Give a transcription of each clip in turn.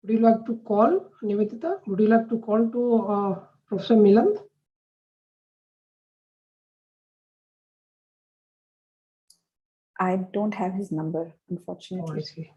Would you like to call, Nivedita? Would you like to call to Professor Milan? I don't have his number, unfortunately. Oh, I see.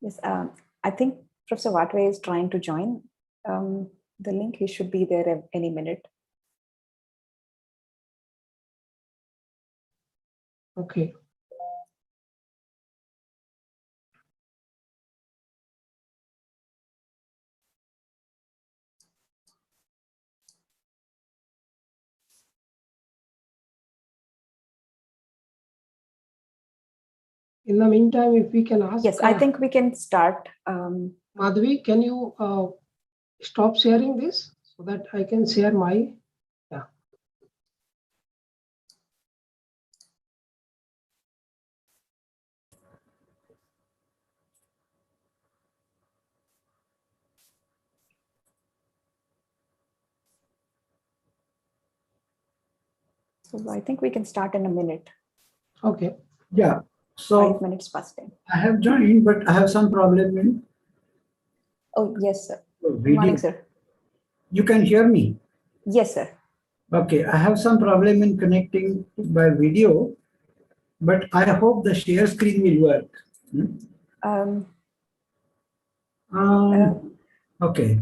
Yes, I think Professor Watway is trying to join the link. He should be there any minute. Okay. In the meantime, if we can ask. Yes, I think we can start. Madhvi, can you stop sharing this so that I can share my, yeah. So I think we can start in a minute. Okay. Yeah. So 5 minutes past 10. I have joined, but I have some problem in. Oh, yes, sir. Video. Good morning, sir. You can hear me? Yes, sir. Okay. I have some problem in connecting by video, but I hope the share screen will work. Okay.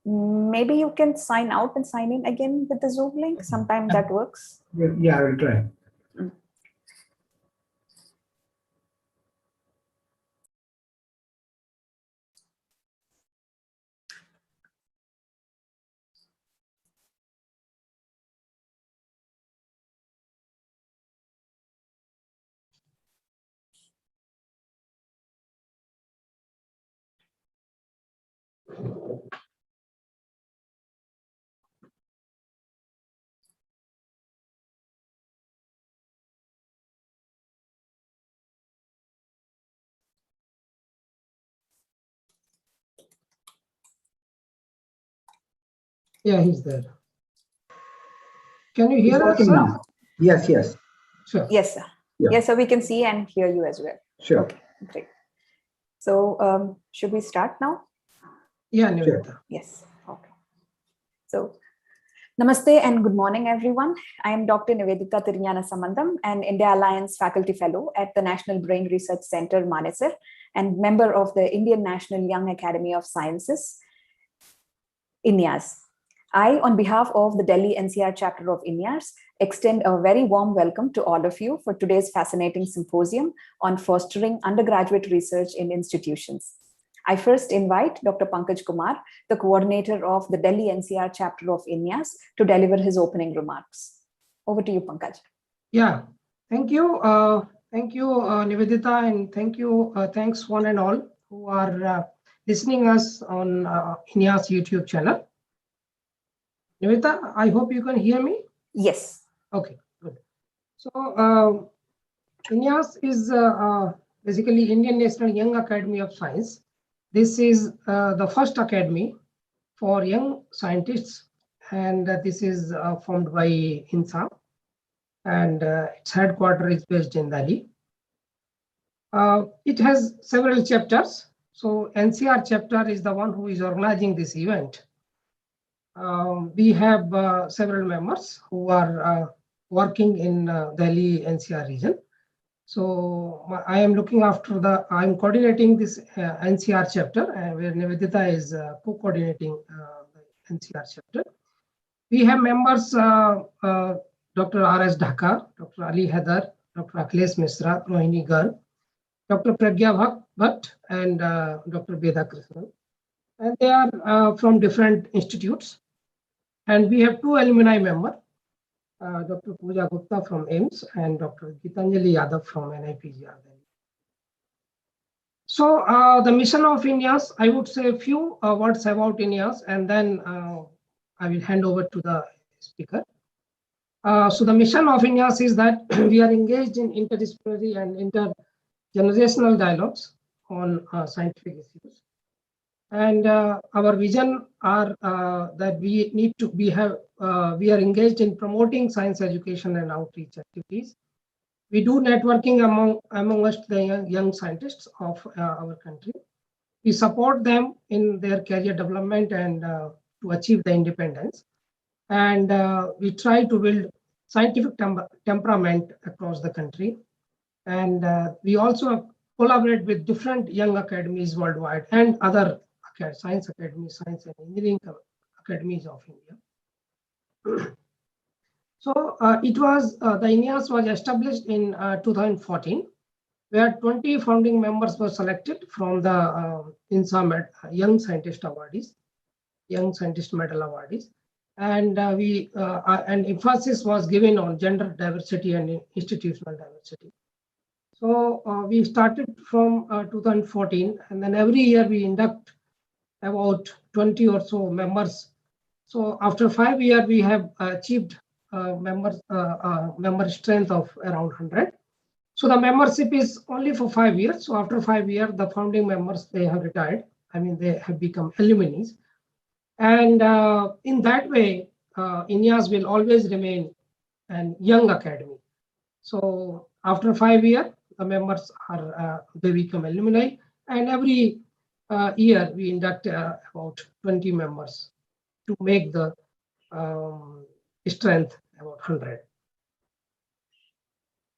Maybe you can sign out and sign in again with the Zoom link. Sometimes that works. Yeah, I will try. Yeah, he's there. Can you hear us, sir? Now. Yes, yes. Sure. Yes, sir. Yeah. Yes, sir. We can see and hear you as well. Sure. Okay, great. So should we start now? Yeah, Nivedita. Sure. Yes. Okay. So, namaste and good morning, everyone. I am Dr. Nivedita Tirunjana Sambandam, an India Alliance Faculty Fellow at the National Brain Research Center, Manesar, and member of the Indian National Young Academy of Sciences, INYAS. I, on behalf of the Delhi NCR chapter of INIARS, extend a very warm welcome to all of you for today's fascinating symposium on fostering undergraduate research in institutions. I first invite Dr. Pankaj Kumar, the coordinator of the Delhi NCR chapter of INIARS, to deliver his opening remarks. Over to you, Pankaj. Yeah, thank you. Thank you, Nivedita, and thanks one and all who are listening us on INIARS YouTube channel. Nivedita, I hope you can hear me. Yes. Okay, good. So INIARS is basically Indian National Young Academy of Science. This is the first academy for young scientists, and this is formed by INSA, and its headquarters is based in Delhi. It has several chapters. So NCR chapter is the one who is organizing this event. We have several members who are working in Delhi NCR region. So I am I'm coordinating this NCR chapter, where Nivedita is co-coordinating the NCR chapter. We have members, Dr. R.S. Dhaka, Dr. Ali Haidar, Dr. Akhilesh Misra, Rohini Garg, Dr. Pragya Bhatt, and Dr. Veda Krishnan. And they are from different institutes. And we have two alumni members, Dr. Pooja Gupta from AIMS and Dr. Gitanjali Yadav from NIPGR. So the mission of INIARS, I would say a few words about INIARS, and then I will hand over to the speaker. So the mission of INIARS is that we are engaged in interdisciplinary and intergenerational dialogues on scientific issues. And our vision are that we are engaged in promoting science education and outreach activities. We do networking amongst the young scientists of our country. We support them in their career development and to achieve the independence. And we try to build scientific temperament across the country. And we also collaborate with different young academies worldwide and other science academies, science and engineering academies of India. So it was the INIARS was established in 2014, where 20 founding members were selected from the INSA Young Scientist Awardees, Young Scientist Medal Awardees, and and emphasis was given on gender diversity and institutional diversity. So we started from 2014, and then every year we induct about 20 or so members. So after 5 years, we have achieved member strength of around 100. So the membership is only for 5 years. So after 5 years, the founding members, they have retired. I mean, they have become alumni. And in that way, INIARS will always remain an young academy. So after 5 years, the members are they become alumni, and every year we induct about 20 members to make the strength about 100.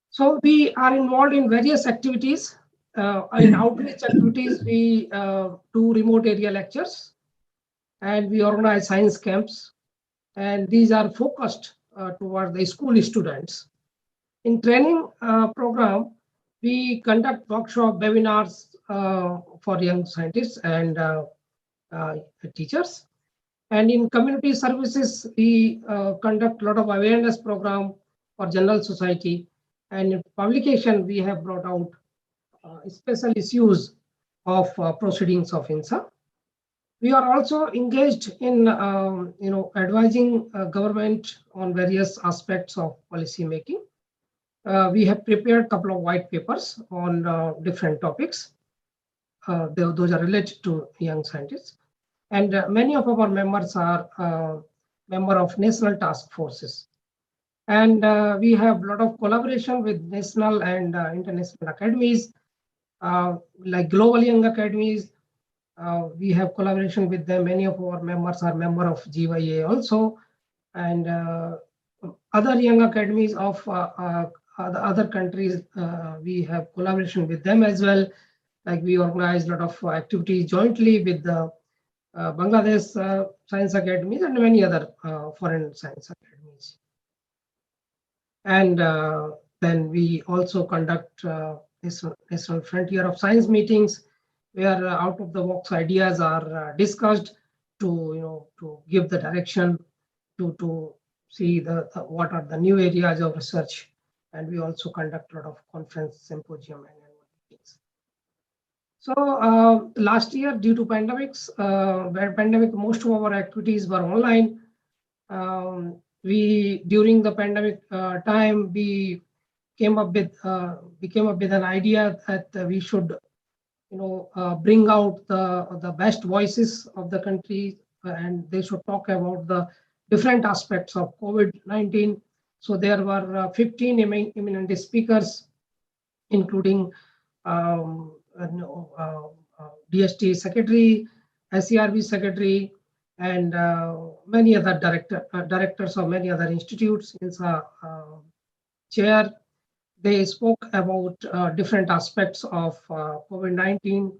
So we are involved in various activities. In outreach activities, we do remote area lectures, and we organize science camps, and these are focused toward the school students. In training program, we conduct workshop webinars for young scientists and teachers. And in community services, we conduct a lot of awareness program for general society. And in publication, we have brought out special issues of proceedings of INSA. We are also engaged in advising government on various aspects of policy making. We have prepared a couple of white papers on different topics. Those are related to young scientists. And many of our members are member of national task forces. And we have a lot of collaboration with national and international academies, like Global Young Academies. We have collaboration with them. Many of our members are member of GYA also. And other young academies of the other countries, we have collaboration with them as well. Like we organize a lot of activities jointly with the Bangladesh Science Academies, and many other foreign science academies. And then we also conduct National Frontier of Science meetings, where out of the box ideas are discussed to give the direction to see what are the new areas of research. And we also conduct a lot of conference, symposium, and annual meetings. So last year, due to pandemics, most of our activities were online. During the pandemic time, we came up with an idea that we should bring out the best voices of the country, and they should talk about the different aspects of COVID-19. So there were 15 eminent speakers, including DST secretary, SERB secretary, and many other directors of many other institutes in the chair. They spoke about different aspects of COVID-19,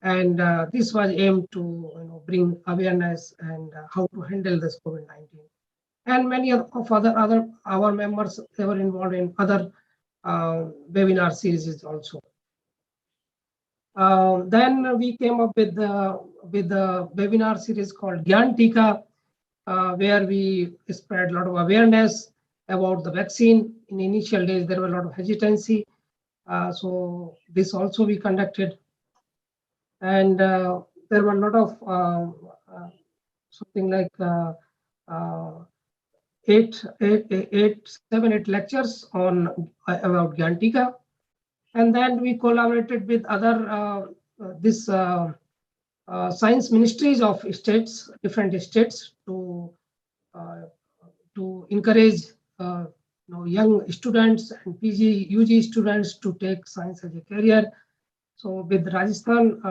and this was aimed to bring awareness and how to handle this COVID-19. And many of our members, they were involved in other webinar series also. Then we came up with the webinar series called Gyan Tika, where we spread a lot of awareness about the vaccine. In initial days, there were a lot of hesitancy. So this also we conducted. And there were a lot of something like 7-8 lectures on about Gyan Tika. And then we collaborated with other science ministries of states, different states, to encourage young students and PG, UG students to take science as a career. So with Rajasthan,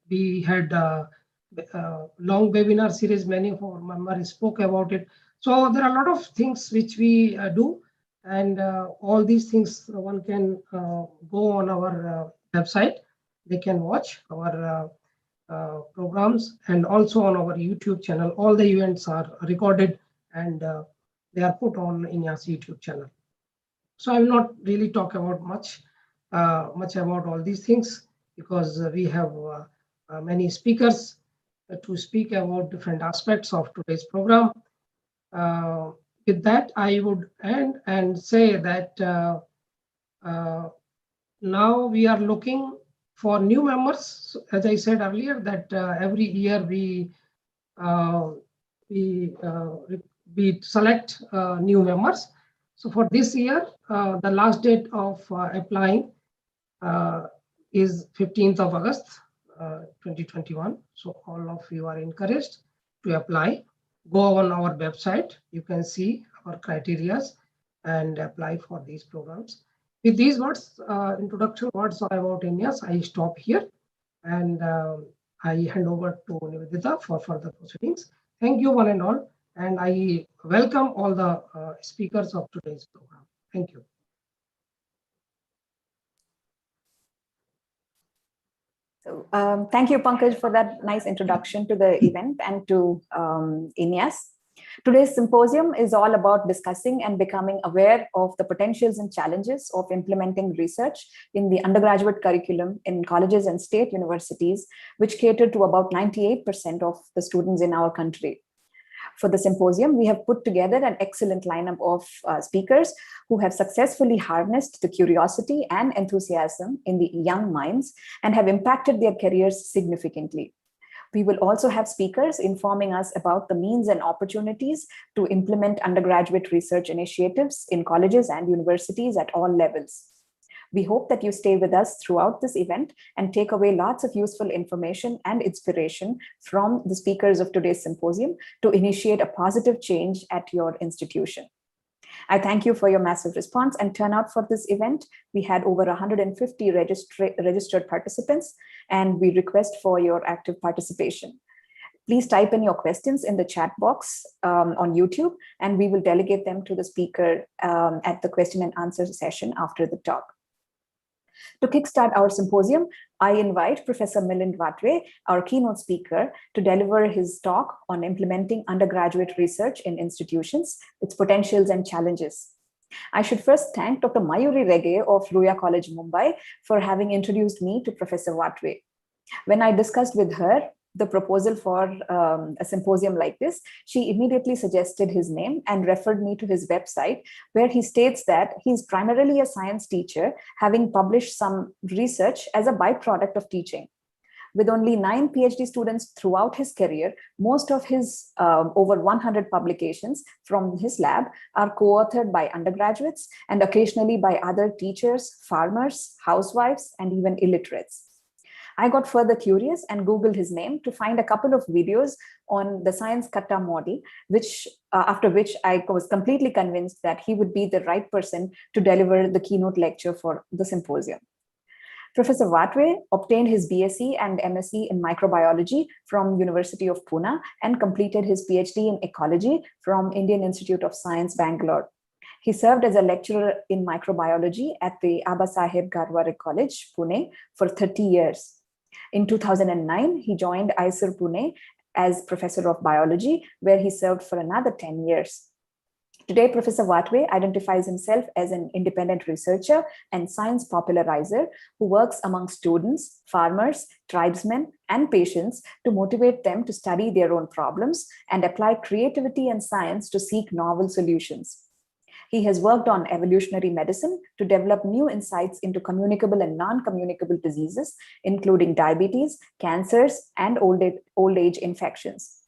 we had a long webinar series. Many of our members spoke about it. So there are a lot of things which we do. And all these things one can go on our website. They can watch our programs, and also on our YouTube channel. All the events are recorded and they are put on INIA's YouTube channel. So I will not really talk about much about all these things, because we have many speakers to speak about different aspects of today's program. With that, I would end and say that now we are looking for new members. As I said earlier, that every year we select new members. So for this year, the last date of applying is 15th of August, 2021. So all of you are encouraged to apply. Go on our website, you can see our criteria and apply for these programs. With these words, introduction words about INIAS, I stop here and I hand over to Nivedita for further proceedings. Thank you one and all, and I welcome all the speakers of today's program. Thank you. So thank you, Pankaj, for that nice introduction to the event and to INIAS. Today's symposium is all about discussing and becoming aware of the potentials and challenges of implementing research in the undergraduate curriculum in colleges and state universities, which cater to about 98% of the students in our country. For the symposium, we have put together an excellent lineup of speakers who have successfully harnessed the curiosity and enthusiasm in the young minds and have impacted their careers significantly. We will also have speakers informing us about the means and opportunities to implement undergraduate research initiatives in colleges and universities at all levels. We hope that you stay with us throughout this event and take away lots of useful information and inspiration from the speakers of today's symposium to initiate a positive change at your institution. I thank you for your massive response and turnout for this event. We had over 150 registered participants, and we request for your active participation. Please type in your questions in the chat box on YouTube, and we will delegate them to the speaker at the question and answer session after the talk. To kickstart our symposium, I invite Professor Milind Vatve, our keynote speaker, to deliver his talk on implementing undergraduate research in institutions, its potentials and challenges. I should first thank Dr. Mayuri Rege of Ruya College, Mumbai, for having introduced me to Professor Vatve. When I discussed with her the proposal for a symposium like this, she immediately suggested his name and referred me to his website, where he states that he's primarily a science teacher, having published some research as a byproduct of teaching. With only 9 PhD students throughout his career, most of his over 100 publications from his lab are co-authored by undergraduates and occasionally by other teachers, farmers, housewives, and even illiterates. I got further curious and Googled his name to find a couple of videos on the science kata model, after which I was completely convinced that he would be the right person to deliver the keynote lecture for the symposium. Professor Vatve obtained his BSc and MSc in microbiology from University of Pune and completed his PhD in ecology from Indian Institute of Science, Bangalore. He served as a lecturer in microbiology at the Abasaheb Garware College, Pune, for 30 years. In 2009, he joined ISER Pune as professor of biology, where he served for another 10 years. Today, Professor Vatve identifies himself as an independent researcher and science popularizer who works among students, farmers, tribesmen, and patients to motivate them to study their own problems and apply creativity and science to seek novel solutions. He has worked on evolutionary medicine to develop new insights into communicable and non-communicable diseases, including diabetes, cancers, and old age infections.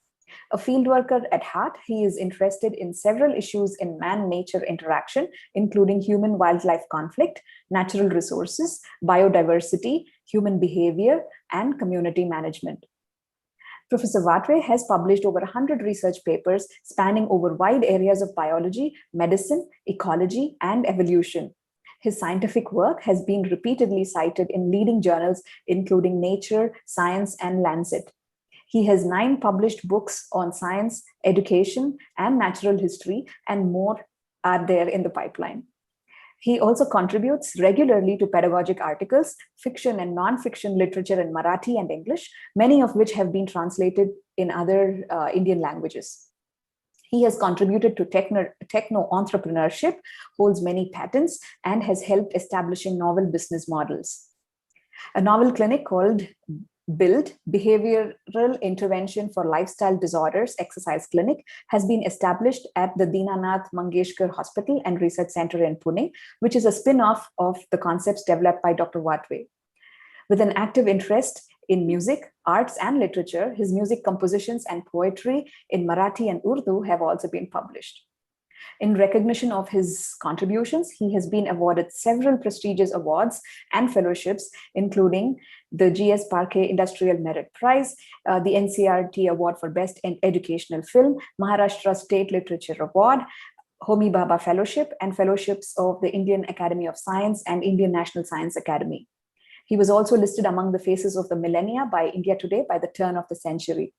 A field worker at heart, he is interested in several issues in man-nature interaction, including human-wildlife conflict, natural resources, biodiversity, human behavior, and community management. Professor Vatve has published over 100 research papers spanning over wide areas of biology, medicine, ecology, and evolution. His scientific work has been repeatedly cited in leading journals, including Nature, Science, and Lancet. He has 9 published books on science, education, and natural history, and more are there in the pipeline. He also contributes regularly to pedagogic articles, fiction and non-fiction literature in Marathi and English, many of which have been translated in other Indian languages. He has contributed to techno-entrepreneurship, holds many patents, and has helped establishing novel business models. A novel clinic called BUILD, Behavioral Intervention for Lifestyle Disorders Exercise Clinic, has been established at the Dinanath Mangeshkar Hospital and Research Center in Pune, which is a spin-off of the concepts developed by Dr. Vatve. With an active interest in music, arts, and literature, his music compositions and poetry in Marathi and Urdu have also been published. In recognition of his contributions, he has been awarded several prestigious awards and fellowships, including the G.S. Parke Industrial Merit Prize, the NCRT Award for Best Educational Film, Maharashtra State Literature Award, Homi Bhabha Fellowship, and fellowships of the Indian Academy of Science and Indian National Science Academy. He was also listed among the faces of the millennia by India Today by the turn of the century.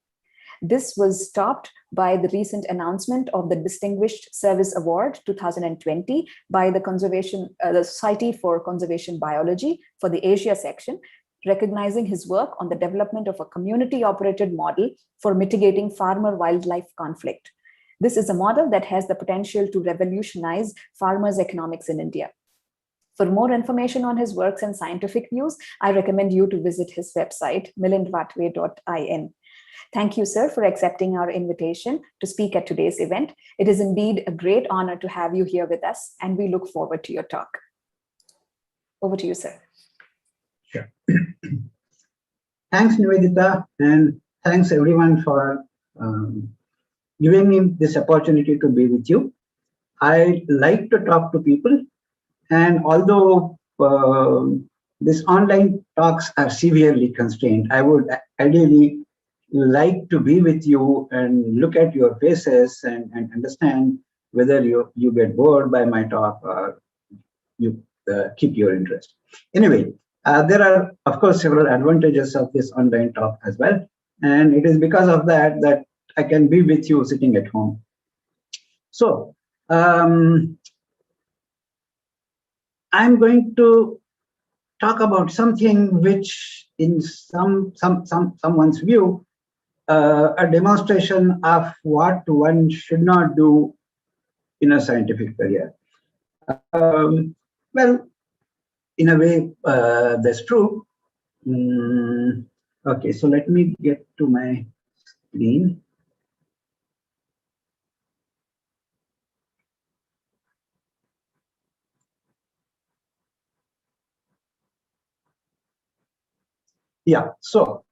This was topped by the recent announcement of the Distinguished Service Award 2020 by the Society for Conservation Biology for the Asia section, recognizing his work on the development of a community-operated model for mitigating farmer-wildlife conflict. This is a model that has the potential to revolutionize farmers' economics in India. For more information on his works and scientific views, I recommend you to visit his website, milindvatve.in. Thank you, sir, for accepting our invitation to speak at today's event. It is indeed a great honor to have you here with us, and we look forward to your talk. Over to you, sir. Sure. Thanks, Nivedita, and thanks everyone for giving me this opportunity to be with you. I like to talk to people, and although these online talks are severely constrained, I would ideally like to be with you and look at your faces and understand whether you get bored by my talk or you keep your interest. Anyway, there are, of course, several advantages of this online talk as well. And it is because of that that I can be with you sitting at home. So I'm going to talk about something which in someone's view, a demonstration of what one should not do in a scientific career. Well, in a way, that's true. Okay, so let me get to my screen. Yeah, so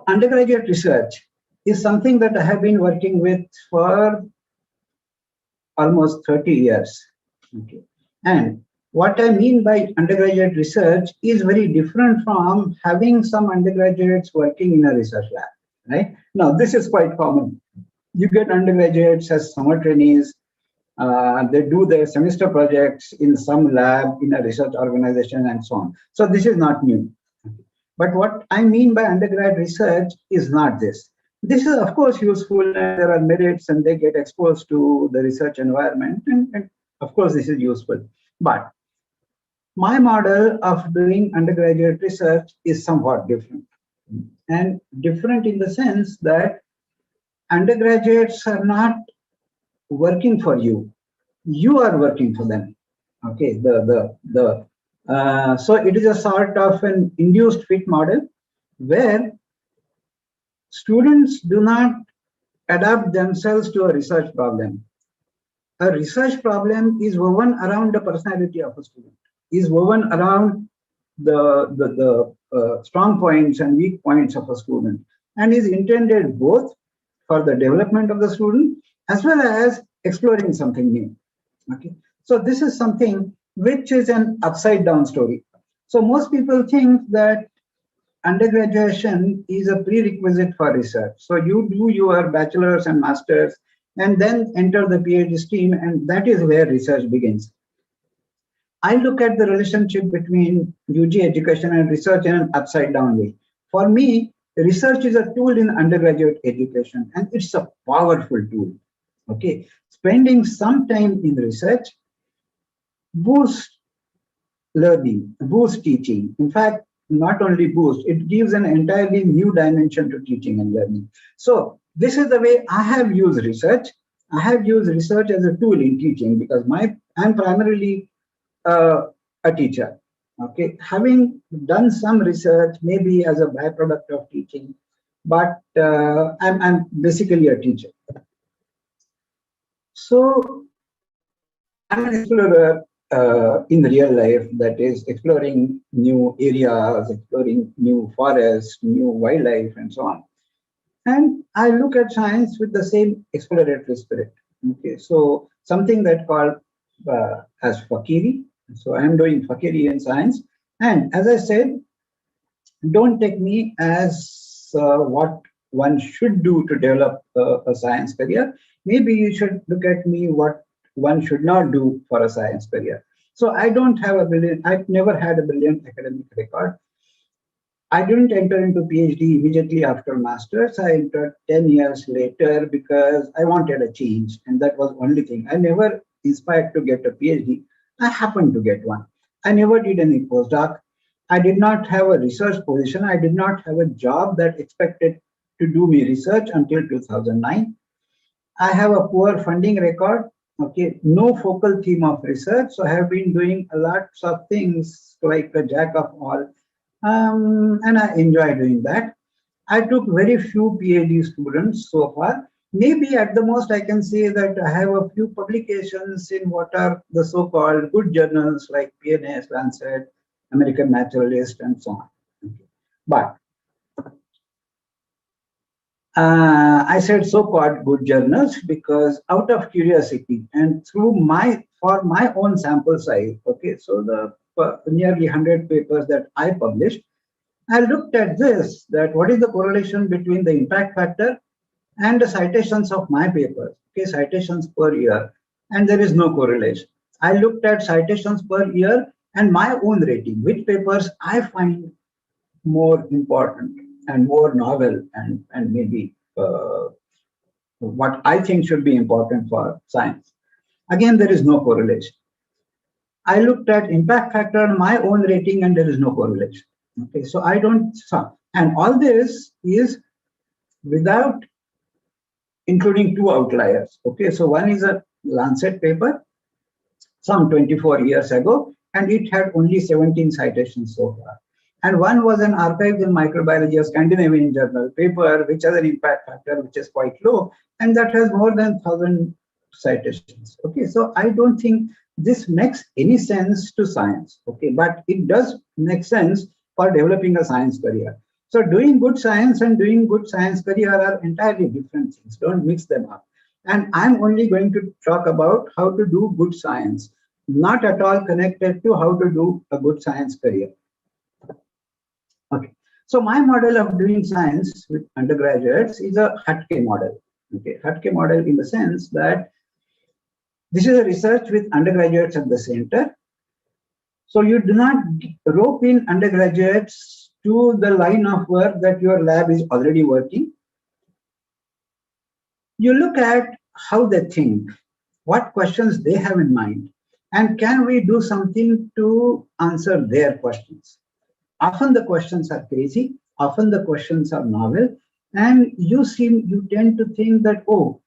undergraduate research is something that I have been working with for almost 30 years. Okay, and what I mean by undergraduate research is very different from having some undergraduates working in a research lab, right? Now, this is quite common. You get undergraduates as summer trainees. They do their semester projects in some lab, in a research organization, and so on. So this is not new. But what I mean by undergrad research is not this. This is, of course, useful, and there are merits, and they get exposed to the research environment, and of course, this is useful. But my model of doing undergraduate research is somewhat different. And different in the sense that undergraduates are not working for you. You are working for them. Okay, so it is a sort of an induced fit model where students do not adapt themselves to a research problem. A research problem is woven around the personality of a student, is woven around the strong points and weak points of a student, and is intended both for the development of the student as well as exploring something new. Okay, so this is something which is an upside down story. So most people think that undergraduation is a prerequisite for research. So you do your bachelor's and master's and then enter the PhD stream, and that is where research begins. I look at the relationship between UG education and research in an upside down way. For me, research is a tool in undergraduate education, and it's a powerful tool. Okay, spending some time in research boosts learning, boosts teaching. In fact, not only boost, it gives an entirely new dimension to teaching and learning. So this is the way I have used research. I have used research as a tool in teaching because I'm primarily a teacher. Okay, having done some research, maybe as a byproduct of teaching, but I'm basically a teacher. So I'm an explorer in real life, that is exploring new areas, exploring new forests, new wildlife, and so on. And I look at science with the same exploratory spirit. Okay, so something that called as fakiri. So I am doing fakiri in science. And as I said, don't take me as what one should do to develop a science career. Maybe you should look at me what one should not do for a science career. So I don't have a brilliant, I've never had a brilliant academic record. I didn't enter into PhD immediately after master's. I entered 10 years later because I wanted a change, and that was the only thing. I never inspired to get a PhD. I happened to get one. I never did any postdoc. I did not have a research position. I did not have a job that expected to do me research until 2009. I have a poor funding record. Okay, no focal theme of research. So I have been doing lots of things like a jack of all. And I enjoy doing that. I took very few PhD students so far. Maybe at the most I can say that I have a few publications in what are the so-called good journals like PNAS, Lancet, American Naturalist, and so on. Okay. But I said so-called good journals because out of curiosity and for my own sample size, okay, so the nearly 100 papers that I published, I looked at this, that what is the correlation between the impact factor and the citations of my papers, okay, citations per year, and there is no correlation. I looked at citations per year and my own rating, which papers I find more important and more novel and maybe what I think should be important for science. Again, there is no correlation. I looked at impact factor, my own rating, and there is no correlation. Okay, so I don't, and all this is without including two outliers. Okay, so one is a Lancet paper some 24 years ago, and it had only 17 citations so far. And one was an Archives in Microbiology of Scandinavian Journal paper, which has an impact factor which is quite low, and that has more than 1,000 citations. Okay, so I don't think this makes any sense to science. Okay, but it does make sense for developing a science career. So doing good science and doing good science career are entirely different things. Don't mix them up. And I'm only going to talk about how to do good science, not at all connected to how to do a good science career. Okay, so my model of doing science with undergraduates is a Hutke model. Okay, Hutke model in the sense that this is a research with undergraduates at the center. So you do not rope in undergraduates to the line of work that your lab is already working. You look at how they think, what questions they have in mind, and can we do something to answer their questions. Often the questions are crazy, often the questions are novel, and you tend to think that, oh,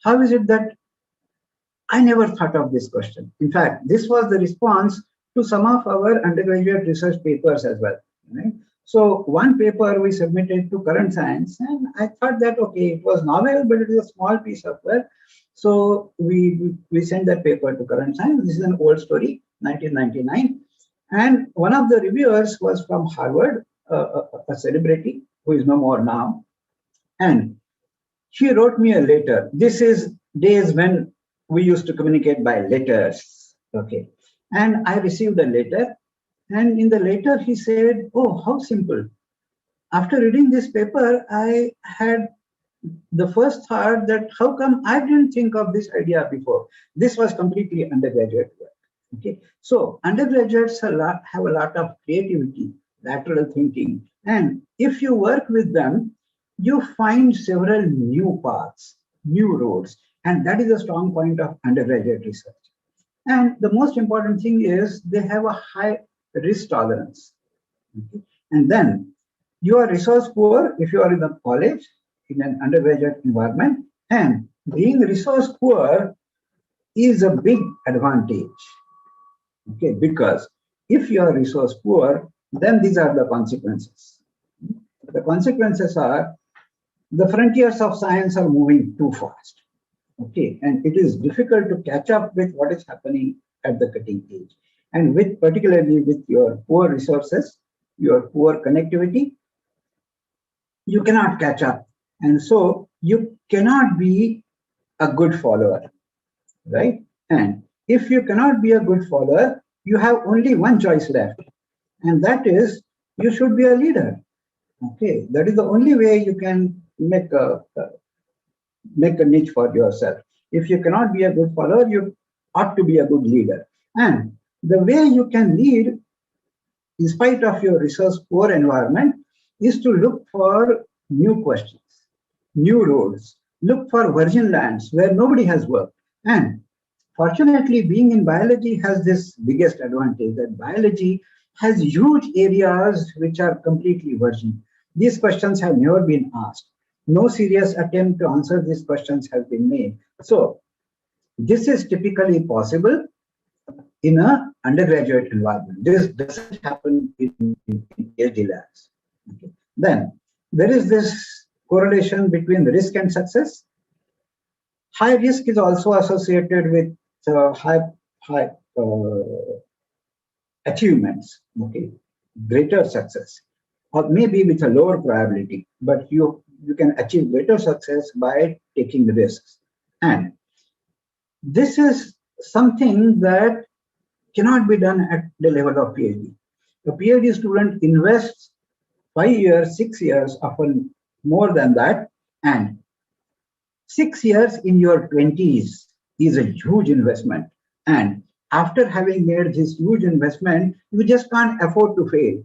how is it that I never thought of this question? In fact, this was the response to some of our undergraduate research papers as well. Right? So one paper we submitted to Current Science, and I thought that, okay, it was novel, but it is a small piece of work. So we sent that paper to Current Science. This is an old story, 1999. And one of the reviewers was from Harvard, a celebrity who is no more now. And she wrote me a letter. This is days when we used to communicate by letters. Okay. And I received a letter. And in the letter, he said, oh, how simple. After reading this paper, I had the first thought that how come I didn't think of this idea before? This was completely undergraduate work. Okay, so undergraduates have a lot of creativity, lateral thinking, and if you work with them, you find several new paths, new roads, and that is a strong point of undergraduate research. And the most important thing is they have a high risk tolerance. Okay? And then you are resource poor if you are in the college, in an undergraduate environment, and being resource poor is a big advantage. Okay, because if you are resource poor, then these are the consequences. The consequences are the frontiers of science are moving too fast. Okay, and it is difficult to catch up with what is happening at the cutting edge. And particularly with your poor resources, your poor connectivity, you cannot catch up. And so you cannot be a good follower, right? And if you cannot be a good follower, you have only one choice left, and that is you should be a leader. Okay, that is the only way you can make a niche for yourself. If you cannot be a good follower, you ought to be a good leader. And the way you can lead, in spite of your resource poor environment, is to look for new questions, new roads, look for virgin lands where nobody has worked. And fortunately, being in biology has this biggest advantage that biology has huge areas which are completely virgin. These questions have never been asked. No serious attempt to answer these questions has been made. So this is typically possible in an undergraduate environment. This doesn't happen in PhD labs. Okay. Then there is this correlation between the risk and success. High risk is also associated with high achievements, okay, greater success, or maybe with a lower probability, but you can achieve greater success by taking risks. And this is something that cannot be done at the level of PhD. A PhD student invests 5 years, 6 years, often more than that, and 6 years in your 20s is a huge investment. And after having made this huge investment, you just can't afford to fail,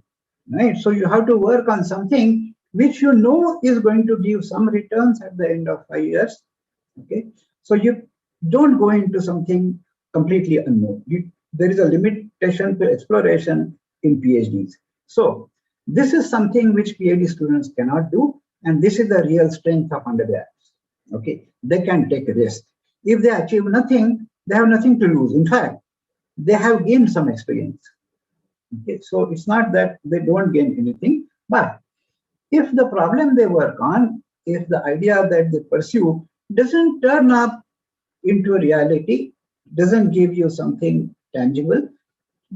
right? So you have to work on something which you know is going to give some returns at the end of 5 years, okay? So you don't go into something completely unknown. there is a limitation to exploration in PhDs. So this is something which PhD students cannot do, and this is the real strength of undergrads. Okay, they can take a risk. If they achieve nothing, they have nothing to lose. In fact, they have gained some experience. Okay, so it's not that they don't gain anything, but if the problem they work on, if the idea that they pursue doesn't turn up into reality, doesn't give you something tangible,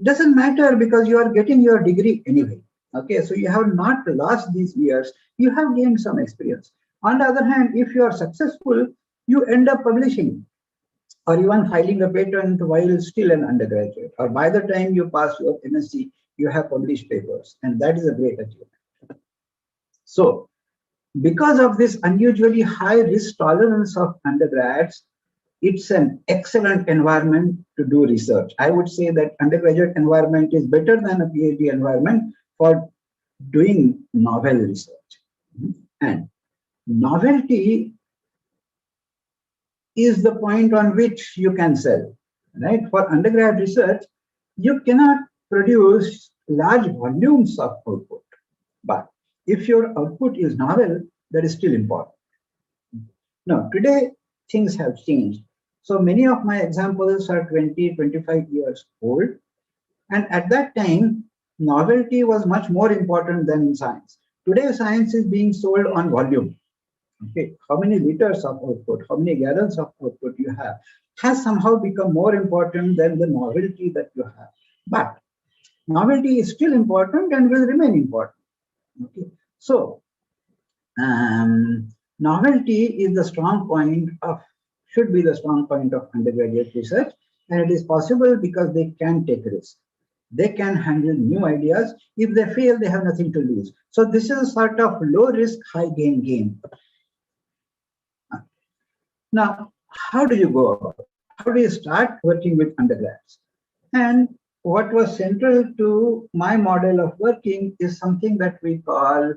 doesn't matter because you are getting your degree anyway. Okay, so you have not lost these years, you have gained some experience. On the other hand, if you are successful, you end up publishing or even filing a patent while still an undergraduate, or by the time you pass your MSc, you have published papers, and that is a great achievement. So, because of this unusually high risk tolerance of undergrads, it's an excellent environment to do research. I would say that undergraduate environment is better than a PhD environment for doing novel research. And novelty is the point on which you can sell, right? For undergrad research, you cannot produce large volumes of output, but if your output is novel, that is still important. Now, today, things have changed. So many of my examples are 20, 25 years old. And at that time, novelty was much more important than in science. Today, science is being sold on volume. Okay, how many liters of output, how many gallons of output you have has somehow become more important than the novelty that you have. But novelty is still important and will remain important. Okay, so novelty is the strong point of, should be the strong point of undergraduate research, and it is possible because they can take risks. They can handle new ideas. If they fail, they have nothing to lose. So this is a sort of low risk, high gain game. Now, how do you go about it? How do you start working with undergrads? And what was central to my model of working is something that we call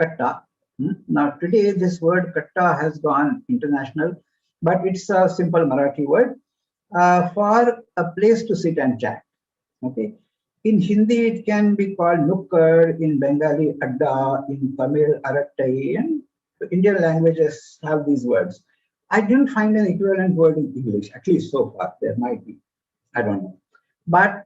katta. Now, today, this word katta has gone international, but it's a simple Marathi word for a place to sit and chat. Okay. In Hindi, it can be called nukkad, in Bengali, adda, in Tamil, arattai, and Indian languages have these words. I didn't find an equivalent word in English, at least so far. There might be, I don't know. But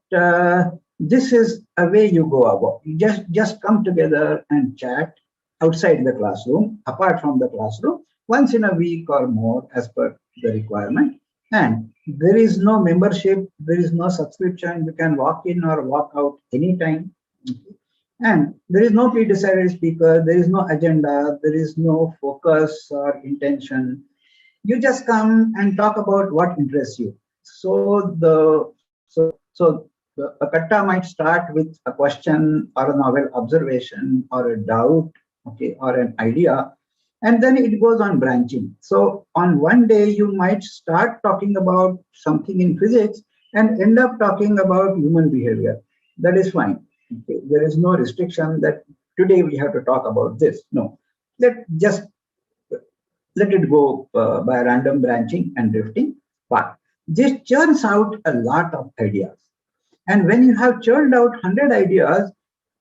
this is a way you go about. You just come together and chat outside the classroom, apart from the classroom, once in a week or more as per the requirement. And there is no membership, there is no subscription. You can walk in or walk out anytime. And there is no pre-decided speaker, there is no agenda, there is no focus or intention. You just come and talk about what interests you. So the katta might start with a question or a novel observation or a doubt, okay, or an idea, and then it goes on branching. So on one day you might start talking about something in physics and end up talking about human behavior. That is fine. Okay. There is no restriction that today we have to talk about this. No, let it go by random branching and drifting. But this churns out a lot of ideas. And when you have churned out 100 ideas,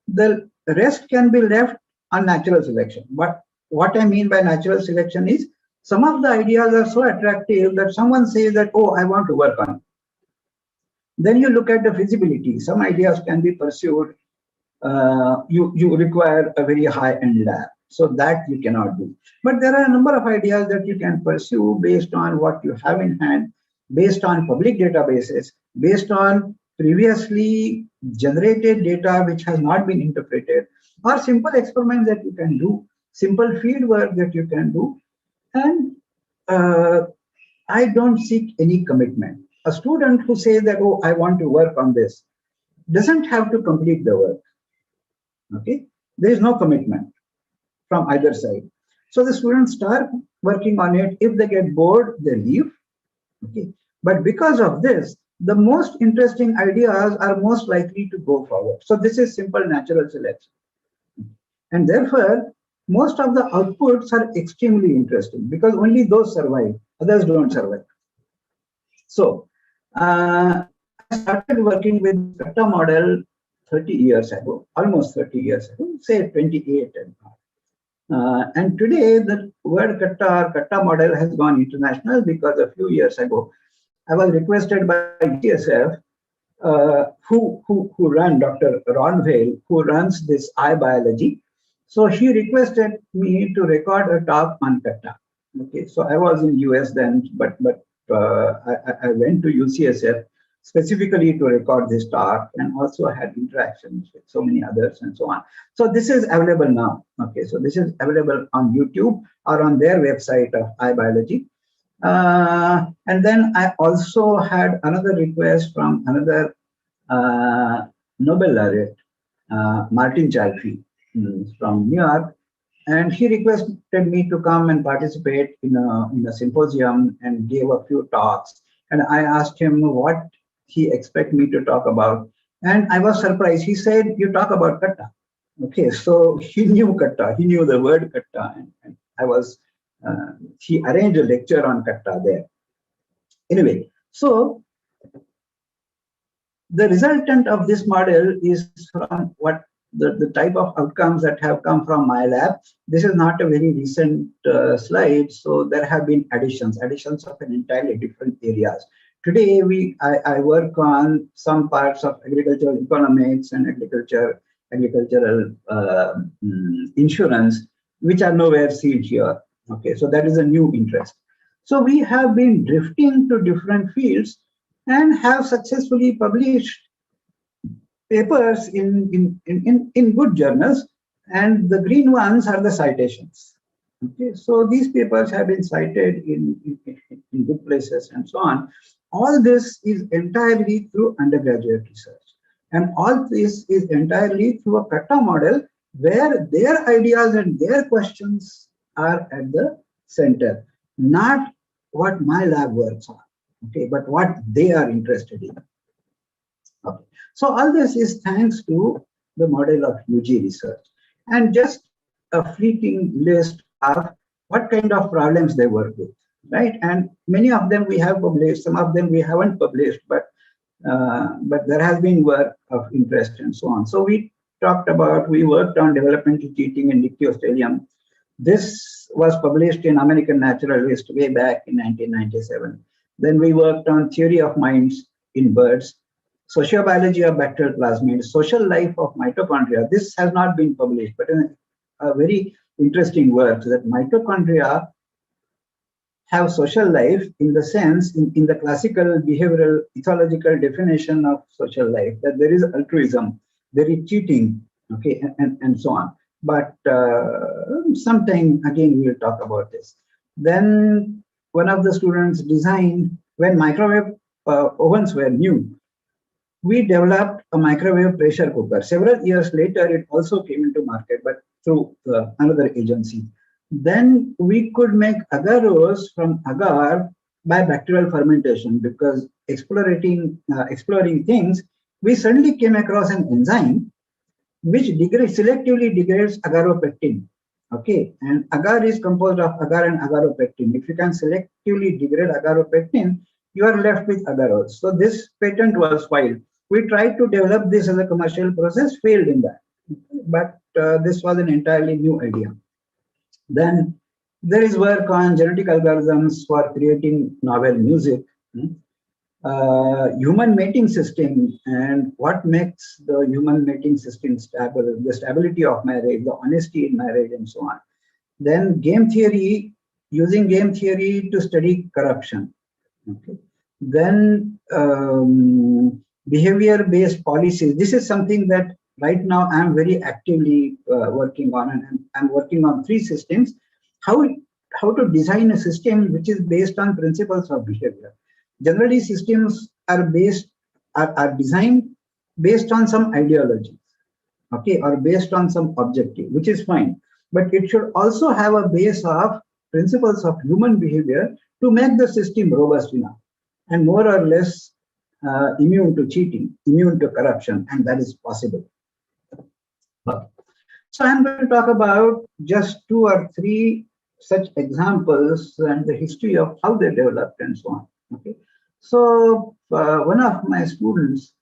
the rest can be left on natural selection. But what I mean by natural selection is some of the ideas are so attractive that someone says that, oh, I want to work on it. Then you look at the feasibility. Some ideas can be pursued. You require a very high-end lab. So that you cannot do. But there are a number of ideas that you can pursue based on what you have in hand, based on public databases, based on previously generated data which has not been interpreted, or simple experiments that you can do, simple field work that you can do. And I don't seek any commitment. A student who says that, oh, I want to work on this, doesn't have to complete the work. Okay, there is no commitment from either side. So the students start working on it. If they get bored, they leave. Okay. But because of this, the most interesting ideas are most likely to go forward. So this is simple natural selection. And therefore, most of the outputs are extremely interesting because only those survive, others don't survive. So I started working with Katta model 30 years ago, almost 30 years ago, say 28 and and today the word Katta or Katta model has gone international because a few years ago I was requested by UCSF, who run Dr. Ron Vale, who runs this iBiology. So he requested me to record a talk on Katta. Okay, so I was in US then, but I went to UCSF specifically to record this talk, and also had interactions with so many others and so on. So this is available now. Okay, so this is available on YouTube or on their website of iBiology. And then I also had another request from another Nobel laureate, Martin Chalfie, from New York, and he requested me to come and participate in a symposium and gave a few talks. And I asked him what he expect me to talk about, and I was surprised. He said, "You talk about Katta." Okay, so he knew Katta, he knew the word Katta, and I was. He arranged a lecture on Katta there. Anyway, so the resultant of this model is from what the type of outcomes that have come from my lab. This is not a very recent slide, so there have been additions of an entirely different areas. Today, I work on some parts of agricultural economics and agricultural insurance, which are nowhere seen here. Okay, so that is a new interest. So we have been drifting to different fields and have successfully published papers in good journals, and the green ones are the citations. Okay, so these papers have been cited in good places and so on. All this is entirely through undergraduate research, and all this is entirely through a Katta model where their ideas and their questions are at the center, not what my lab works on, okay, but what they are interested in. Okay. So all this is thanks to the model of UG research, and just a fleeting list of what kind of problems they work with, right? And many of them we have published, some of them we haven't published, but there has been work of interest and so on. So we worked on developmental cheating in Dictyostelium. This was published in American Naturalist way back in 1997. Then we worked on theory of minds in birds, sociobiology of bacterial plasmids, social life of mitochondria. This has not been published, but a very interesting work that mitochondria have social life in the sense, in the classical behavioral ethological definition of social life, that there is altruism, there is cheating, okay, and so on. But sometime again we will talk about this. Then one of the students designed, when microwave ovens were new, we developed a microwave pressure cooker. Several years later, it also came into market, but through another agency. Then we could make agar-ros from agar by bacterial fermentation, because exploring things, we suddenly came across an enzyme which selectively degrades agaropectin. Okay, and agar is composed of agar and agaropectin. If you can selectively degrade agaropectin, you are left with agar-ros. So this patent was filed. We tried to develop this as a commercial process, failed in that. But this was an entirely new idea. Then there is work on genetic algorithms for creating novel music, human mating system, and what makes the human mating system stable, the stability of marriage, the honesty in marriage, and so on. Then game theory, using game theory to study corruption. Okay. Then behavior-based policies. This is something that right now I'm very actively working on, and I'm working on 3 systems. How to design a system which is based on principles of behavior. Generally, systems are designed based on some ideology, okay, or based on some objective, which is fine. But it should also have a base of principles of human behavior to make the system robust enough and more or less immune to cheating, immune to corruption, and that is possible. Okay. So I'm going to talk about just 2 or 3 such examples and the history of how they developed and so on. Okay. So one of my students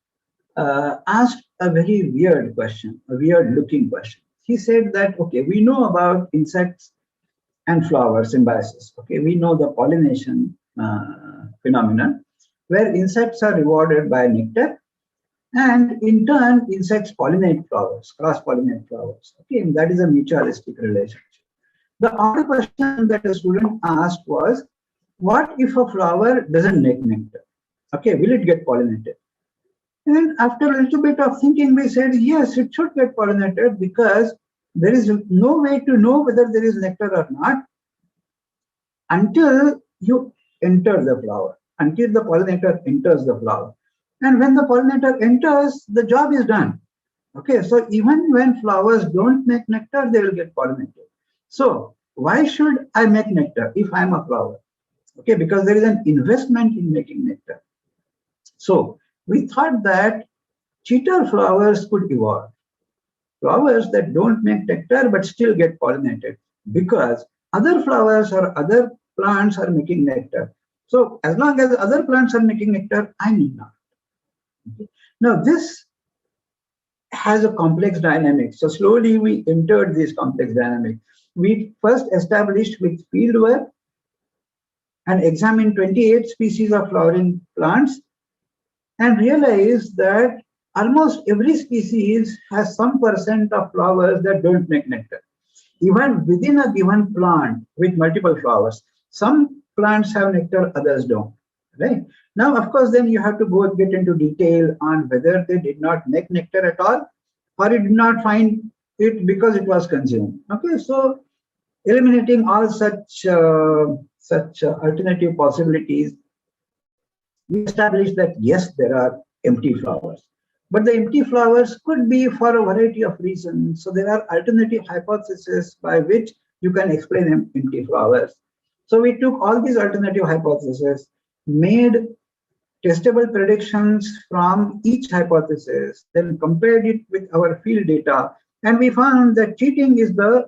asked a very weird question, a weird looking question. He said that, okay, we know about insects and flower symbiosis. Okay, we know the pollination phenomenon, where insects are rewarded by nectar, and in turn, insects pollinate flowers, cross-pollinate flowers. Okay, and that is a mutualistic relationship. The other question that a student asked was, what if a flower doesn't make nectar? Okay, will it get pollinated? And after a little bit of thinking, we said, yes, it should get pollinated because there is no way to know whether there is nectar or not until you enter the flower, until the pollinator enters the flower. And when the pollinator enters, the job is done. Okay, so even when flowers don't make nectar, they will get pollinated. So why should I make nectar if I'm a flower? Okay, because there is an investment in making nectar. So we thought that cheater flowers could evolve. Flowers that don't make nectar but still get pollinated because other flowers or other plants are making nectar. So as long as other plants are making nectar, I need not. Okay. Now this has a complex dynamic. So slowly we entered this complex dynamic. We first established with field work and examined 28 species of flowering plants and realized that almost every species has some percent of flowers that don't make nectar. Even within a given plant with multiple flowers, some plants have nectar, others don't. Right? Now, of course, then you have to go get into detail on whether they did not make nectar at all, or it did not find it because it was consumed. Okay, so eliminating all such alternative possibilities, we established that yes, there are empty flowers, but the empty flowers could be for a variety of reasons. So there are alternative hypotheses by which you can explain empty flowers. So we took all these alternative hypotheses, made testable predictions from each hypothesis, then compared it with our field data, and we found that cheating is the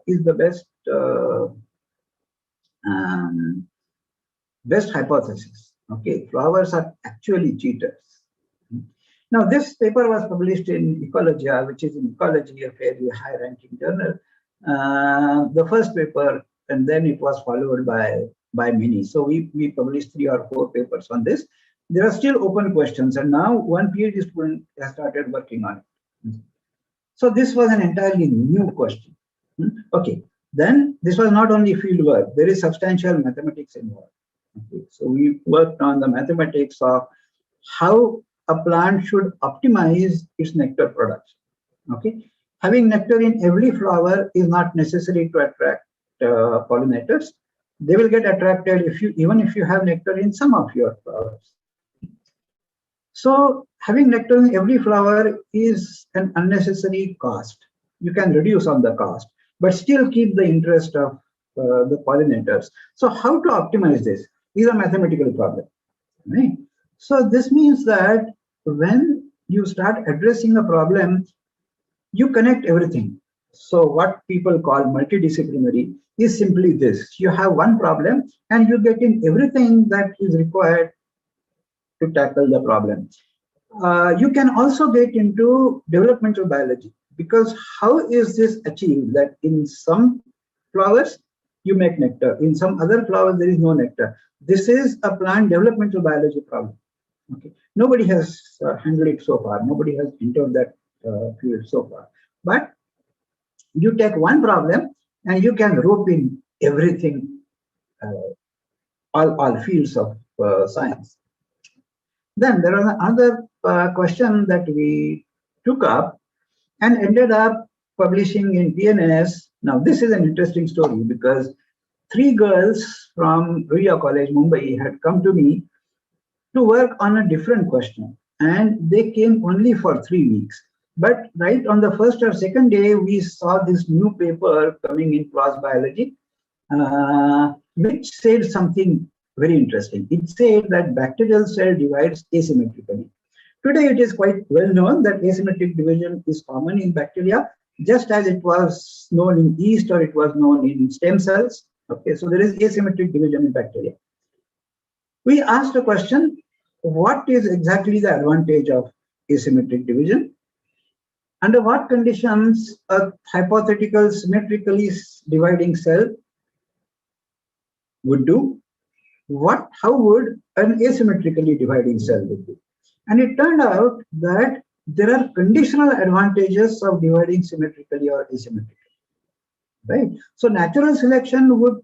best hypothesis. Okay, flowers are actually cheaters. Now, this paper was published in Ecologia, which is in ecology, a fairly high-ranking journal. The first paper, and then it was followed by many. So we published 3 or 4 papers on this. There are still open questions, and now one PhD student has started working on it. So this was an entirely new question. Okay, then this was not only field work, there is substantial mathematics involved. Okay, so we worked on the mathematics of how a plant should optimize its nectar production. Okay, having nectar in every flower is not necessary to attract pollinators. They will get attracted even if you have nectar in some of your flowers. So having nectar in every flower is an unnecessary cost. You can reduce on the cost, but still keep the interest of the pollinators. So how to optimize this is a mathematical problem, right? So this means that when you start addressing a problem, you connect everything. So what people call multidisciplinary is simply this. You have one problem and you get in everything that is required to tackle the problem. You can also get into developmental biology, because how is this achieved that in some flowers you make nectar, in some other flowers there is no nectar? This is a plant developmental biology problem. Okay, nobody has handled it so far. Nobody has entered that field so far. But you take one problem and you can rope in everything, all fields of science. Then there was another question that we took up and ended up publishing in PNAS. Now, this is an interesting story because 3 girls from Ruia College, Mumbai, had come to me to work on a different question, and they came only for 3 weeks. But right on the first or second day, we saw this new paper coming in PLOS Biology, which said something very interesting. It said that bacterial cell divides asymmetrically. Today, it is quite well known that asymmetric division is common in bacteria, just as it was known in yeast or it was known in stem cells. Okay, so there is asymmetric division in bacteria. We asked a question, what is exactly the advantage of asymmetric division? Under what conditions a hypothetical symmetrically dividing cell would do? How would an asymmetrically dividing cell do? And it turned out that there are conditional advantages of dividing symmetrically or asymmetrically, right? So natural selection would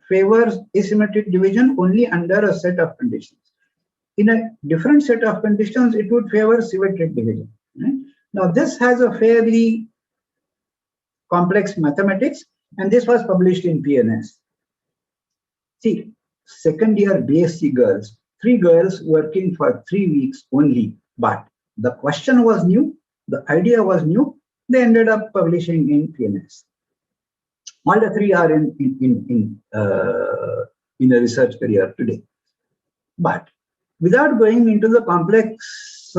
favor asymmetric division only under a set of conditions. In a different set of conditions, it would favor symmetric division. Right? Now, this has a fairly complex mathematics, and this was published in PNS. See, second year BSc girls, 3 girls working for 3 weeks only, but the question was new, the idea was new, they ended up publishing in PNS. All the 3 are in a research career today. But without going into the complex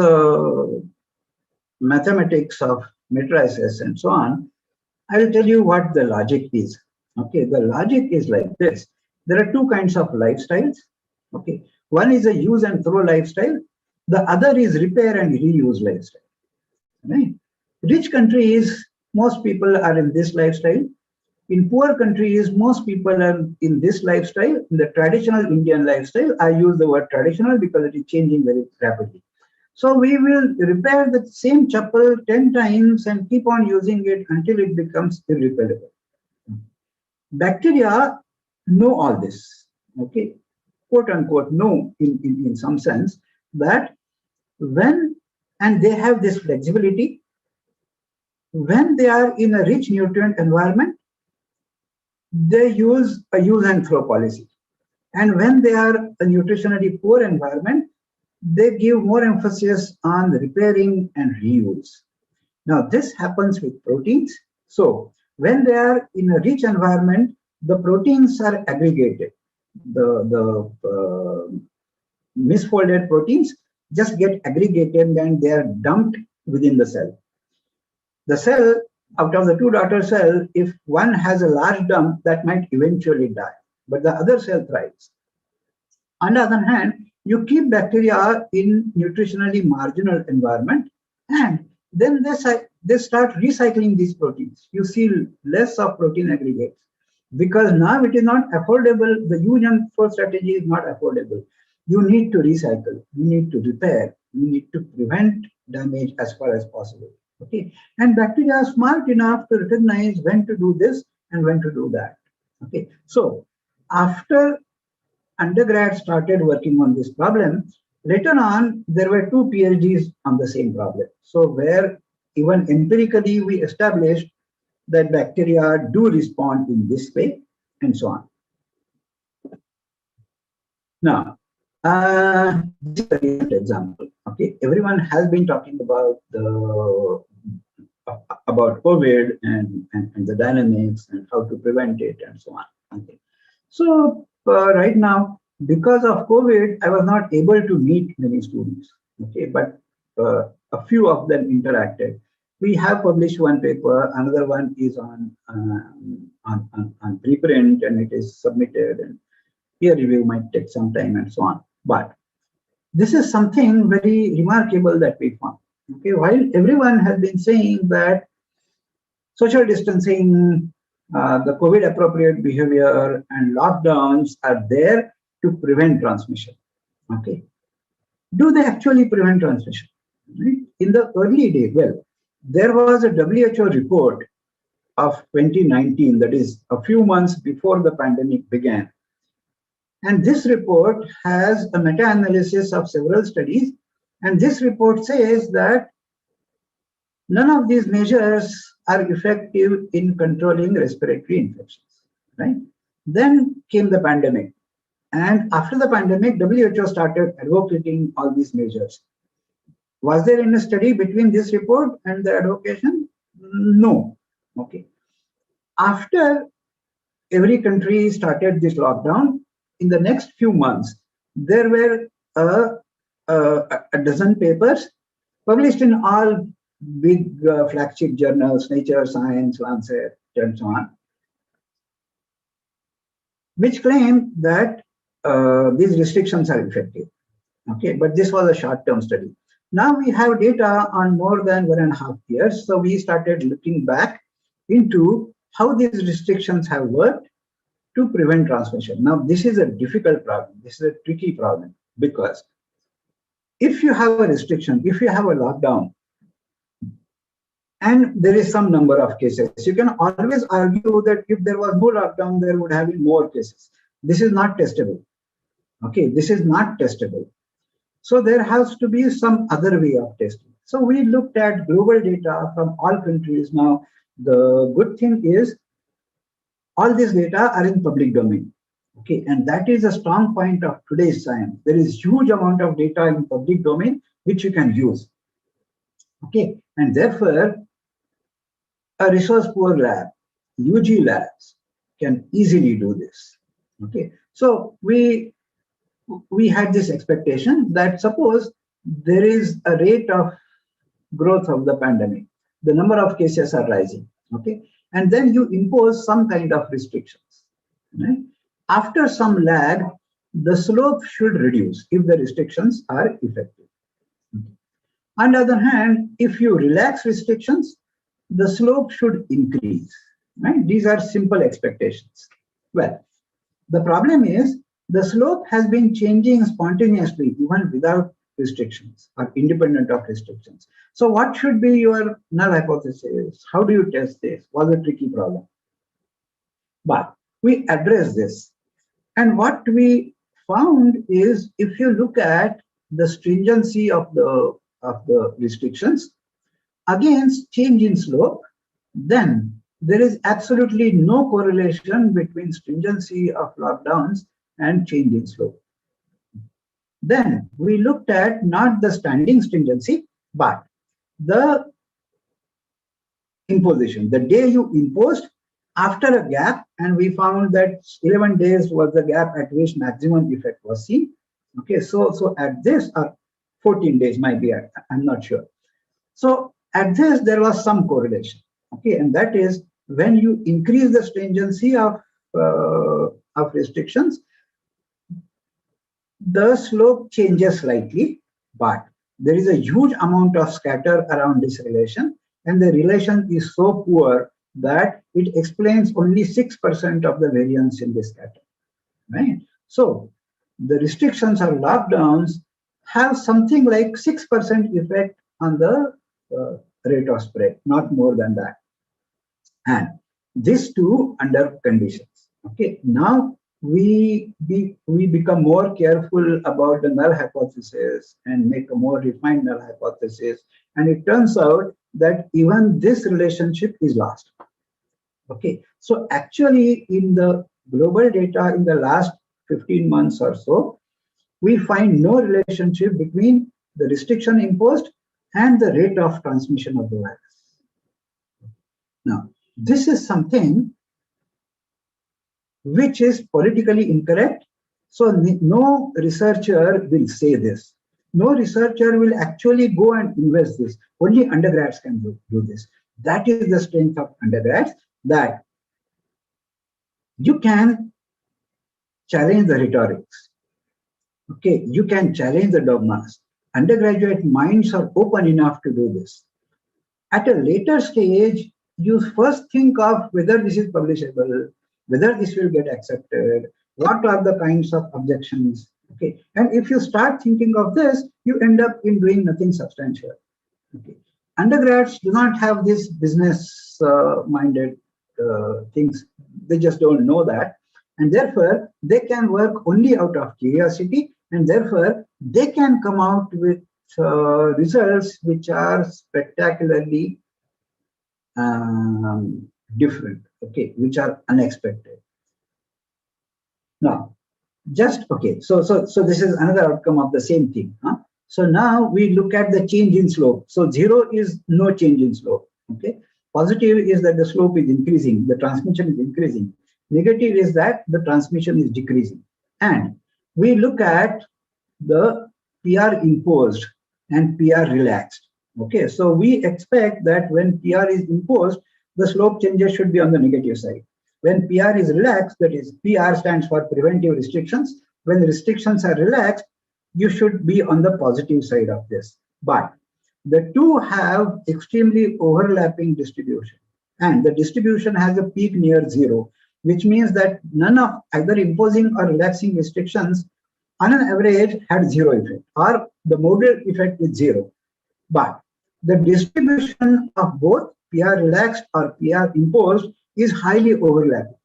mathematics of matrices and so on, I will tell you what the logic is. Okay, the logic is like this. There are 2 kinds of lifestyles. Okay, one is a use and throw lifestyle. The other is repair and reuse lifestyle. Right? Rich countries, most people are in this lifestyle. In poor countries, most people are in this lifestyle, in the traditional Indian lifestyle. I use the word traditional because it is changing very rapidly. So we will repair the same chappal 10 times and keep on using it until it becomes irreparable. Bacteria know all this, okay, quote unquote, know in some sense that and they have this flexibility, when they are in a rich nutrient environment, they use a use and throw policy. And when they are a nutritionally poor environment, they give more emphasis on repairing and reuse. Now, this happens with proteins. So, when they are in a rich environment, the proteins are aggregated. The misfolded proteins just get aggregated and they are dumped within the cell. The cell, out of the 2 daughter cells, if one has a large dump, that might eventually die, but the other cell thrives. On the other hand, you keep bacteria in nutritionally marginal environment, and then they start recycling these proteins. You see less of protein aggregates because now it is not affordable. The use and throw strategy is not affordable. You need to recycle, you need to repair, you need to prevent damage as far as possible. Okay, and bacteria are smart enough to recognize when to do this and when to do that. Okay, so after undergrads started working on this problem, later on there were 2 PhDs on the same problem. So where even empirically we established that bacteria do respond in this way and so on. Now, this is a recent example. Okay, everyone has been talking about COVID and the dynamics and how to prevent it and so on. Okay, so right now, because of COVID, I was not able to meet many students. Okay, but a few of them interacted. We have published one paper. Another one is on preprint, and it is submitted. And peer review might take some time and so on. But this is something very remarkable that we found. Okay, while everyone has been saying that social distancing, the COVID appropriate behavior and lockdowns are there to prevent transmission. Okay, do they actually prevent transmission? Right? In the early days, well, there was a WHO report of 2019, that is a few months before the pandemic began. And this report has a meta-analysis of several studies. And this report says that none of these measures are effective in controlling respiratory infections, right? Then came the pandemic. And after the pandemic, WHO started advocating all these measures. Was there any study between this report and the advocation? No. Okay. After every country started this lockdown, in the next few months, there were a dozen papers published in all big flagship journals, Nature, Science, Lancet, and so on, which claim that these restrictions are effective. Okay, but this was a short-term study. Now we have data on more than 1.5 years. So we started looking back into how these restrictions have worked to prevent transmission. Now, this is a difficult problem. This is a tricky problem because if you have a restriction, if you have a lockdown, and there is some number of cases, you can always argue that if there was no lockdown, there would have been more cases. This is not testable. Okay, this is not testable. So there has to be some other way of testing. So we looked at global data from all countries. Now, the good thing is all this data are in public domain. Okay, and that is a strong point of today's science. There is huge amount of data in public domain which you can use. Okay, and therefore, a resource poor lab, UG labs, can easily do this. Okay, so we had this expectation that suppose there is a rate of growth of the pandemic, the number of cases are rising, okay, and then you impose some kind of restrictions. Right? After some lag, the slope should reduce if the restrictions are effective. On the other hand, if you relax restrictions, the slope should increase. Right? These are simple expectations. Well, the problem is the slope has been changing spontaneously even without restrictions or independent of restrictions. So what should be your null hypothesis? How do you test this? Was a tricky problem. But we address this. And what we found is if you look at the stringency of the restrictions against change in slope, then there is absolutely no correlation between stringency of lockdowns and change in slope. Then we looked at not the standing stringency, but the imposition. The day you imposed after a gap, and we found that 11 days was the gap at which maximum effect was seen. Okay, so at this, 14 days might be, I'm not sure. So at this, there was some correlation. Okay, and that is when you increase the stringency of restrictions, the slope changes slightly, but there is a huge amount of scatter around this relation, and the relation is so poor that it explains only 6% of the variance in this scatter. Right? So the restrictions or lockdowns have something like 6% effect on the rate of spread, not more than that. And this too under conditions. Okay, now we become more careful about the null hypothesis and make a more refined null hypothesis. And it turns out that even this relationship is lost. Okay, so actually in the global data in the last 15 months or so, we find no relationship between the restriction imposed and the rate of transmission of the virus. Now, this is something which is politically incorrect. So no researcher will say this. No researcher will actually go and invest this. Only undergrads can do this. That is the strength of undergrads, that you can challenge the rhetorics. Okay, you can challenge the dogmas. Undergraduate minds are open enough to do this. At a later stage, you first think of whether this is publishable, whether this will get accepted, what are the kinds of objections. Okay, and if you start thinking of this, you end up in doing nothing substantial. Okay, undergrads do not have this business-minded things. They just don't know that, and therefore they can work only out of curiosity, and therefore they can come out with results which are spectacularly different, okay, which are unexpected. Now, okay, so this is another outcome of the same thing. Huh? So now we look at the change in slope. So 0 is no change in slope. Okay, positive is that the slope is increasing, the transmission is increasing. Negative is that the transmission is decreasing. And we look at the PR imposed and PR relaxed. Okay, so we expect that when PR is imposed, the slope changes should be on the negative side. When PR is relaxed, that is PR stands for preventive restrictions. When the restrictions are relaxed, you should be on the positive side of this. But the two have extremely overlapping distribution, and the distribution has a peak near zero, which means that none of either imposing or relaxing restrictions on an average had zero effect, or the modal effect is zero. But the distribution of both PR relaxed or PR imposed is highly overlapping.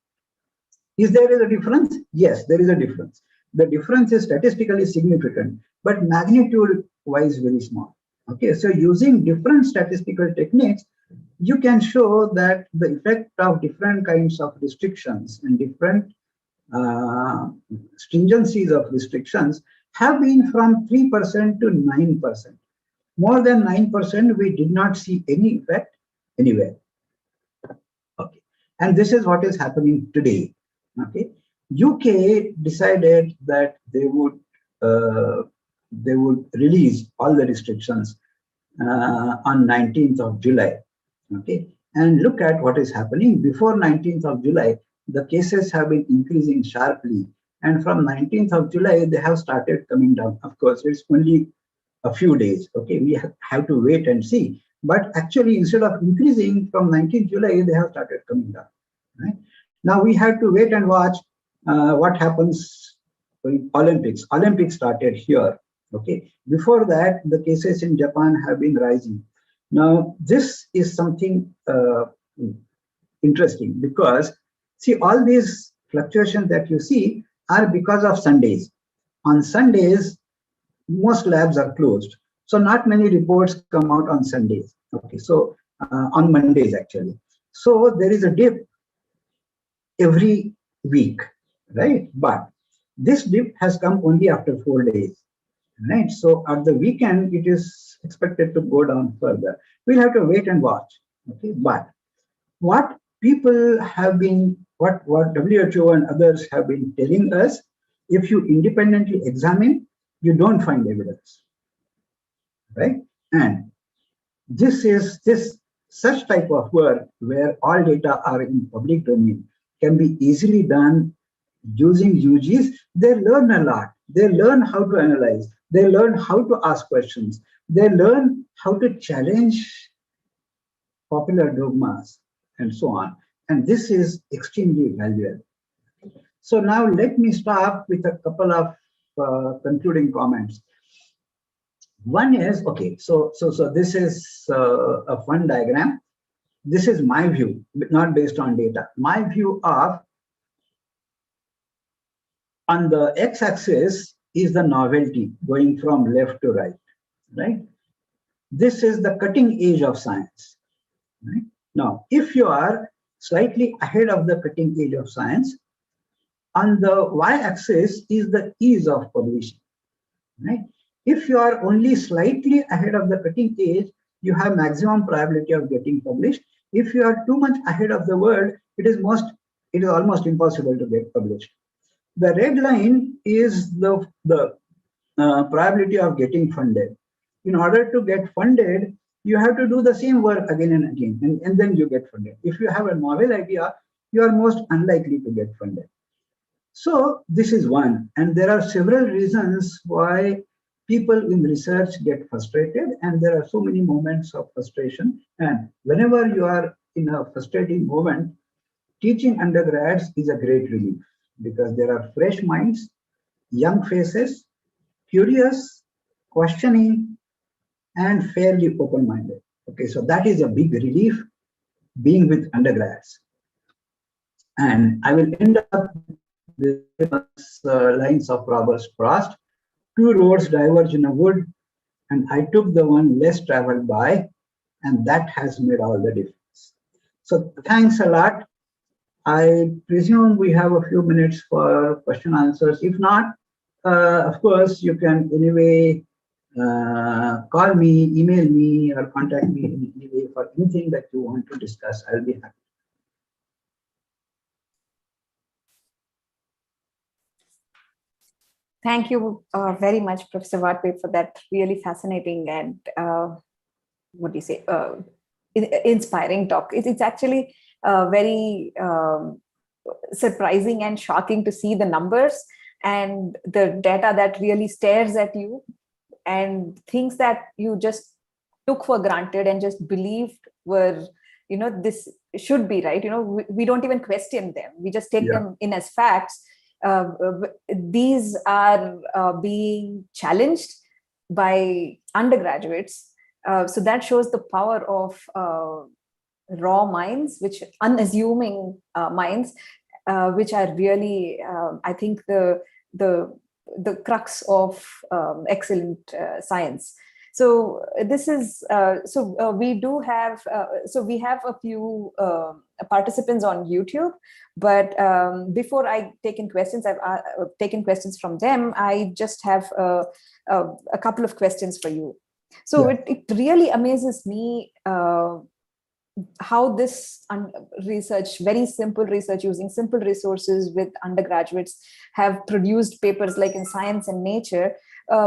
Is there a difference? Yes, there is a difference. The difference is statistically significant, but magnitude-wise very small. Okay, so using different statistical techniques, you can show that the effect of different kinds of restrictions and different stringencies of restrictions have been from 3% to 9%. More than 9%, we did not see any effect anywhere. Okay, and this is what is happening today. Okay, UK decided that they would release all the restrictions on 19th of July. Okay, and look at what is happening. Before 19th of July, the cases have been increasing sharply, and from 19th of July, they have started coming down. Of course, it's only a few days. Okay, we have to wait and see. But actually, instead of increasing from 19th July, they have started coming down. Right? Now we have to wait and watch what happens in Olympics. Olympics started here. Okay, before that, the cases in Japan have been rising. Now this is something interesting, because see, all these fluctuations that you see are because of Sundays. On Sundays, most labs are closed, so not many reports come out on Sundays. Okay, so on Mondays actually. So there is a dip every week, right? But this dip has come only after 4 days, right? So at the weekend, it is expected to go down further. We'll have to wait and watch. Okay, but what people have been, what WHO and others have been telling us, if you independently examine, you don't find evidence, right? And this is such type of work where all data are in public domain can be easily done using UGs. They learn a lot. They learn how to analyze. They learn how to ask questions. They learn how to challenge popular dogmas and so on. And this is extremely valuable. So now let me start with a couple of concluding comments. One is, okay, so this is a fun diagram. This is my view, not based on data. My view of, on the x-axis is the novelty going from left to right, right? This is the cutting edge of science, right? Now, if you are slightly ahead of the cutting edge of science, on the y-axis is the ease of publishing, right? If you are only slightly ahead of the cutting edge, you have maximum probability of getting published. If you are too much ahead of the world, it is almost impossible to get published. The red line is the probability of getting funded. In order to get funded, you have to do the same work again and again, and then you get funded. If you have a novel idea, you are most unlikely to get funded. So this is one, and there are several reasons why people in research get frustrated, and there are so many moments of frustration. And whenever you are in a frustrating moment, teaching undergrads is a great relief, because there are fresh minds, young faces, curious, questioning, and fairly open-minded. Okay, so that is a big relief being with undergrads. And I will end up with lines of Robert Frost. Two roads diverge in a wood, and I took the one less traveled by, and that has made all the difference. So thanks a lot. I presume we have a few minutes for question answers. If not, of course, you can anyway call me, email me, or contact me in any way for anything that you want to discuss. I'll be happy. Thank you very much, Professor Wadhwe, for that really fascinating and what do you say, inspiring talk. It's actually very surprising and shocking to see the numbers and the data that really stares at you, and things that you just took for granted and just believed were, this should be right. We don't even question them. We just take them in as facts. These are being challenged by undergraduates. So that shows the power of raw minds, which unassuming minds, which are really, I think, the crux of excellent science. So this is we have a few participants on YouTube, but before I take in questions, I've taken questions from them. I just have a couple of questions for you. So it really amazes me how this research, very simple research using simple resources with undergraduates, have produced papers like in Science and Nature,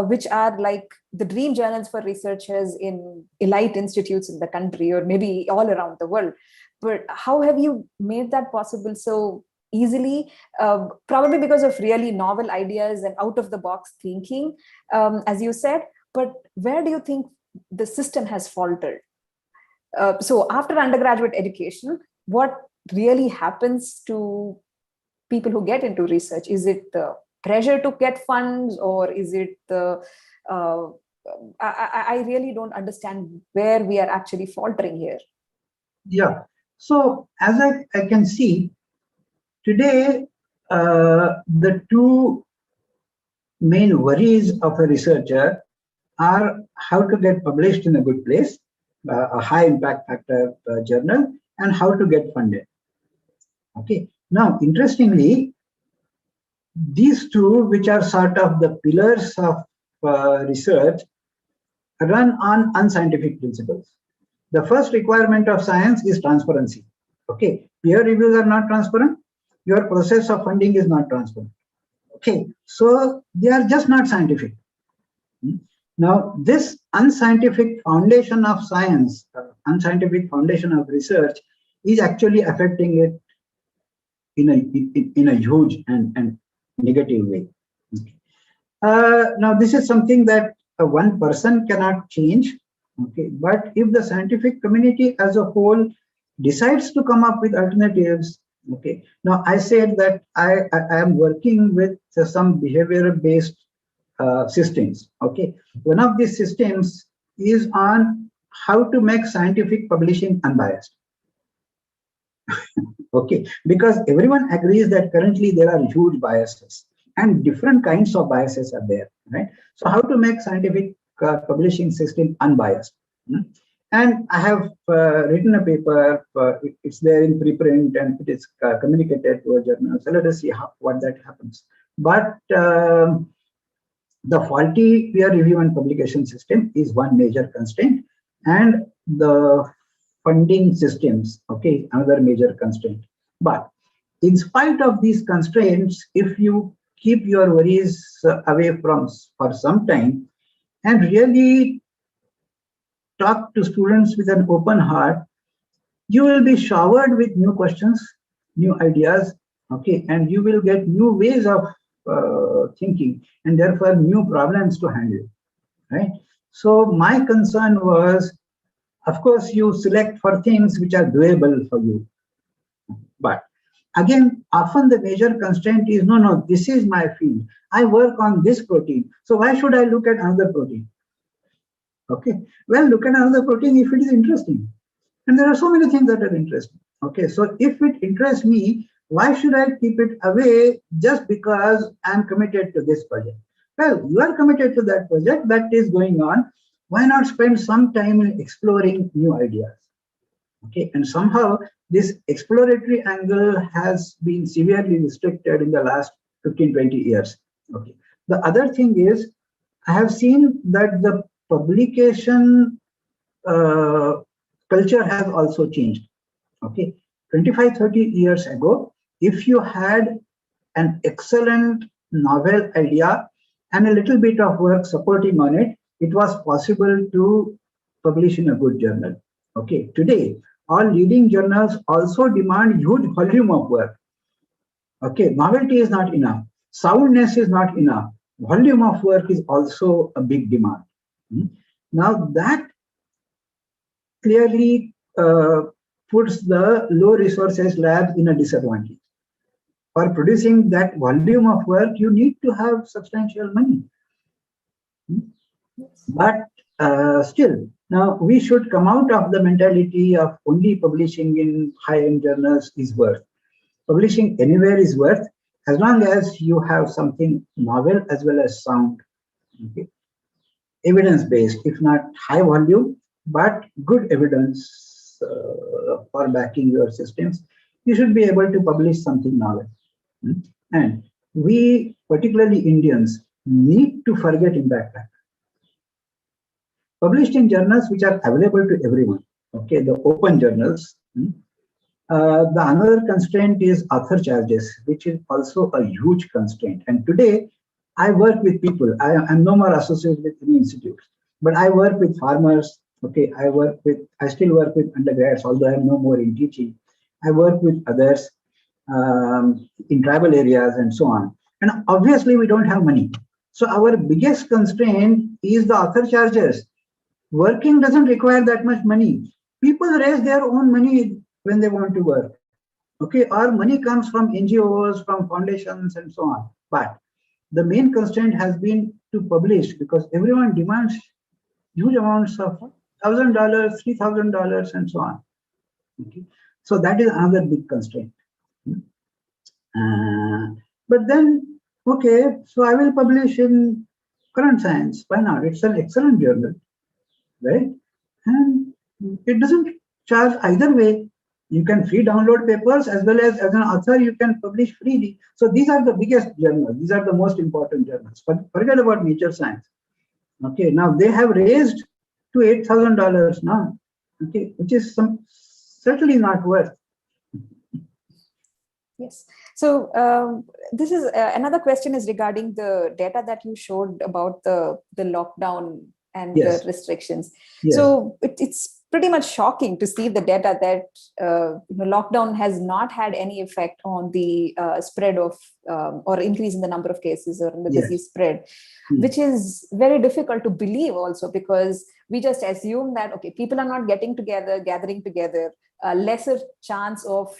which are like the dream journals for researchers in elite institutes in the country or maybe all around the world. But how have you made that possible so easily? Probably because of really novel ideas and out of the box thinking, as you said. But where do you think the system has faltered? So after undergraduate education, what really happens to people who get into research? Is it the pressure to get funds, or is it the I really don't understand where we are actually faltering here. Yeah. So as I can see today, the two main worries of a researcher are how to get published in a good place, a high impact factor journal, and how to get funded. Okay. Now, interestingly, these two, which are sort of the pillars of research, run on unscientific principles. The first requirement of science is transparency. Okay. Peer reviews are not transparent. Your process of funding is not transparent. Okay. So they are just not scientific. Now, this unscientific foundation of science, unscientific foundation of research, is actually affecting it in a huge and negative way. Okay. Now, this is something that one person cannot change. Okay, but if the scientific community as a whole decides to come up with alternatives, okay. Now, I said that I am working with some behavior-based systems. Okay, one of these systems is on how to make scientific publishing unbiased. Okay, because everyone agrees that currently there are huge biases and different kinds of biases are there, right? So how to make scientific publishing system unbiased? And I have written a paper, it's there in preprint and it is communicated to a journal. So let us see what that happens. But the faulty peer review and publication system is one major constraint, and the funding systems, okay, another major constraint. But in spite of these constraints, if you keep your worries away for some time and really talk to students with an open heart, you will be showered with new questions, new ideas, okay, and you will get new ways of thinking and therefore new problems to handle, right? So my concern was, of course, you select for things which are doable for you. But again, often the major constraint is, no, this is my field. I work on this protein. So why should I look at another protein? Okay, well, look at another protein if it is interesting. And there are so many things that are interesting. Okay, so if it interests me, why should I keep it away just because I'm committed to this project? Well, you are committed to that project that is going on. Why not spend some time in exploring new ideas? Okay, and somehow this exploratory angle has been severely restricted in the last 15-20 years. Okay, the other thing is, I have seen that the publication culture has also changed. Okay, 25-30 years ago, if you had an excellent novel idea and a little bit of work supporting on it, it was possible to publish in a good journal. Okay, today, all leading journals also demand huge volume of work. Okay, novelty is not enough. Soundness is not enough. Volume of work is also a big demand. Now that clearly puts the low resources labs in a disadvantage. For producing that volume of work, you need to have substantial money. But still, now we should come out of the mentality of only publishing in high-end journals is worth. Publishing anywhere is worth, as long as you have something novel as well as sound, okay? Evidence-based, if not high volume, but good evidence for backing your systems. You should be able to publish something novel. And we, particularly Indians, need to forget impact factor. Published in journals which are available to everyone, okay, the open journals. The another constraint is author charges, which is also a huge constraint. And today, I work with people. I'm no more associated with any institutes, but I work with farmers. Okay, I still work with undergrads, although I'm no more in teaching. I work with others in tribal areas and so on. And obviously, we don't have money. So our biggest constraint is the author charges. Working doesn't require that much money. People raise their own money when they want to work. Okay, our money comes from NGOs, from foundations, and so on. But the main constraint has been to publish, because everyone demands huge amounts of $1,000, $3,000, and so on. Okay, so that is another big constraint. But then, okay, so I will publish in Current Science. Why not? It's an excellent journal, right? And it doesn't charge either way. You can free download papers, as well as an author, you can publish freely. So these are the biggest journals. These are the most important journals. But forget about Nature Science. Okay, now they have raised to $8,000 now. Okay, which is certainly not worth. Yes. So this is another question is regarding the data that you showed about the lockdown and Yes. the restrictions. Yes. So it's pretty much shocking to see the data that lockdown has not had any effect on the spread of or increase in the number of cases or in the disease spread, which is very difficult to believe also, because we just assume that, okay, people are not gathering together, lesser chance of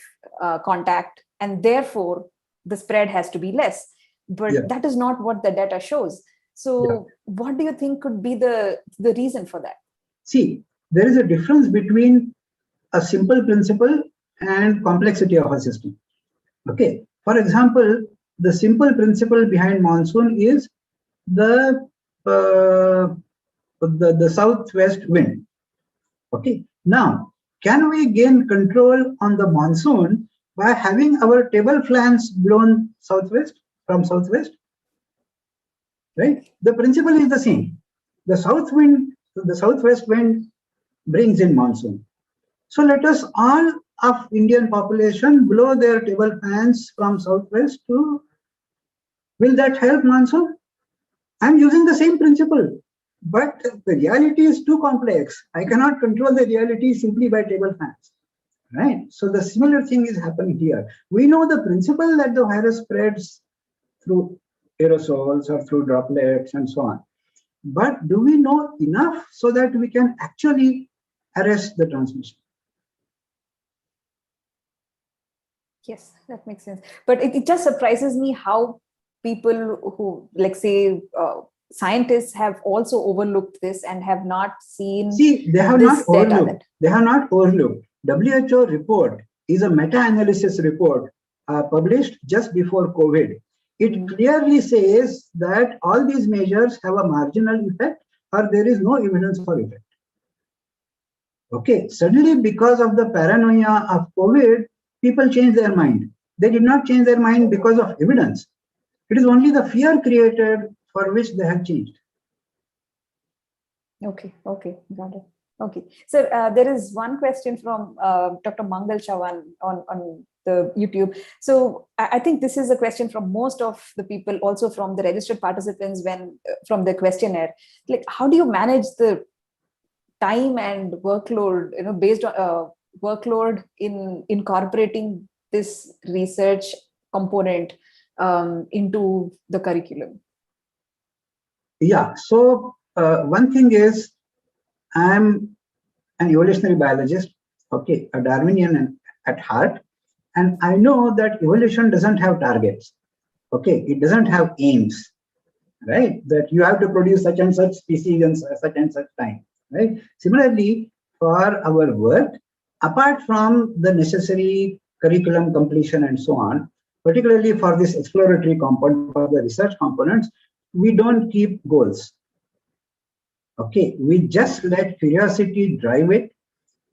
contact, and therefore the spread has to be less. But that is not what the data shows. So what do you think could be the reason for that? See, there is a difference between a simple principle and complexity of a system. Okay, for example, the simple principle behind monsoon is the southwest wind. Okay, now can we gain control on the monsoon by having our table fans blown southwest from southwest? Right, the principle is the same. The southwest wind brings in monsoon. So let us all of Indian population blow their table fans from southwest to. Will that help monsoon? I'm using the same principle, but the reality is too complex. I cannot control the reality simply by table fans, right? So the similar thing is happening here. We know the principle that the virus spreads through aerosols or through droplets and so on. But do we know enough so that we can actually arrest the transmission? Yes, that makes sense. But it just surprises me how people who, like, say, scientists have also overlooked this and have not seen. See, they have not overlooked. They have not overlooked. WHO report is a meta-analysis report published just before COVID. It clearly says that all these measures have a marginal effect, or there is no evidence for effect. Okay, suddenly because of the paranoia of COVID, people change their mind. They did not change their mind because of evidence. It is only the fear created for which they have changed. Okay, got it. Okay, so there is one question from Dr. Mangal Chavan on the YouTube. So I think this is a question from most of the people, also from the registered participants from the questionnaire. Like, how do you manage the time and workload, based on workload in incorporating this research component into the curriculum? Yeah, so one thing is, I'm an evolutionary biologist, okay, a Darwinian at heart, and I know that evolution doesn't have targets, okay, it doesn't have aims, right? That you have to produce such and such species in such and such time, right? Similarly, for our work, apart from the necessary curriculum completion and so on, particularly for this exploratory component, for the research components, we don't keep goals. Okay, we just let curiosity drive it.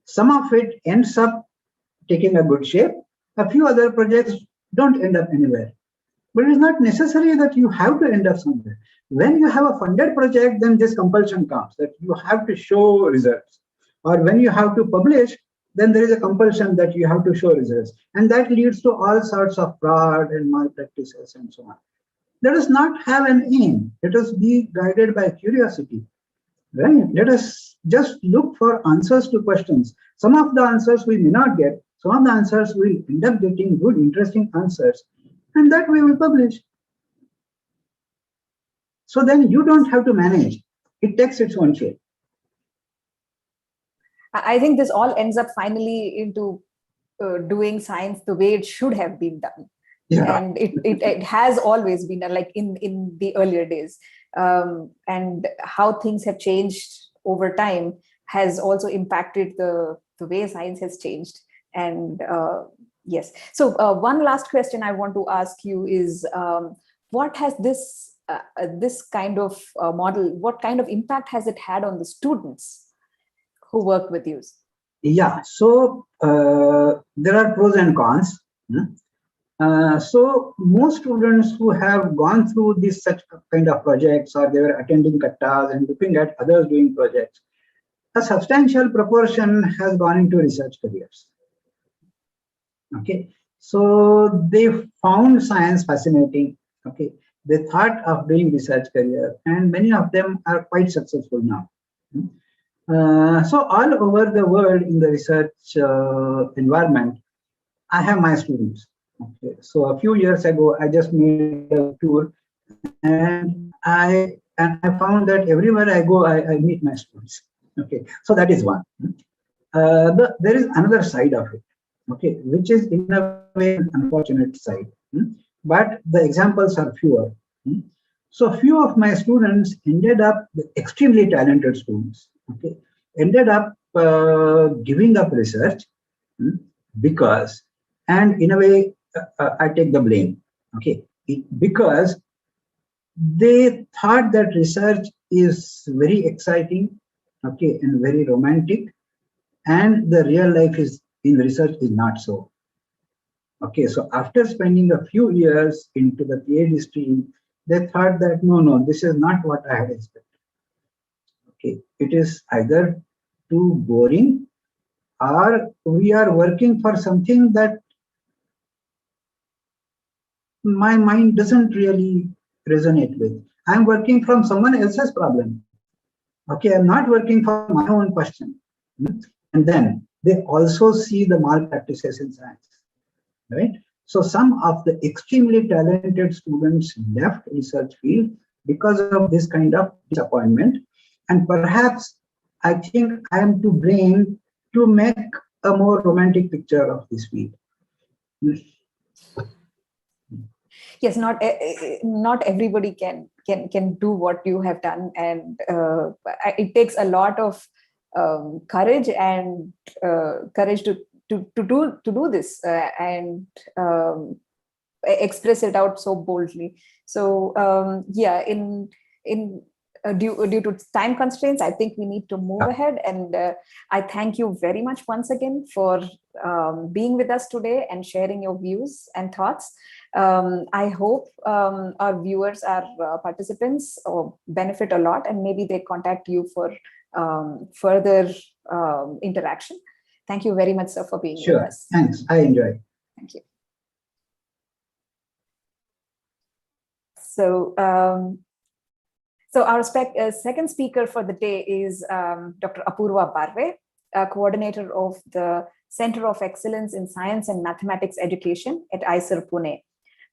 Some of it ends up taking a good shape. A few other projects don't end up anywhere. But it's not necessary that you have to end up somewhere. When you have a funded project, then this compulsion comes that you have to show results. Or when you have to publish, then there is a compulsion that you have to show results. And that leads to all sorts of fraud and malpractices and so on. Let us not have an aim. Let us be guided by curiosity. Right? Let us just look for answers to questions. Some of the answers we may not get. Some of the answers will end up getting good, interesting answers. And that we will publish. So then you don't have to manage. It takes its own shape. I think this all ends up finally into doing science the way it should have been done. Yeah. And it has always been done, like in the earlier days. And how things have changed over time has also impacted the way science has changed. And yes. So one last question I want to ask you is, what has this kind of model, what kind of impact has it had on the students who work with you? Yeah, so there are pros and cons. So most students who have gone through this such kind of projects, or they were attending kattas and looking at others doing projects, a substantial proportion has gone into research careers. Okay, so they found science fascinating. Okay, they thought of doing research career, and many of them are quite successful now. So all over the world in the research environment, I have my students. Okay, so a few years ago, I just made a tour, and I found that everywhere I go, I meet my students. Okay, so that is one. There is another side of it. Okay, which is in a way an unfortunate side, but the examples are fewer. So few of my students ended up extremely talented students. Okay, ended up giving up research because, and in a way, I take the blame. Okay, because they thought that research is very exciting, okay, and very romantic, and the real life is in research is not so. Okay, so after spending a few years into the PhD stream, they thought that no, this is not what I had expected. Okay, it is either too boring, or we are working for something that my mind doesn't really resonate with. I'm working from someone else's problem. Okay, I'm not working for my own question. And then they also see the malpractices in science, right? So some of the extremely talented students left research field because of this kind of disappointment. And perhaps I think I am to blame to make a more romantic picture of this field. Yes, not everybody can do what you have done, and it takes a lot of courage and courage to do this and express it out so boldly. So yeah, due to time constraints, I think we need to move ahead. And I thank you very much once again for being with us today and sharing your views and thoughts. I hope our viewers, our participants benefit a lot, and maybe they contact you for further interaction. Thank you very much, sir, for being with us. Thanks. I enjoyed. Thank you. So, so our second speaker for the day is Dr. Apurva Barve, coordinator of the Center of Excellence in Science and Mathematics Education at IISER Pune.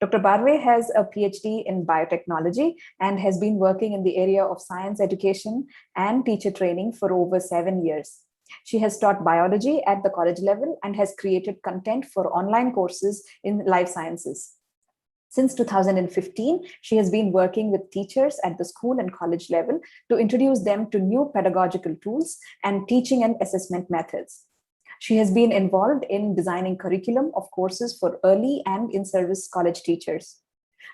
Dr. Barve has a PhD in biotechnology and has been working in the area of science education and teacher training for over 7 years. She has taught biology at the college level and has created content for online courses in life sciences. Since 2015, she has been working with teachers at the school and college level to introduce them to new pedagogical tools and teaching and assessment methods. She has been involved in designing curriculum of courses for early and in-service college teachers.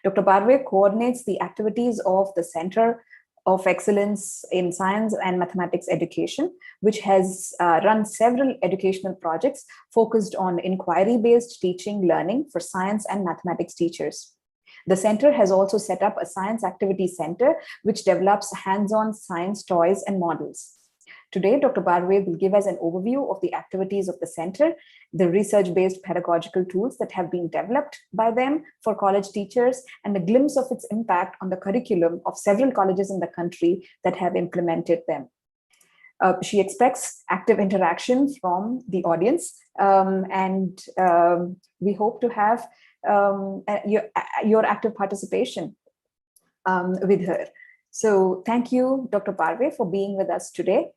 Dr. Barve coordinates the activities of the Center of Excellence in Science and Mathematics Education, which has run several educational projects focused on inquiry-based teaching learning for science and mathematics teachers. The center has also set up a science activity center, which develops hands-on science toys and models. Today, Dr. Barve will give us an overview of the activities of the center, the research-based pedagogical tools that have been developed by them for college teachers, and a glimpse of its impact on the curriculum of several colleges in the country that have implemented them. She expects active interaction from the audience, and we hope to have your active participation with her. So thank you, Dr. Barve, for being with us today.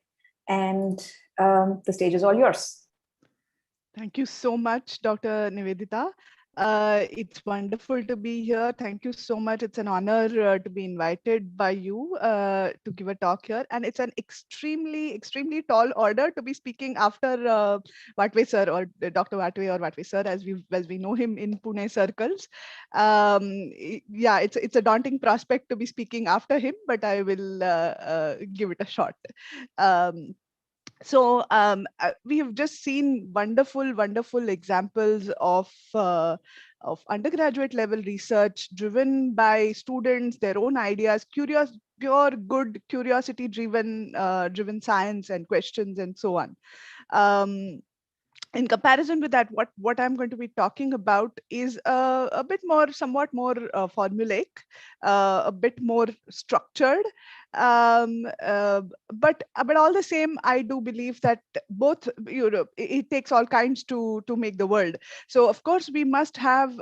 And the stage is all yours. Thank you so much, Dr. Nivedita. It's wonderful to be here. Thank you so much. It's an honor to be invited by you to give a talk here. And it's an extremely tall order to be speaking after Vatve sir, or Dr. Vatve or Vatve sir, as we know him in Pune circles. Yeah, it's a daunting prospect to be speaking after him, but I will give it a shot. So we have just seen wonderful examples of undergraduate level research driven by students, their own ideas, pure good curiosity driven science and questions and so on. In comparison with that, what I'm going to be talking about is a bit more, somewhat more formulaic, a bit more structured, but all the same, I do believe that both, it takes all kinds to make the world. So of course we must have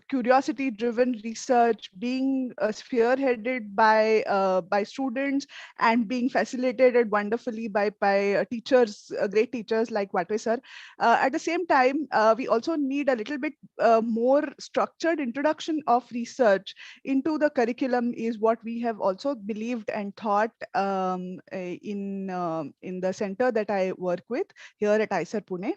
curiosity-driven research being spearheaded by students and being facilitated wonderfully by teachers, great teachers like Vatve sir. At the same time, we also need a little bit more structured introduction of research into the curriculum is what we have also believed and thought in the center that I work with here at IISER Pune.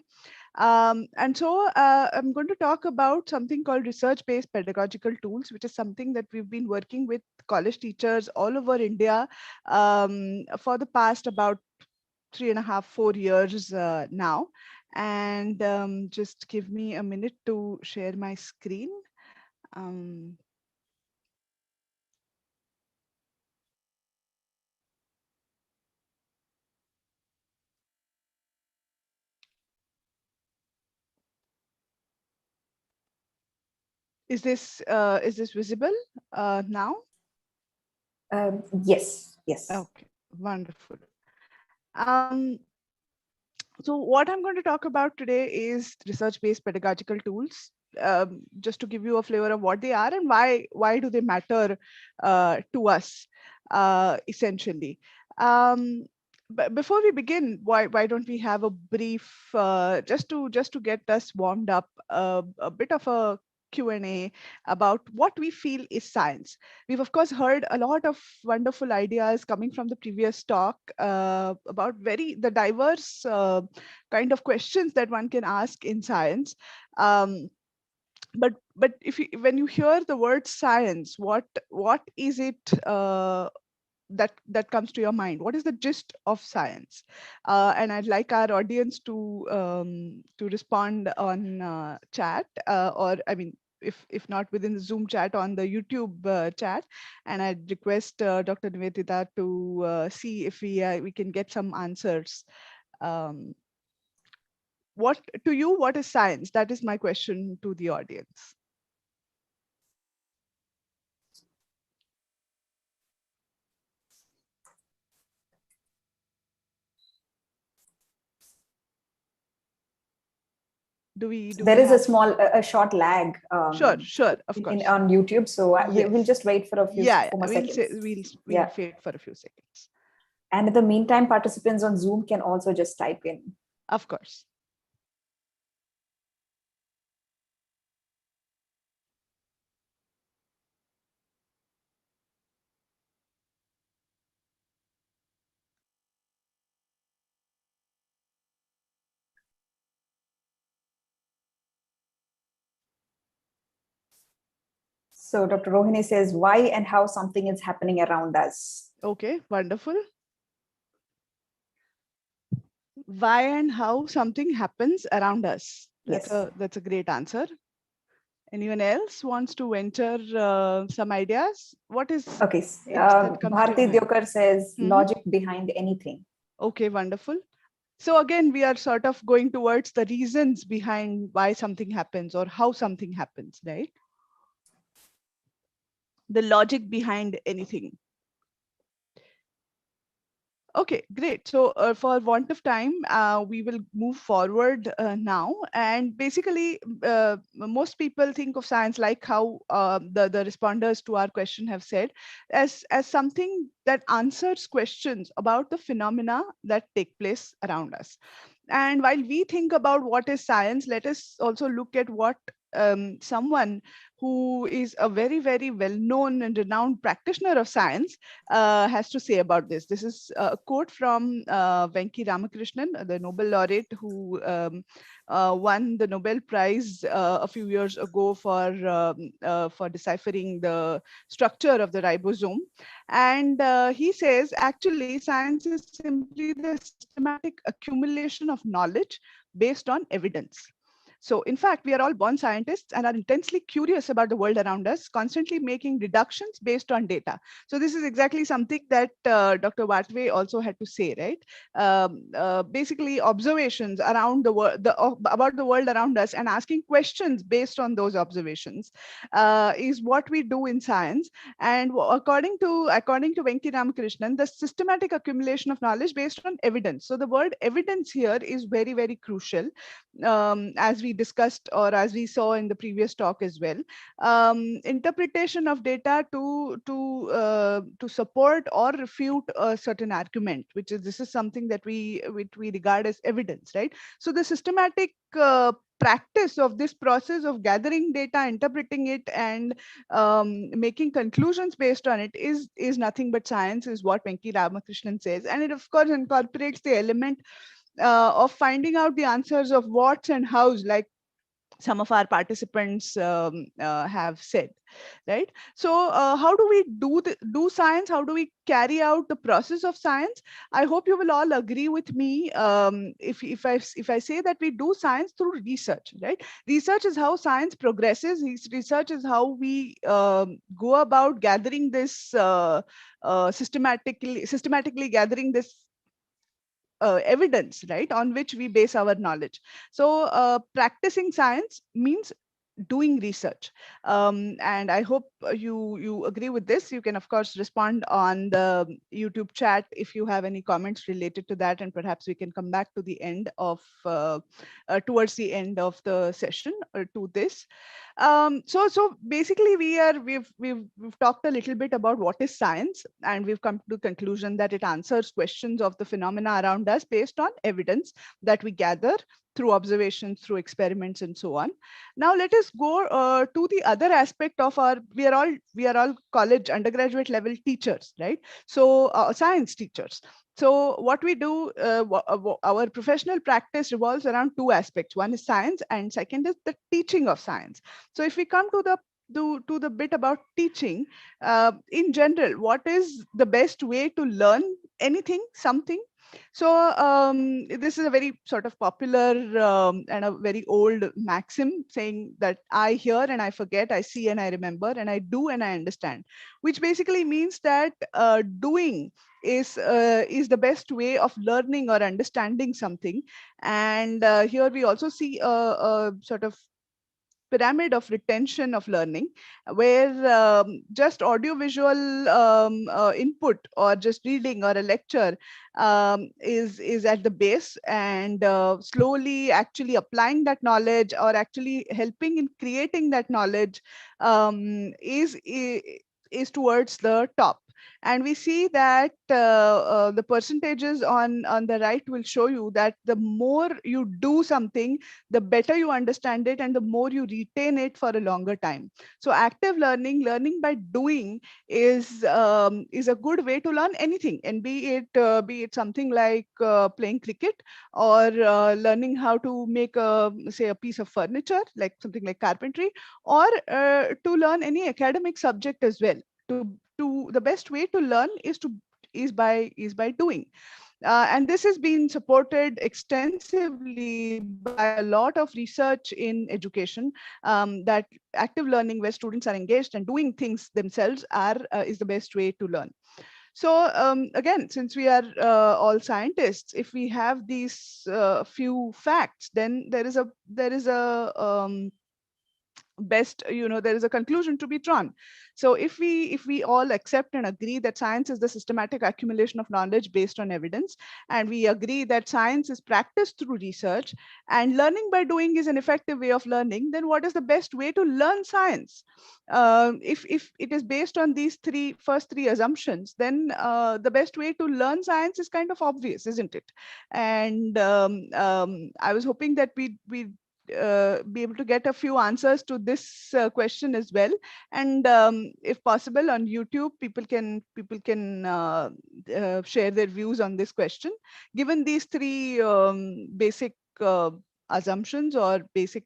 And so I'm going to talk about something called research-based pedagogical tools, which is something that we've been working with college teachers all over India for the past about 3.5-4 years now. And just give me a minute to share my screen. Is this visible now? Yes. Okay, wonderful. So what I'm going to talk about today is research-based pedagogical tools, just to give you a flavor of what they are and why do they matter to us, essentially. But before we begin, why don't we have a brief, just to get us warmed up, a bit of a Q&A about what we feel is science. We've of course heard a lot of wonderful ideas coming from the previous talk about the diverse kind of questions that one can ask in science. But when you hear the word science, what is it that comes to your mind? What is the gist of science? And I'd like our audience to respond on chat, or I mean, if not within the Zoom chat, on the YouTube chat. And I'd request Dr. Nivedita to see if we can get some answers. What is science? That is my question to the audience. There is a short lag. Sure, of course. On YouTube, so we'll just wait for a few more seconds. We'll wait for a few seconds. And in the meantime, participants on Zoom can also just type in. Of course. So Dr. Rohini says, why and how something is happening around us. Okay, wonderful. Why and how something happens around us. That's a great answer. Anyone else wants to venture some ideas? What is okay? Bharti Diokar says logic behind anything. Okay, wonderful. So again, we are sort of going towards the reasons behind why something happens or how something happens, right? The logic behind anything. Okay, great. So for want of time, we will move forward now. And basically, most people think of science like how the responders to our question have said, as something that answers questions about the phenomena that take place around us. And while we think about what is science, let us also look at what someone who is a very, very well-known and renowned practitioner of science has to say about this. This is a quote from Venki Ramakrishnan, the Nobel laureate who won the Nobel Prize a few years ago for deciphering the structure of the ribosome. And he says, actually, science is simply the systematic accumulation of knowledge based on evidence. So in fact, we are all born scientists and are intensely curious about the world around us, constantly making deductions based on data. So this is exactly something that Dr. Watway also had to say, right? Basically observations around the world, about the world around us and asking questions based on those observations is what we do in science. And according to Venki Ramakrishnan, the systematic accumulation of knowledge based on evidence. So the word evidence here is very, very crucial. As we discussed or as we saw in the previous talk as well, interpretation of data to support or refute a certain argument, this is something that we regard as evidence, right? So the systematic practice of this process of gathering data, interpreting it, and making conclusions based on it is nothing but science, is what Venki Ramakrishnan says, and it of course incorporates the element of finding out the answers of whats and hows, like some of our participants have said, right? So how do we do science? How do we carry out the process of science? I hope you will all agree with me if I say that we do science through research, right? Research is how science progresses. Research is how we go about gathering this systematically gathering this evidence, right, on which we base our knowledge. So practicing science means doing research, and I hope you agree with this. You can of course respond on the YouTube chat if you have any comments related to that, and perhaps we can come back to the end of towards the end of the session to this. So basically we've talked a little bit about what is science, and we've come to the conclusion that it answers questions of the phenomena around us based on evidence that we gather through observations, through experiments, and so on. Now let us go to the other aspect of we are all college undergraduate level teachers, right? So science teachers. So what we do, our professional practice revolves around two aspects. One is science, and second is the teaching of science. So if we come to the bit about teaching, in general, what is the best way to learn anything, something? So this is a very sort of popular and a very old maxim saying that I hear and I forget, I see and I remember, and I do and I understand, which basically means that doing is the best way of learning or understanding something. And here we also see a sort of pyramid of retention of learning, where just audiovisual input or just reading or a lecture is at the base, and slowly actually applying that knowledge or actually helping in creating that knowledge is towards the top. And we see that the percentages on the right will show you that the more you do something, the better you understand it and the more you retain it for a longer time. So active learning, learning by doing, is a good way to learn anything, and be it something like playing cricket, or learning how to make say a piece of furniture, like something like carpentry, or to learn any academic subject as well. To the best way to learn is by doing. And this has been supported extensively by a lot of research in education, that active learning, where students are engaged and doing things themselves, is the best way to learn. So again, since we are all scientists, if we have these few facts, then there is a best, there is a conclusion to be drawn. So if we all accept and agree that science is the systematic accumulation of knowledge based on evidence, and we agree that science is practiced through research, and learning by doing is an effective way of learning, then what is the best way to learn science? If it is based on these first three assumptions, then the best way to learn science is kind of obvious, isn't it? And I was hoping that we be able to get a few answers to this question as well. And if possible, on YouTube, people can share their views on this question. Given these three basic assumptions or basic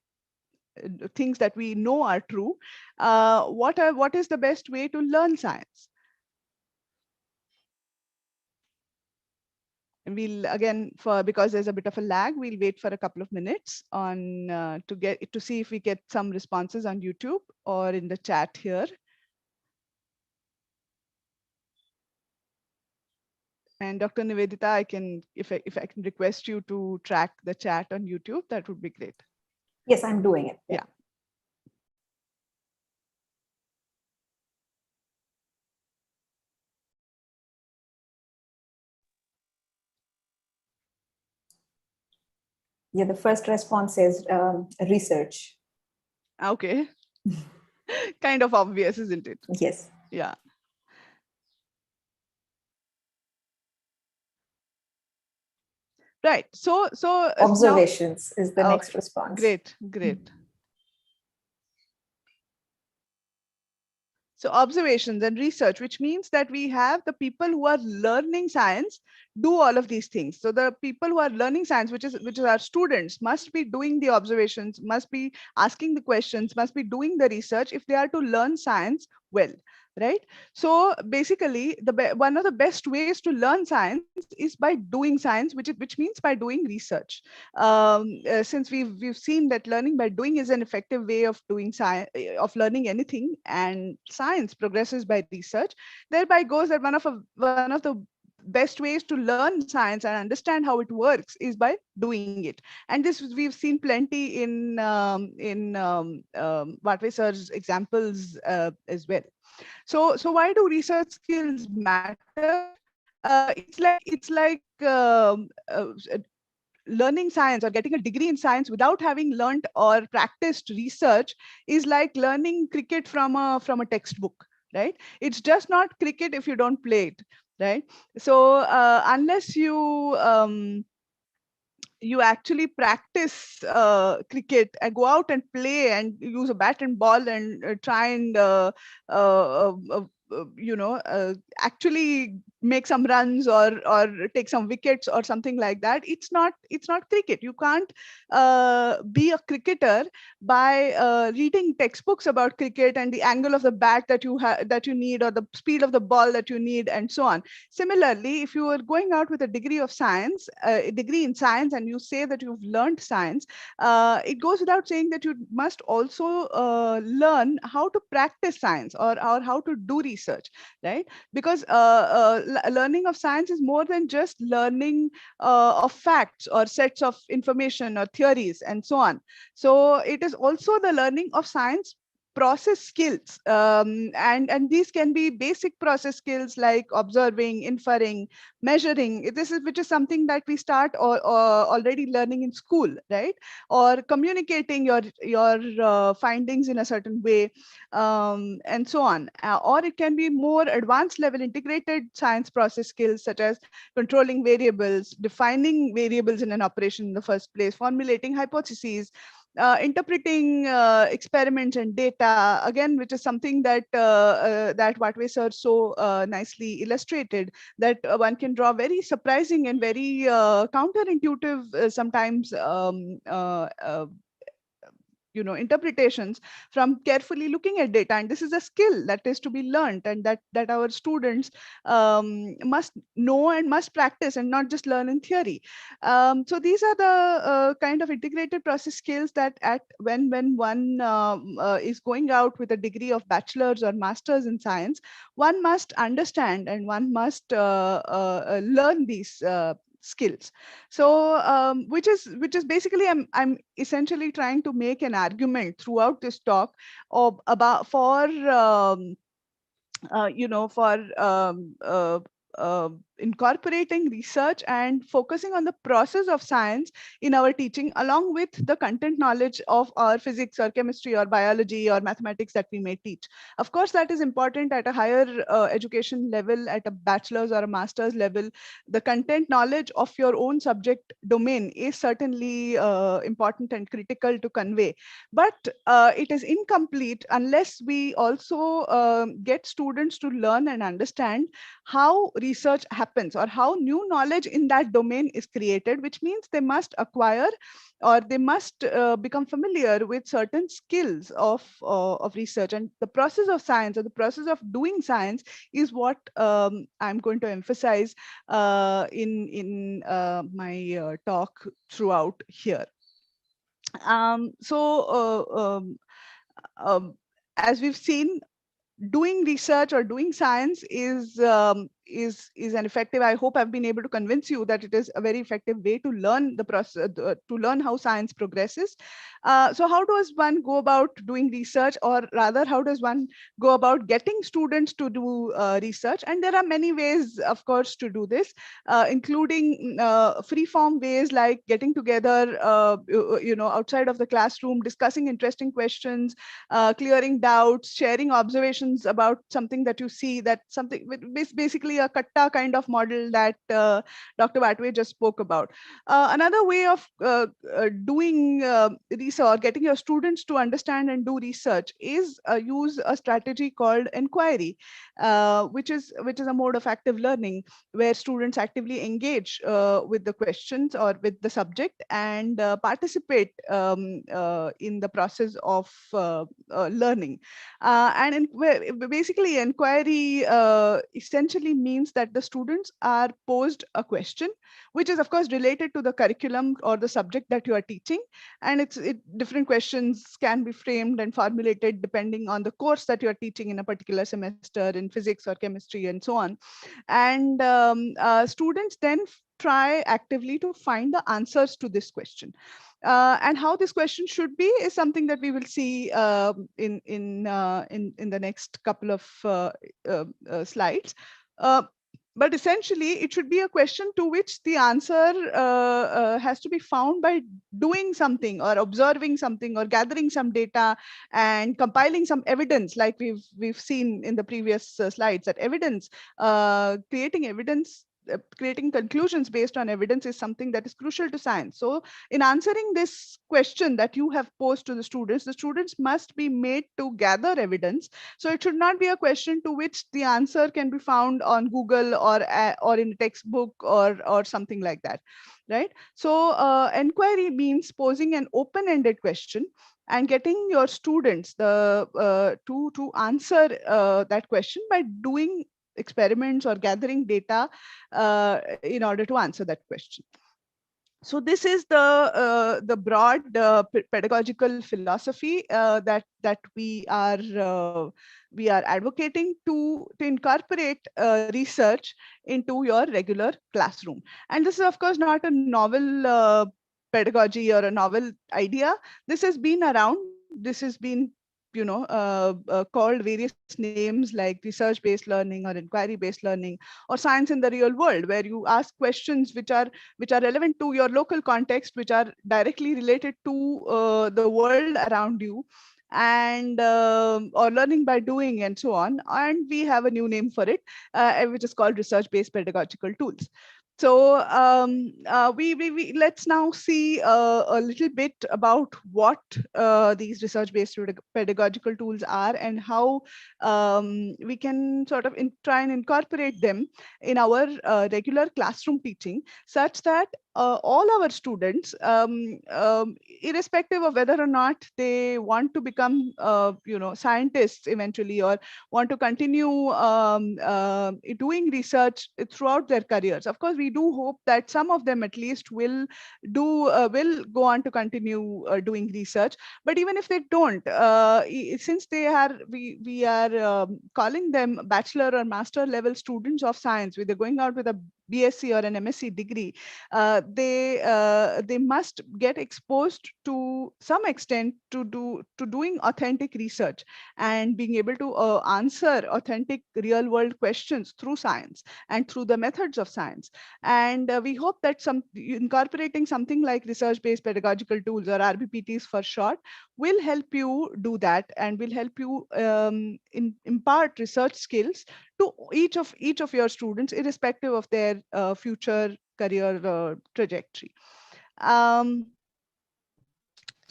things that we know are true, what is the best way to learn science? And we'll again, because there's a bit of a lag, we'll wait for a couple of minutes on to see if we get some responses on YouTube or in the chat here. And Dr. Nivedita, if I can request you to track the chat on YouTube, that would be great. Yes, I'm doing it. Yeah. Yeah, the first response is research. Okay. Kind of obvious, isn't it? Yes. Yeah. Right. So observations now is the next response. Great. So observations and research, which means that we have the people who are learning science do all of these things. So the people who are learning science, which is our students, must be doing the observations, must be asking the questions, must be doing the research if they are to learn science well, right? So basically, one of the best ways to learn science is by doing science, which means by doing research. Since we've seen that learning by doing is an effective way of doing science, of learning anything, and science progresses by research, thereby goes that one of the best ways to learn science and understand how it works is by doing it. And this we've seen plenty in Vatve sir's examples as well. So why do research skills matter? It's like learning science or getting a degree in science without having learned or practiced research is like learning cricket from a textbook, right? It's just not cricket if you don't play it, right? So unless you actually practice cricket and go out and play and use a bat and ball and try and actually make some runs or take some wickets or something like that, it's not cricket. You can't be a cricketer by reading textbooks about cricket and the angle of the bat that you need, or the speed of the ball that you need, and so on. Similarly, if you are going out with a degree of science, a degree in science, and you say that you've learned science, it goes without saying that you must also learn how to practice science or how to do research, right? Because learning of science is more than just learning of facts or sets of information or theories and so on. So it is also the learning of science process skills, and these can be basic process skills like observing, inferring, measuring. This is which is something that we start or already learning in school, right? Or communicating your findings in a certain way, and so on. Or it can be more advanced level integrated science process skills, such as controlling variables, defining variables in an operation in the first place, formulating hypotheses, interpreting experiments and data, again, which is something that that Watwe sir so nicely illustrated, that one can draw very surprising and very counterintuitive sometimes interpretations from carefully looking at data. And this is a skill that is to be learned, and that our students must know and must practice, and not just learn in theory. So these are the kind of integrated process skills that when one is going out with a degree of bachelor's or master's in science, one must understand and one must learn these skills. So which is basically, I'm essentially trying to make an argument throughout this talk about for incorporating research and focusing on the process of science in our teaching, along with the content knowledge of our physics or chemistry or biology or mathematics that we may teach. Of course, that is important at a higher education level, at a bachelor's or a master's level. The content knowledge of your own subject domain is certainly important and critical to convey. But it is incomplete unless we also get students to learn and understand how research happens, or how new knowledge in that domain is created, which means they must acquire, or they must become familiar with certain skills of research. And the process of science, or the process of doing science, is what I'm going to emphasize in my talk throughout here. As we've seen, doing research or doing science is an effective, I hope I've been able to convince you that it is a very effective way to learn the process, to learn how science progresses. So how does one go about doing research, or rather, how does one go about getting students to do research? And there are many ways, of course, to do this, including free-form ways like getting together, outside of the classroom, discussing interesting questions, clearing doubts, sharing observations about something that you see, that something, basically a katta kind of model that Dr. Watwe just spoke about. Another way of doing research, getting your students to understand and do research, is use a strategy called inquiry, which is a mode of active learning, where students actively engage with the questions or with the subject, and participate in the process of learning. Basically, inquiry essentially means that the students are posed a question, which is of course related to the curriculum or the subject that you are teaching. And different questions can be framed and formulated depending on the course that you are teaching in a particular semester, in physics or chemistry and so on. And students then try actively to find the answers to this question. And how this question should be is something that we will see in the next couple of slides. But essentially, it should be a question to which the answer has to be found by doing something, or observing something, or gathering some data and compiling some evidence, like we've seen in the previous slides. That evidence, creating evidence, creating conclusions based on evidence, is something that is crucial to science. So in answering this question that you have posed to the students must be made to gather evidence. So it should not be a question to which the answer can be found on Google or in a textbook or something like that, right? So inquiry means posing an open-ended question and getting your students to answer that question by doing experiments or gathering data in order to answer that question. So this is the broad pedagogical philosophy that we are advocating to incorporate research into your regular classroom. And this is of course not a novel pedagogy or a novel idea. This has been around. This has been called various names like research-based learning or inquiry-based learning or science in the real world, where you ask questions which are relevant to your local context, which are directly related to the world around you, and or learning by doing and so on. And we have a new name for it, which is called research-based pedagogical tools. So we let's now see a little bit about what these research-based pedagogical tools are and how we can sort of try and incorporate them in our regular classroom teaching, such that all our students, irrespective of whether or not they want to become scientists eventually, or want to continue doing research throughout their careers. Of course, we do hope that some of them at least will go on to continue doing research. But even if they don't, since they are we are calling them bachelor or master level students of science, where they're going out with a BSc or an MSc degree, they must get exposed to some extent to doing authentic research and being able to answer authentic real world questions through science and through the methods of science. And we hope that incorporating something like research-based pedagogical tools, or RBPTs for short, will help you do that and will help you impart research skills to each of your students, irrespective of their future career trajectory.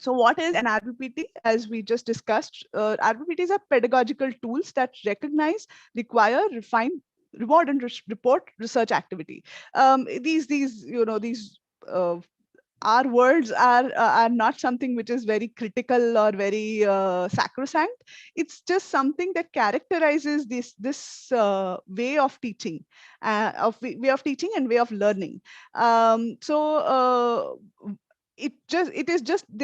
So what is an RBPT? As we just discussed, RBPTs are pedagogical tools that recognize, require, refine, reward, and report research activity. These our words are not something which is very critical or very sacrosanct. It's just something that characterizes this way of teaching, way of teaching and way of learning. They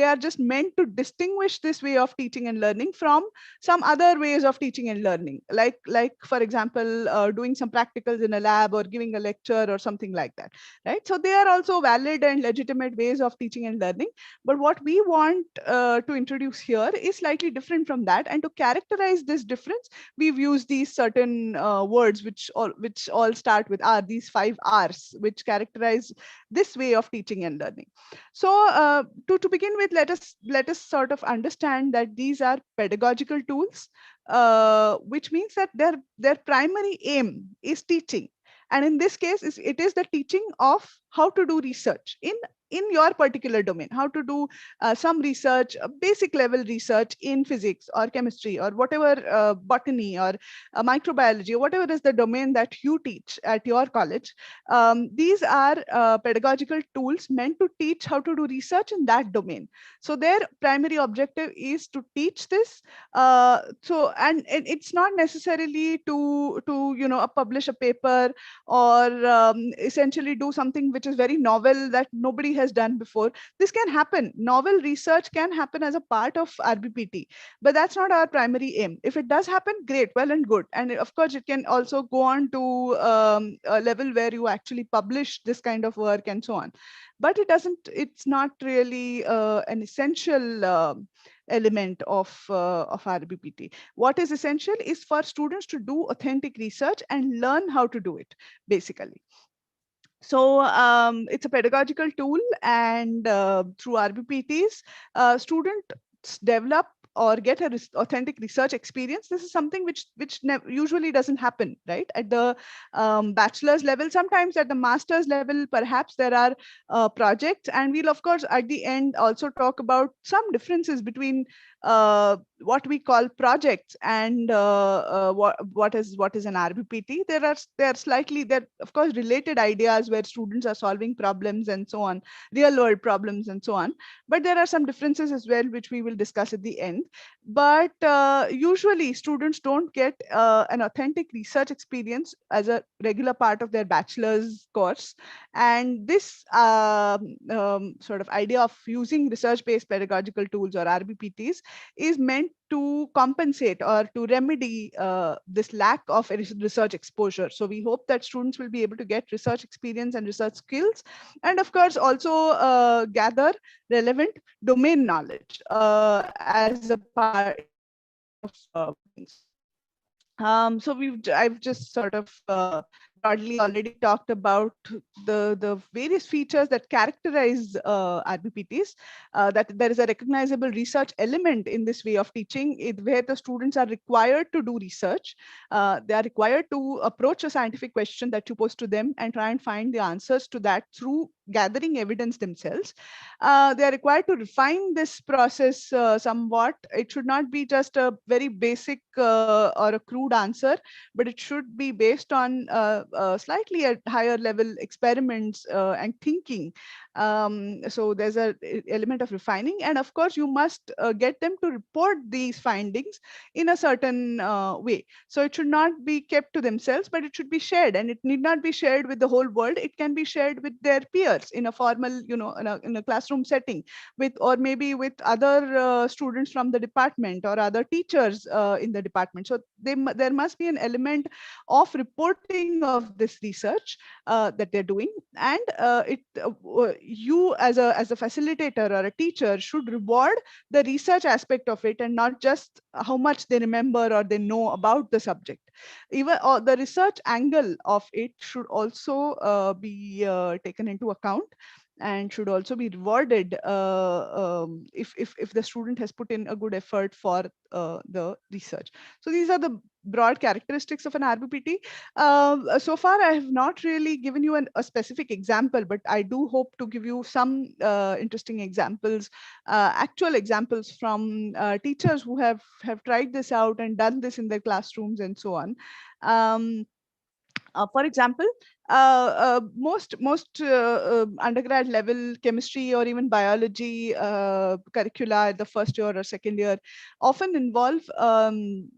are just meant to distinguish this way of teaching and learning from some other ways of teaching and learning, like for example doing some practicals in a lab or giving a lecture or something like that, right? So they are also valid and legitimate ways of teaching and learning, but what we want to introduce here is slightly different from that. And to characterize this difference, we've used these certain words which all start with R, these 5 R's, which characterize this way of teaching and learning. So to begin with, let us sort of understand that these are pedagogical tools, which means that their primary aim is teaching. And in this case, it is the teaching of how to do research in your particular domain, how to do some research, basic level research in physics or chemistry or whatever, botany or microbiology, or whatever is the domain that you teach at your college. These are pedagogical tools meant to teach how to do research in that domain. So their primary objective is to teach this. And it's not necessarily to publish a paper or essentially do something which is very novel that nobody has done before. This can happen. Novel research can happen as a part of RBPT, but that's not our primary aim. If it does happen, great, well and good. And of course, it can also go on to a level where you actually publish this kind of work and so on. But it's not really an essential element of RBPT. What is essential is for students to do authentic research and learn how to do it, basically. So it's a pedagogical tool, and through RBPTs, students develop or get an authentic research experience. This is something which usually doesn't happen, right? At the bachelor's level, sometimes at the master's level, perhaps there are projects, and we'll of course at the end also talk about some differences between what we call projects and what is an RBPT. There are of course related ideas where students are solving problems and so on, real world problems and so on. But there are some differences as well, which we will discuss at the end. But usually students don't get an authentic research experience as a regular part of their bachelor's course. And this sort of idea of using research-based pedagogical tools, or RBPTs, is meant to compensate or to remedy this lack of research exposure. So we hope that students will be able to get research experience and research skills, and of course also gather relevant domain knowledge as a part of things. So I've just sort of broadly already talked about the various features that characterize RBPTs, that there is a recognizable research element in this way of teaching, where the students are required to do research. They are required to approach a scientific question that you pose to them and try and find the answers to that through gathering evidence themselves. They are required to refine this process somewhat. It should not be just a very basic or a crude answer, but it should be based on slightly at higher level experiments and thinking. So there's an element of refining, and of course you must get them to report these findings in a certain way. So it should not be kept to themselves, but it should be shared, and it need not be shared with the whole world. It can be shared with their peers in a formal, in a classroom setting, with, or maybe with other students from the department or other teachers in the department. So there must be an element of reporting of this research that they're doing, and you as a facilitator or a teacher should reward the research aspect of it, and not just how much they remember or they know about the subject. Even the research angle of it should also be taken into account, and should also be rewarded if the student has put in a good effort for the research. So these are the broad characteristics of an RBPT. So far, I have not really given you a specific example, but I do hope to give you some interesting examples, actual examples from teachers who have tried this out and done this in their classrooms and so on. For example, most undergrad level chemistry or even biology curricula at the first year or second year often involve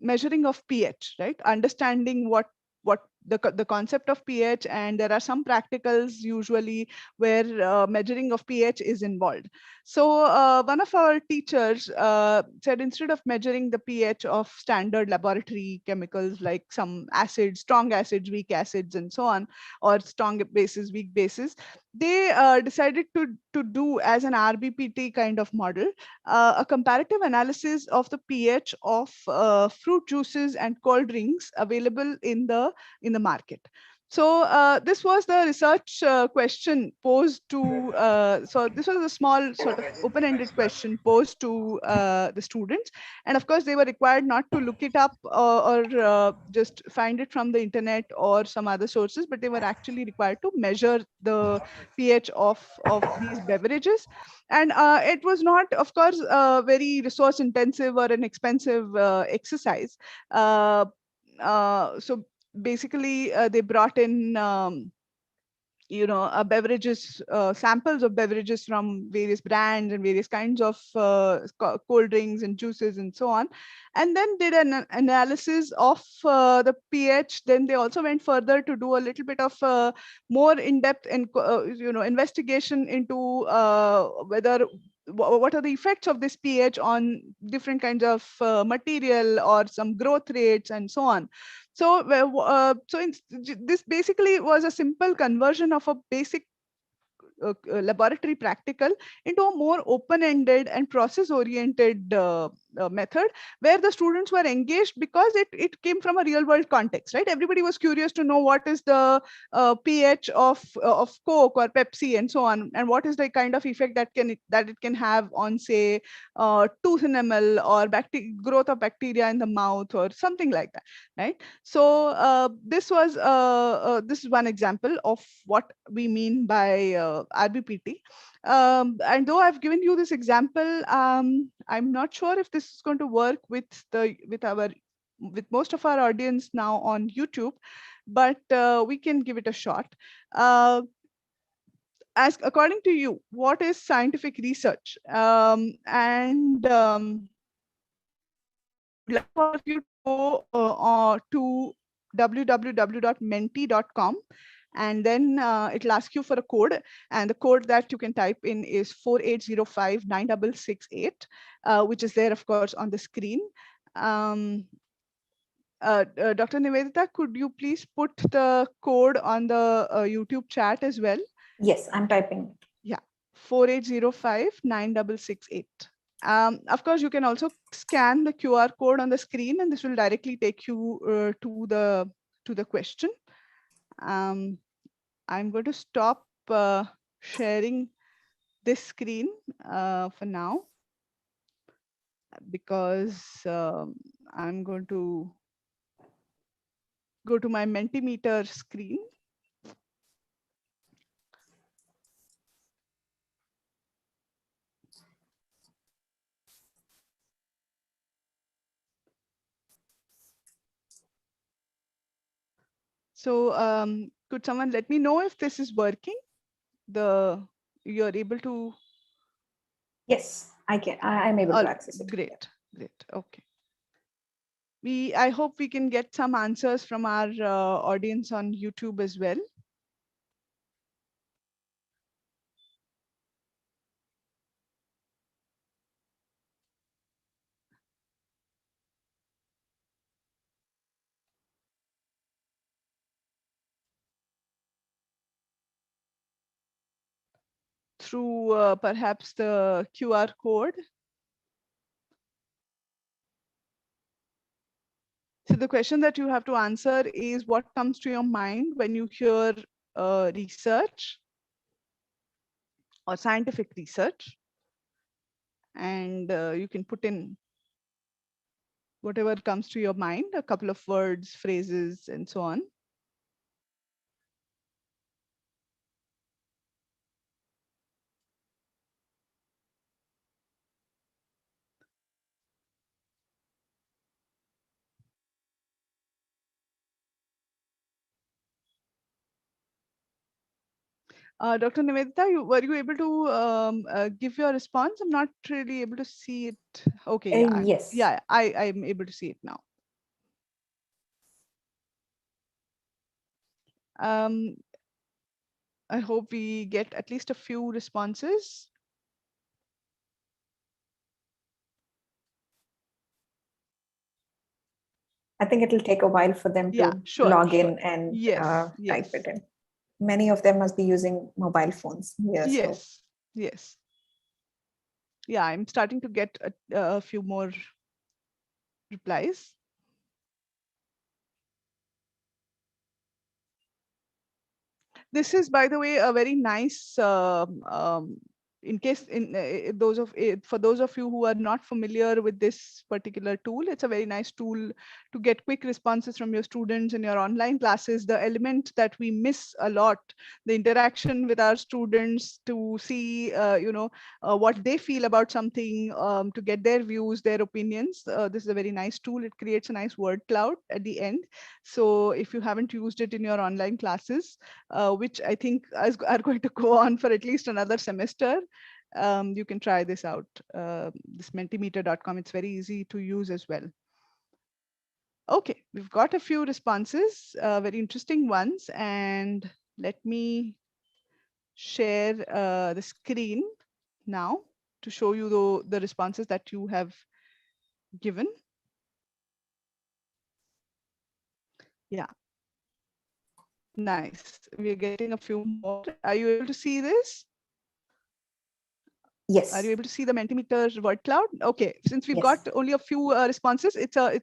measuring of pH, right? Understanding what the concept of pH, and there are some practicals usually where measuring of pH is involved. So one of our teachers said, instead of measuring the pH of standard laboratory chemicals like some acids, strong acids, weak acids, and so on, or strong bases, weak bases, they decided to do, as an RBPT kind of model, a comparative analysis of the pH of fruit juices and cold drinks available in the market. So this was the research question posed to, so this was a small sort of open-ended question posed to the students. And of course, they were required not to look it up or just find it from the internet or some other sources, but they were actually required to measure the pH of these beverages. And it was not, of course, very resource intensive or an expensive exercise. So basically, they brought in beverages, samples of beverages from various brands and various kinds of cold drinks and juices and so on, and then did an analysis of the pH. Then they also went further to do a little bit of more in-depth and investigation into what are the effects of this pH on different kinds of material or some growth rates and so on. So, this basically was a simple conversion of a basic laboratory practical into a more open-ended and process-oriented method, where the students were engaged because it came from a real-world context, right? Everybody was curious to know what is the pH of Coke or Pepsi and so on, and what is the kind of effect that it can have on, say, tooth enamel or growth of bacteria in the mouth or something like that, right? So this is one example of what we mean by RBPT. And though I've given you this example, I'm not sure if this is going to work with most of our audience now on YouTube, but we can give it a shot. As according to you, what is scientific research? I'd like for you to go to www.menti.com and then it'll ask you for a code, and the code that you can type in is 48059668, which is there, of course, on the screen. Dr. Nivedita, could you please put the code on the YouTube chat as well? Yes, I'm typing. Yeah, 48059668. Of course, you can also scan the QR code on the screen, and this will directly take you to the question. I'm going to stop sharing this screen for now, because I'm going to go to my Mentimeter screen. So could someone let me know if this is working? You're able to? Yes, I can. I'm able to access it. Great, great. Okay. I hope we can get some answers from our audience on YouTube as well. Through perhaps the QR code. So the question that you have to answer is, what comes to your mind when you hear research or scientific research? And you can put in whatever comes to your mind, a couple of words, phrases, and so on. Dr. Nivedita, were you able to give your response? I'm not really able to see it. Okay, yeah, yes. I'm able to see it now. I hope we get at least a few responses. I think it'll take a while for them to log in and type it in. Many of them must be using mobile phones here. Yes, yes. Yeah, I'm starting to get a few more replies. This is, by the way, a very nice, in case for those of you who are not familiar with this particular tool, it's a very nice tool to get quick responses from your students in your online classes. The element that we miss a lot, the interaction with our students to see, what they feel about something, to get their views, their opinions. This is a very nice tool. It creates a nice word cloud at the end. So if you haven't used it in your online classes, which I think are going to go on for at least another semester, you can try this out. This mentimeter.com, it's very easy to use as well. Okay, we've got a few responses, very interesting ones, and let me share the screen now to show you the responses that you have given. Yeah. Nice. We're getting a few more. Are you able to see this? Yes. Are you able to see the Mentimeter word cloud? Okay. Since we've got only a few responses, it's a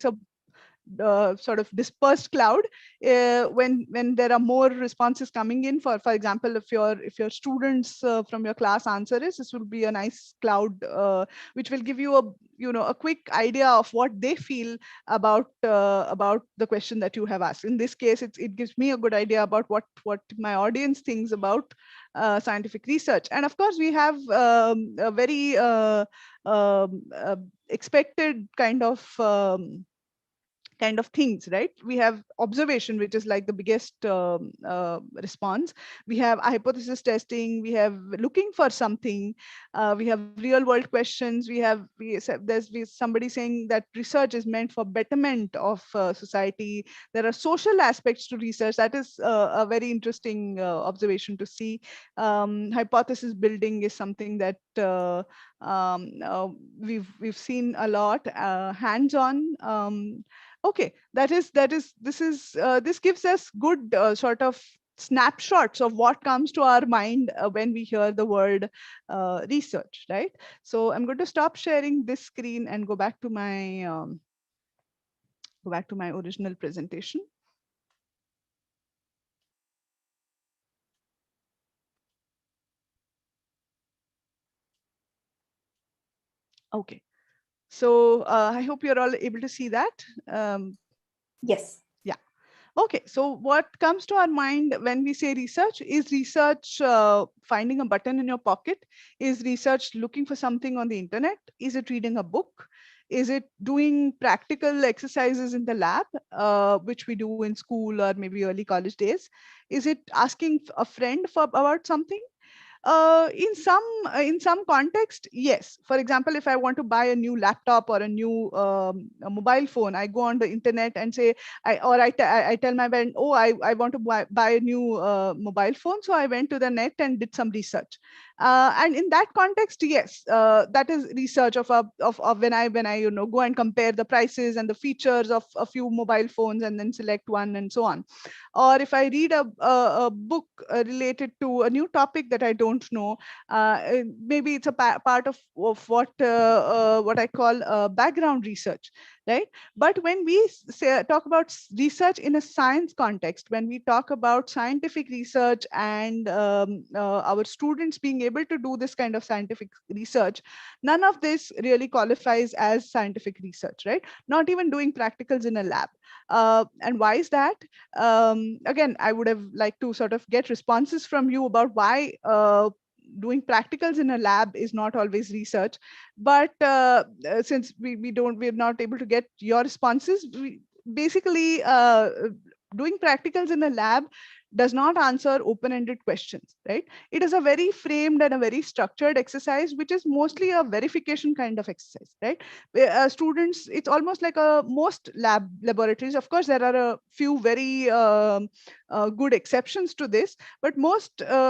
sort of dispersed cloud. When there are more responses coming in, for example, if your students from your class answer this will be a nice cloud which will give you a quick idea of what they feel about the question that you have asked. In this case, it gives me a good idea about what my audience thinks about scientific research. And of course, we have a very expected kind of kind of things, right? We have observation, which is like the biggest response. We have hypothesis testing. We have looking for something. We have real world questions. There's somebody saying that research is meant for betterment of society. There are social aspects to research. That is a very interesting observation to see. Hypothesis building is something that we've seen a lot hands-on. Okay, this gives us good sort of snapshots of what comes to our mind when we hear the word research, right? So I'm going to stop sharing this screen and go back to my original presentation. Okay, so I hope you're all able to see that. Yes. Yeah. Okay, so what comes to our mind when we say research? Is research finding a button in your pocket? Is research looking for something on the internet? Is it reading a book? Is it doing practical exercises in the lab, which we do in school or maybe early college days? Is it asking a friend about something? In some context, yes. For example, if I want to buy a new laptop or a new a mobile phone, I go on the internet and say, I tell my friend, oh, I want to buy a new mobile phone. So I went to the net and did some research. And in that context, yes, that is research of when I go and compare the prices and the features of a few mobile phones and then select one and so on. Or if I read a book related to a new topic that I don't know, maybe it's a part of what I call background research, right? But when we talk about research in a science context, when we talk about scientific research and our students being able to do this kind of scientific research, none of this really qualifies as scientific research, right? Not even doing practicals in a lab. And why is that? Again, I would have liked to sort of get responses from you about why doing practicals in a lab is not always research. But since we're not able to get your responses, basically doing practicals in a lab does not answer open-ended questions, right? It is a very framed and a very structured exercise, which is mostly a verification kind of exercise, right? Students, it's almost like most laboratories. Of course, there are a few very good exceptions to this, but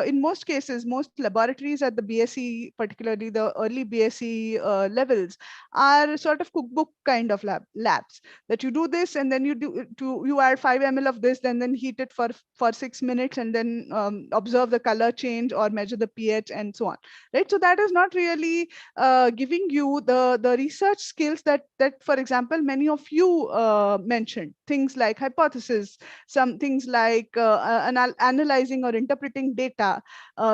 in most cases, most laboratories at the BSc, particularly the early BSc levels, are sort of cookbook kind of labs that you do this and then you add 5 ml of this, then heat it for 6 minutes and then observe the color change or measure the pH and so on, right? So that is not really giving you the research skills that for example many of you mentioned, things like hypothesis, some things like analyzing or interpreting data,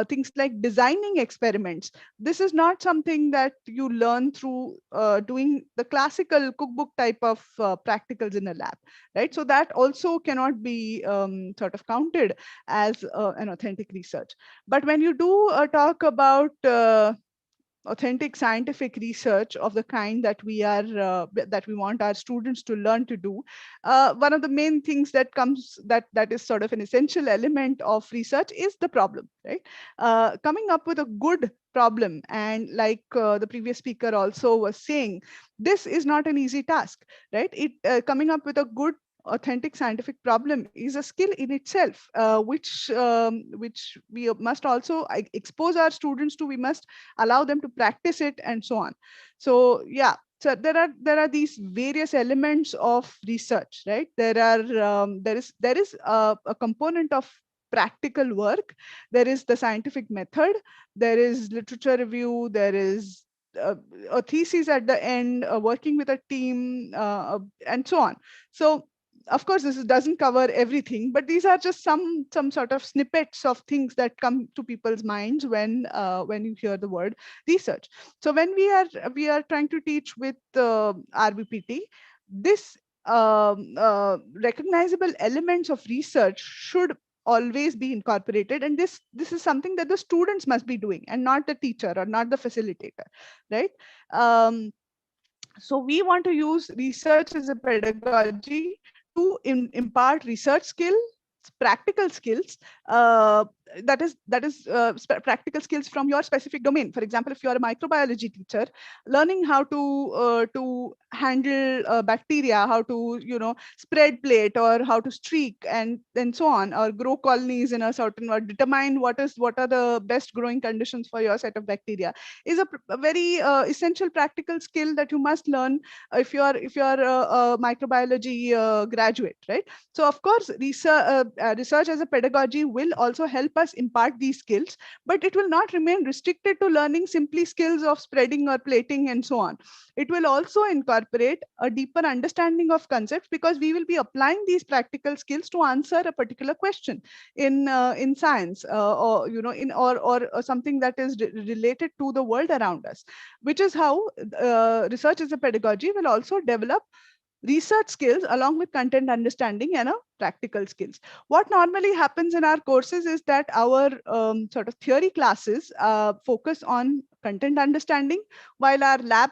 things like designing experiments. This is not something that you learn through doing the classical cookbook type of practicals in a lab, right? So that also cannot be sort of counted as an authentic research. But when you do talk about authentic scientific research of the kind that we want our students to learn to do, one of the main things that is sort of an essential element of research is the problem, right? Coming up with a good problem, and like the previous speaker also was saying, this is not an easy task, right? Coming up with a good authentic scientific problem is a skill in itself, which we must also expose our students to. We must allow them to practice it and so on. So yeah, so there are these various elements of research, right? There is a component of practical work. There is the scientific method, there is literature review, there is a thesis at the end, working with a team, and so on. So of course, this doesn't cover everything, but these are just some sort of snippets of things that come to people's minds when you hear the word research. So when we are trying to teach with RBPT, this recognizable elements of research should always be incorporated, and this is something that the students must be doing and not the teacher or not the facilitator, right? So we want to use research as a pedagogy to impart research skills, practical skills, practical skills from your specific domain. For example, if you are a microbiology teacher, learning how to handle bacteria, how to spread plate, or how to streak, and so on, or grow colonies in a certain, or determine what are the best growing conditions for your set of bacteria, is a very essential practical skill that you must learn if you are a microbiology graduate, right? So of course, research as a pedagogy will also help us impart these skills, but it will not remain restricted to learning simply skills of spreading or plating and so on. It will also incorporate a deeper understanding of concepts, because we will be applying these practical skills to answer a particular question in science, or or something that is related to the world around us, which is how research as a pedagogy will also develop research skills along with content understanding and practical skills. What normally happens in our courses is that our sort of theory classes focus on content understanding, while our lab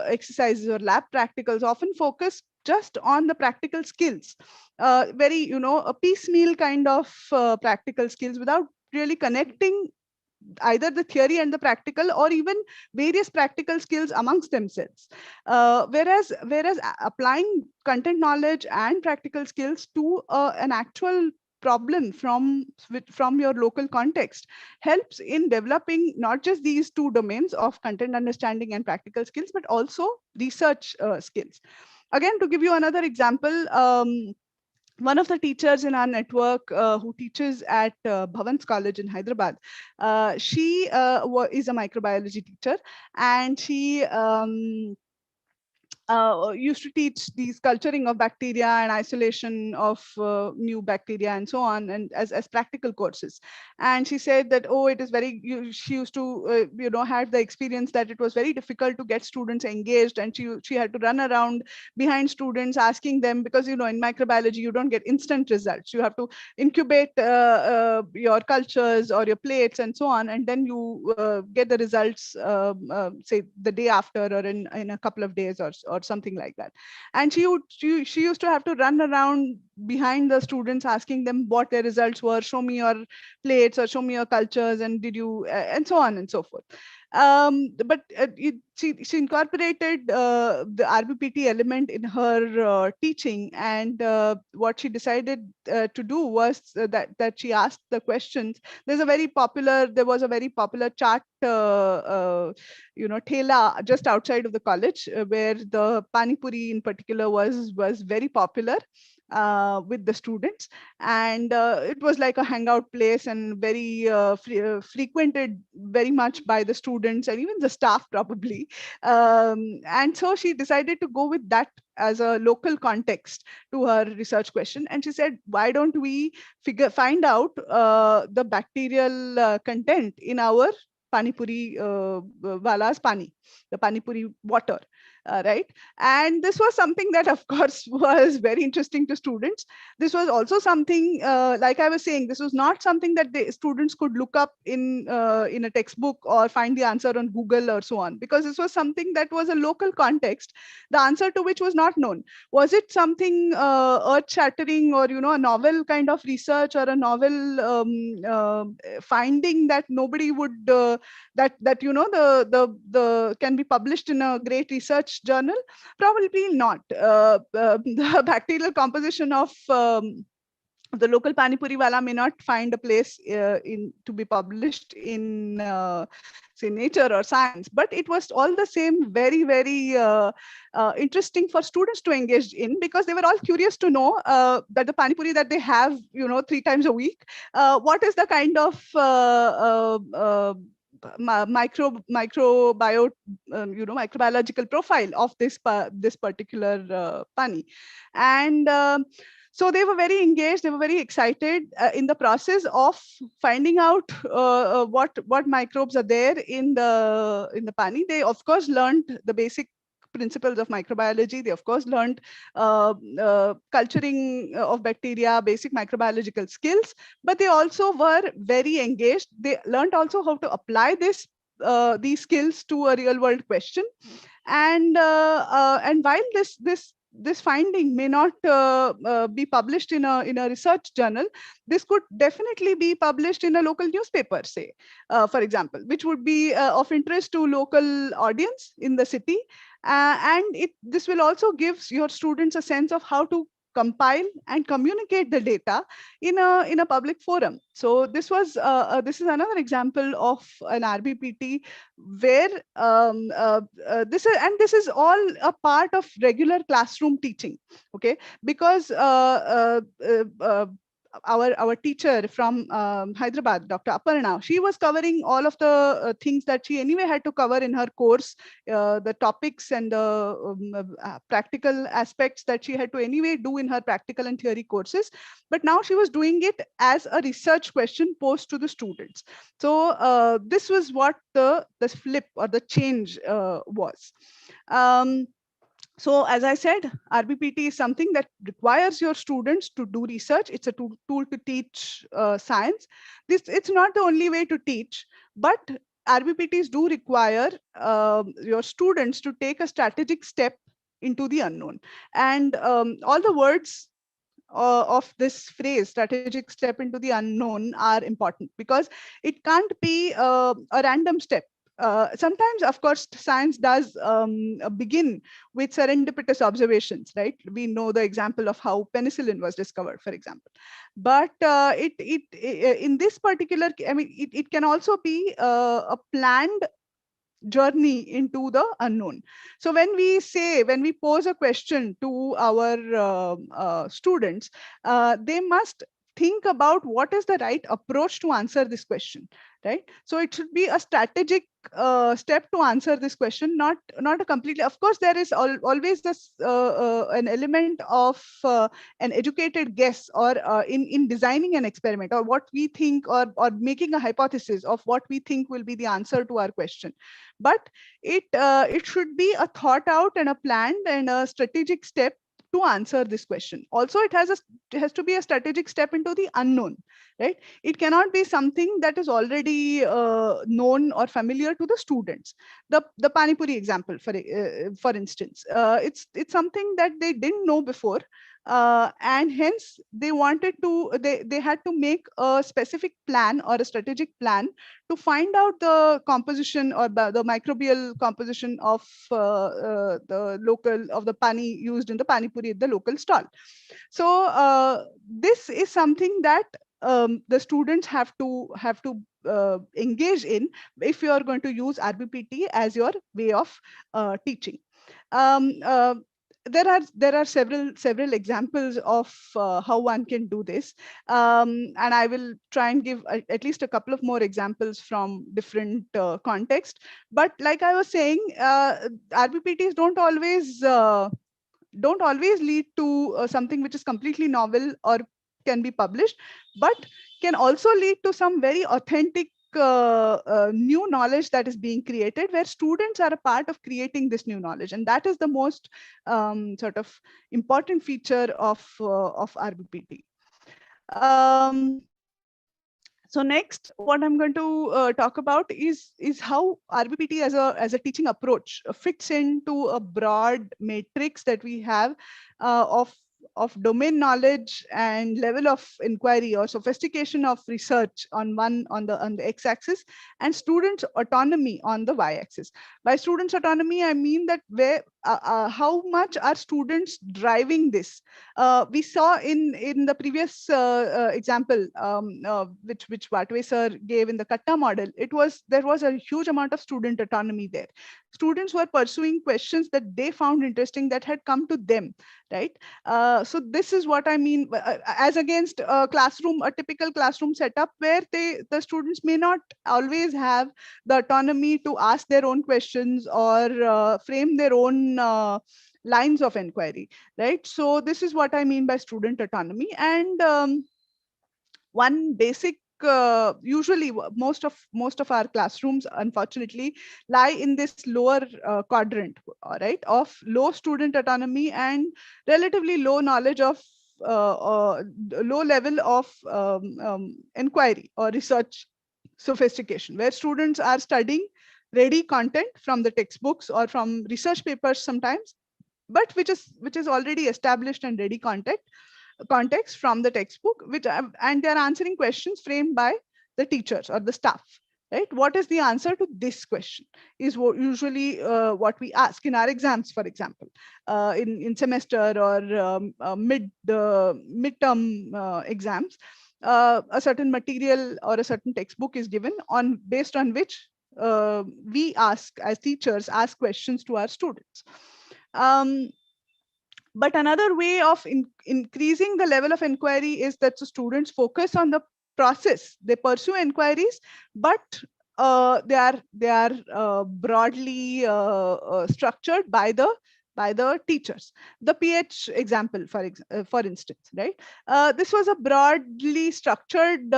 exercises or lab practicals often focus just on the practical skills, very a piecemeal kind of practical skills, without really connecting either the theory and the practical, or even various practical skills amongst themselves. Whereas applying content knowledge and practical skills to an actual problem from your local context helps in developing not just these two domains of content understanding and practical skills, but also research skills. Again, to give you another example, one of the teachers in our network who teaches at Bhavan's College in Hyderabad, she is a microbiology teacher, and she used to teach these culturing of bacteria and isolation of new bacteria and so on, and as practical courses. And she said that, oh, it is very, she used to had the experience that it was very difficult to get students engaged, and she had to run around behind students asking them, because in microbiology you don't get instant results. You have to incubate your cultures or your plates and so on, and then you get the results say the day after, or in a couple of days, or something like that. And she used to have to run around behind the students asking them what their results were, show me your plates or show me your cultures, and did you and so on and so forth. But she incorporated the Rbpt element in her teaching, and what she decided to do was that she asked the questions. There was a very popular chaat thela just outside of the college, where the pani puri in particular was very popular with the students, and it was like a hangout place, and very frequented very much by the students and even the staff probably. And so she decided to go with that as a local context to her research question, and she said, why don't we find out the bacterial content in our pani puri wala's pani, the pani puri water. Right. And this was something that, of course, was very interesting to students. This was also something, like I was saying, this was not something that the students could look up in a textbook or find the answer on Google or so on, because this was something that was a local context, the answer to which was not known. Was it something earth-shattering, or a novel kind of research, or a novel finding that nobody would that the can be published in a great research journal? Probably not. The bacterial composition of the local pani puri wala may not find a place to be published in say Nature or Science, but it was all the same very, very interesting for students to engage in, because they were all curious to know that the pani puri that they have 3 times a week, what is the kind of microbiological profile of this particular pani. And so they were very engaged, they were very excited in the process of finding out what microbes are there in the pani. They of course learned the basic principles of microbiology. They of course learned culturing of bacteria, basic microbiological skills, but they also were very engaged. They learned also how to apply this these skills to a real world question. And while this finding may not be published in a research journal, this could definitely be published in a local newspaper, say, for example, which would be of interest to local audience in the city. And this will also give your students a sense of how to compile and communicate the data in a public forum. So this is another example of an RBPT where this is all a part of regular classroom teaching. Okay, because our teacher from Hyderabad, Dr. Aparna, she was covering all of the things that she anyway had to cover in her course, the topics and the practical aspects that she had to anyway do in her practical and theory courses. But now she was doing it as a research question posed to the students. So this was what the flip or the change was. So as I said, RBPT is something that requires your students to do research. It's a tool to teach science. It's not the only way to teach, but RBPTs do require your students to take a strategic step into the unknown. And all the words of this phrase, strategic step into the unknown, are important because it can't be a random step. Sometimes, of course, science does begin with serendipitous observations, right? We know the example of how penicillin was discovered, for example. But in this particular, I mean, it can also be a planned journey into the unknown. So when we pose a question to our students, they must think about what is the right approach to answer this question, right? So it should be a strategic step to answer this question, not a completely. Of course, there is always this an element of an educated guess, or in designing an experiment, or what we think, or making a hypothesis of what we think will be the answer to our question. But it should be a thought out and a planned and a strategic step to answer this question. Also, it has to be a strategic step into the unknown, right? It cannot be something that is already known or familiar to the students. The Pani Puri example, for instance, it's something that they didn't know before, and hence they had to make a specific plan or a strategic plan to find out the composition or the microbial composition of the pani used in the pani puri at the local stall. So this is something that the students have to engage in if you are going to use RBPT as your way of teaching. There are several examples of how one can do this, and I will try and give at least a couple of more examples from different contexts. But like I was saying, RBPTs don't always lead to something which is completely novel or can be published, but can also lead to some very authentic new knowledge that is being created, where students are a part of creating this new knowledge, and that is the most sort of important feature of RBPT. So next, what I'm going to talk about is how RBPT as a teaching approach fits into a broad matrix that we have of domain knowledge and level of inquiry or sophistication of research on the x-axis, and students' autonomy on the y-axis. By students' autonomy, I mean that how much are students driving this? We saw in the previous example, which Vatwe sir gave in the Katta model, there was a huge amount of student autonomy there. Students were pursuing questions that they found interesting, that had come to them, right? So this is what I mean, as against a typical classroom setup where the students may not always have the autonomy to ask their own questions or frame their own lines of inquiry, right? So this is what I mean by student autonomy. And one basic usually most of our classrooms, unfortunately, lie in this lower quadrant, right, of low student autonomy and relatively low knowledge of low level of inquiry or research sophistication, where students are studying ready content from the textbooks or from research papers sometimes, but which is already established and ready context from the textbook, and they're answering questions framed by the teachers or the staff. Right? What is the answer to this question is usually what we ask in our exams, for example, in semester or midterm exams. A certain material or a certain textbook is given based on which we as teachers ask questions to our students. But another way of increasing the level of inquiry is that the students focus on the process. They pursue inquiries, but they are broadly structured by the teachers. The PH example, for instance, right? This was a broadly structured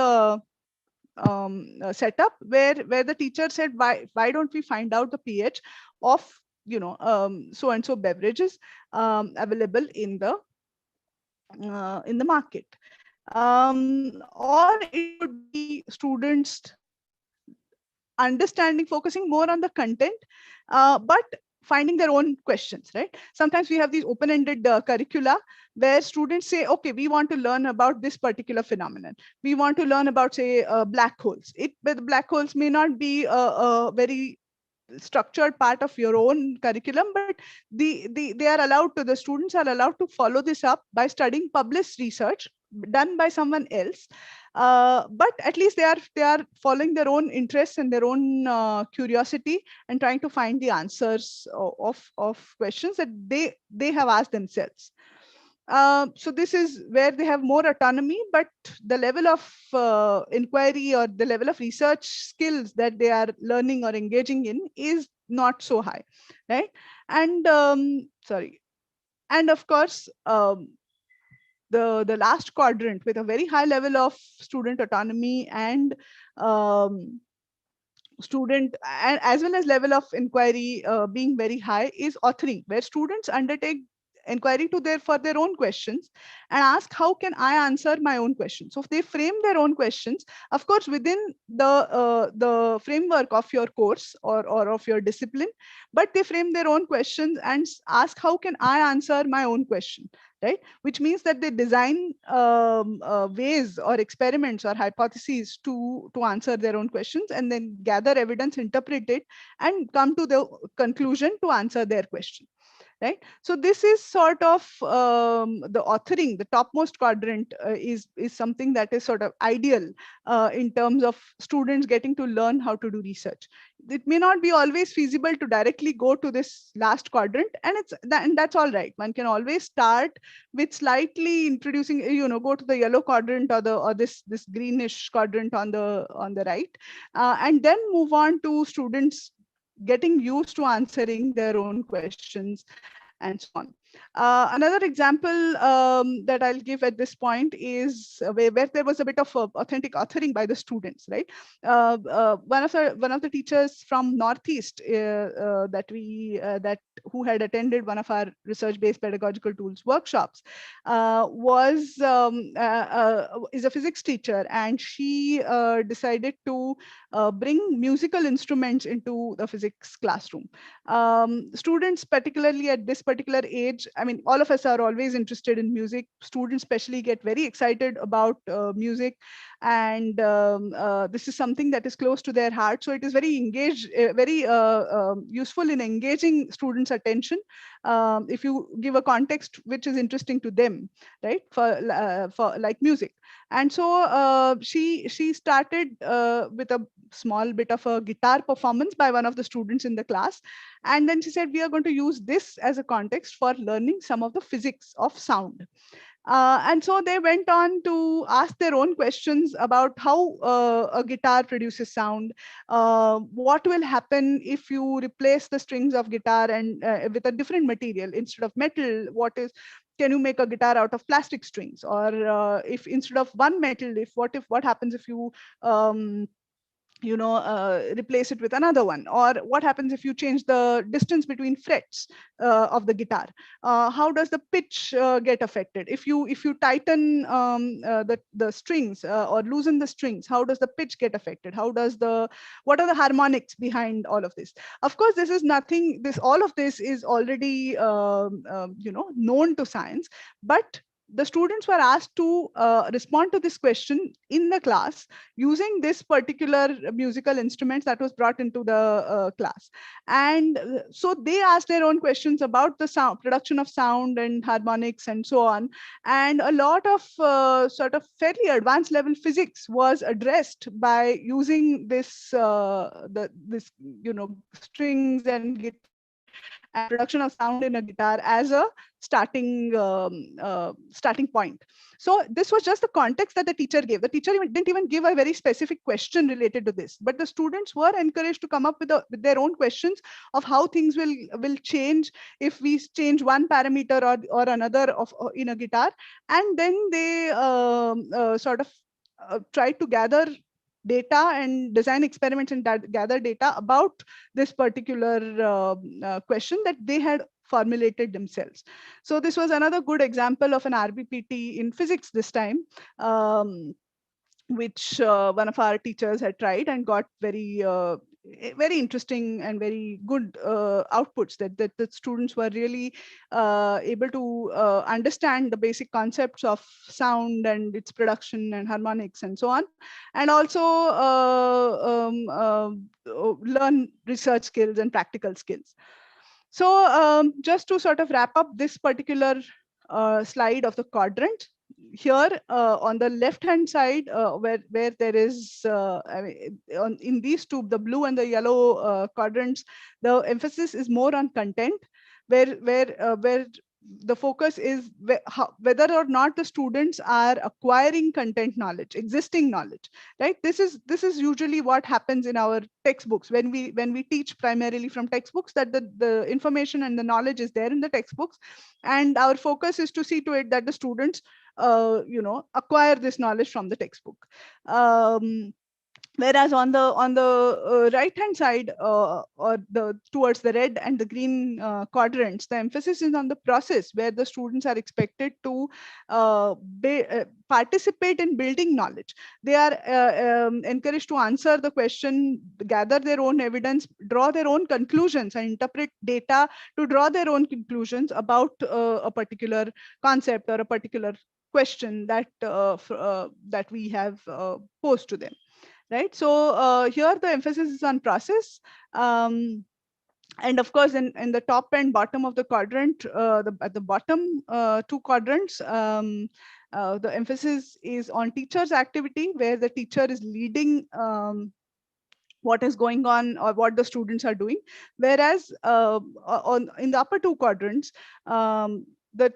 setup where the teacher said, why don't we find out the pH of so and so beverages available in the market, or it could be students understanding, focusing more on the content, but finding their own questions, right? Sometimes we have these open-ended curricula where students say, okay, we want to learn about this particular phenomenon. We want to learn about, say, black holes. But black holes may not be a very structured part of your own curriculum, but the students are allowed to follow this up by studying published research done by someone else. But at least they are following their own interests and their own curiosity and trying to find the answers of questions that they have asked themselves. So this is where they have more autonomy, but the level of inquiry or the level of research skills that they are learning or engaging in is not so high, right? And and of course, the last quadrant with a very high level of student autonomy and student and as well as level of inquiry being very high is authoring, where students undertake inquiry for their own questions and ask, how can I answer my own questions? So if they frame their own questions, of course, within the framework of your course or of your discipline, but they frame their own questions and ask, how can I answer my own question? Right? Which means that they design ways or experiments or hypotheses to answer their own questions, and then gather evidence, interpret it, and come to the conclusion to answer their question. Right? So this is sort of the authoring, the topmost quadrant is something that is sort of ideal in terms of students getting to learn how to do research. It may not be always feasible to directly go to this last quadrant, and that's all right. One can always start with slightly introducing, go to the yellow quadrant or this greenish quadrant on the right, and then move on to students getting used to answering their own questions and so on. Another example that I'll give at this point is where there was a bit of authentic authoring by the students, right? One of the teachers from Northeast who had attended one of our research-based pedagogical tools workshops is a physics teacher, and she decided to bring musical instruments into the physics classroom. Students, particularly at this particular age, I mean, all of us are always interested in music. Students especially get very excited about music, and this is something that is close to their heart. So it is very useful in engaging students' attention if you give a context which is interesting to them, right? For like music. And so she started with a small bit of a guitar performance by one of the students in the class. And then she said, we are going to use this as a context for learning some of the physics of sound. And so they went on to ask their own questions about how a guitar produces sound. What will happen if you replace the strings of guitar and with a different material instead of metal? Can you make a guitar out of plastic strings? Or if instead of one metal, what happens if you replace it with another one? Or what happens if you change the distance between frets of the guitar? How does the pitch get affected? If you tighten the strings or loosen the strings, how does the pitch get affected? What are the harmonics behind all of this? Of course, this is nothing, all of this is already known to science, but the students were asked to respond to this question in the class using this particular musical instruments that was brought into the class. And so they asked their own questions about the sound, production of sound and harmonics and so on. And a lot of sort of fairly advanced level physics was addressed by using this, strings and guitar and production of sound in a guitar as a starting point. So this was just the context that the teacher gave. The teacher didn't even give a very specific question related to this, but the students were encouraged to come up with their own questions of how things will change if we change one parameter or another in a guitar. And then they tried to gather data and design experiments and gather data about this particular question that they had formulated themselves. So this was another good example of an Rdpt in physics this time, which one of our teachers had tried and got very interesting and very good outputs, that the students were really able to understand the basic concepts of sound and its production and harmonics and so on, and also learn research skills and practical skills. So just to sort of wrap up this particular slide of the quadrant, here on the left hand side, where there is in these two, the blue and the yellow quadrants, the emphasis is more on content, where the focus is whether or not the students are acquiring content knowledge, existing knowledge, right? This is usually what happens in our textbooks when we teach primarily from textbooks, that the information and the knowledge is there in the textbooks, and our focus is to see to it that the students acquire this knowledge from the textbook. Whereas on the right hand side, or towards the red and the green quadrants, the emphasis is on the process, where the students are expected to participate in building knowledge. They are encouraged to answer the question, gather their own evidence, draw their own conclusions, and interpret data to draw their own conclusions about a particular concept or a particular question that that we have posed to them. Right. So here the emphasis is on process. And of course, in the top and bottom of the quadrant, at the bottom two quadrants, the emphasis is on teacher's activity, where the teacher is leading what is going on or what the students are doing. Whereas in the upper two quadrants, the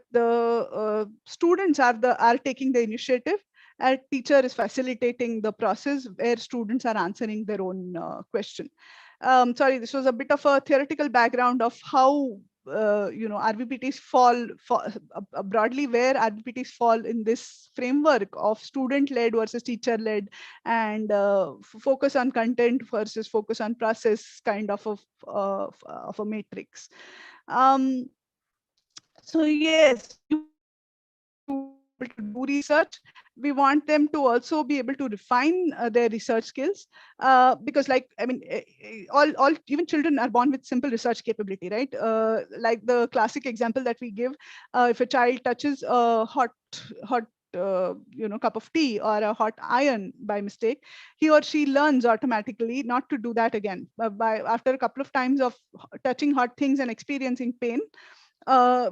students are taking the initiative. A teacher is facilitating the process where students are answering their own question. Sorry, this was a bit of a theoretical background of how RBPTs fall broadly, where RBPTs fall in this framework of student-led versus teacher-led, and focus on content versus focus on process kind of a matrix. So yes, we want to do research. We want them to also be able to refine their research skills, because, like, I mean, all even children are born with simple research capability, right? Like the classic example that we give, if a child touches a hot cup of tea or a hot iron by mistake, he or she learns automatically not to do that again. After a couple of times of touching hot things and experiencing pain, a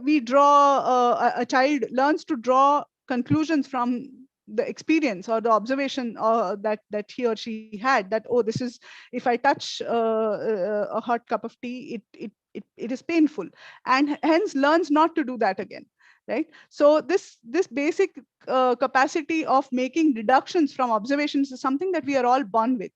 child learns to draw conclusions from the experience or the observation that he or she had, that, oh, this is, if I touch a hot cup of tea, it is painful, and hence learns not to do that again. Right. So this basic capacity of making deductions from observations is something that we are all born with,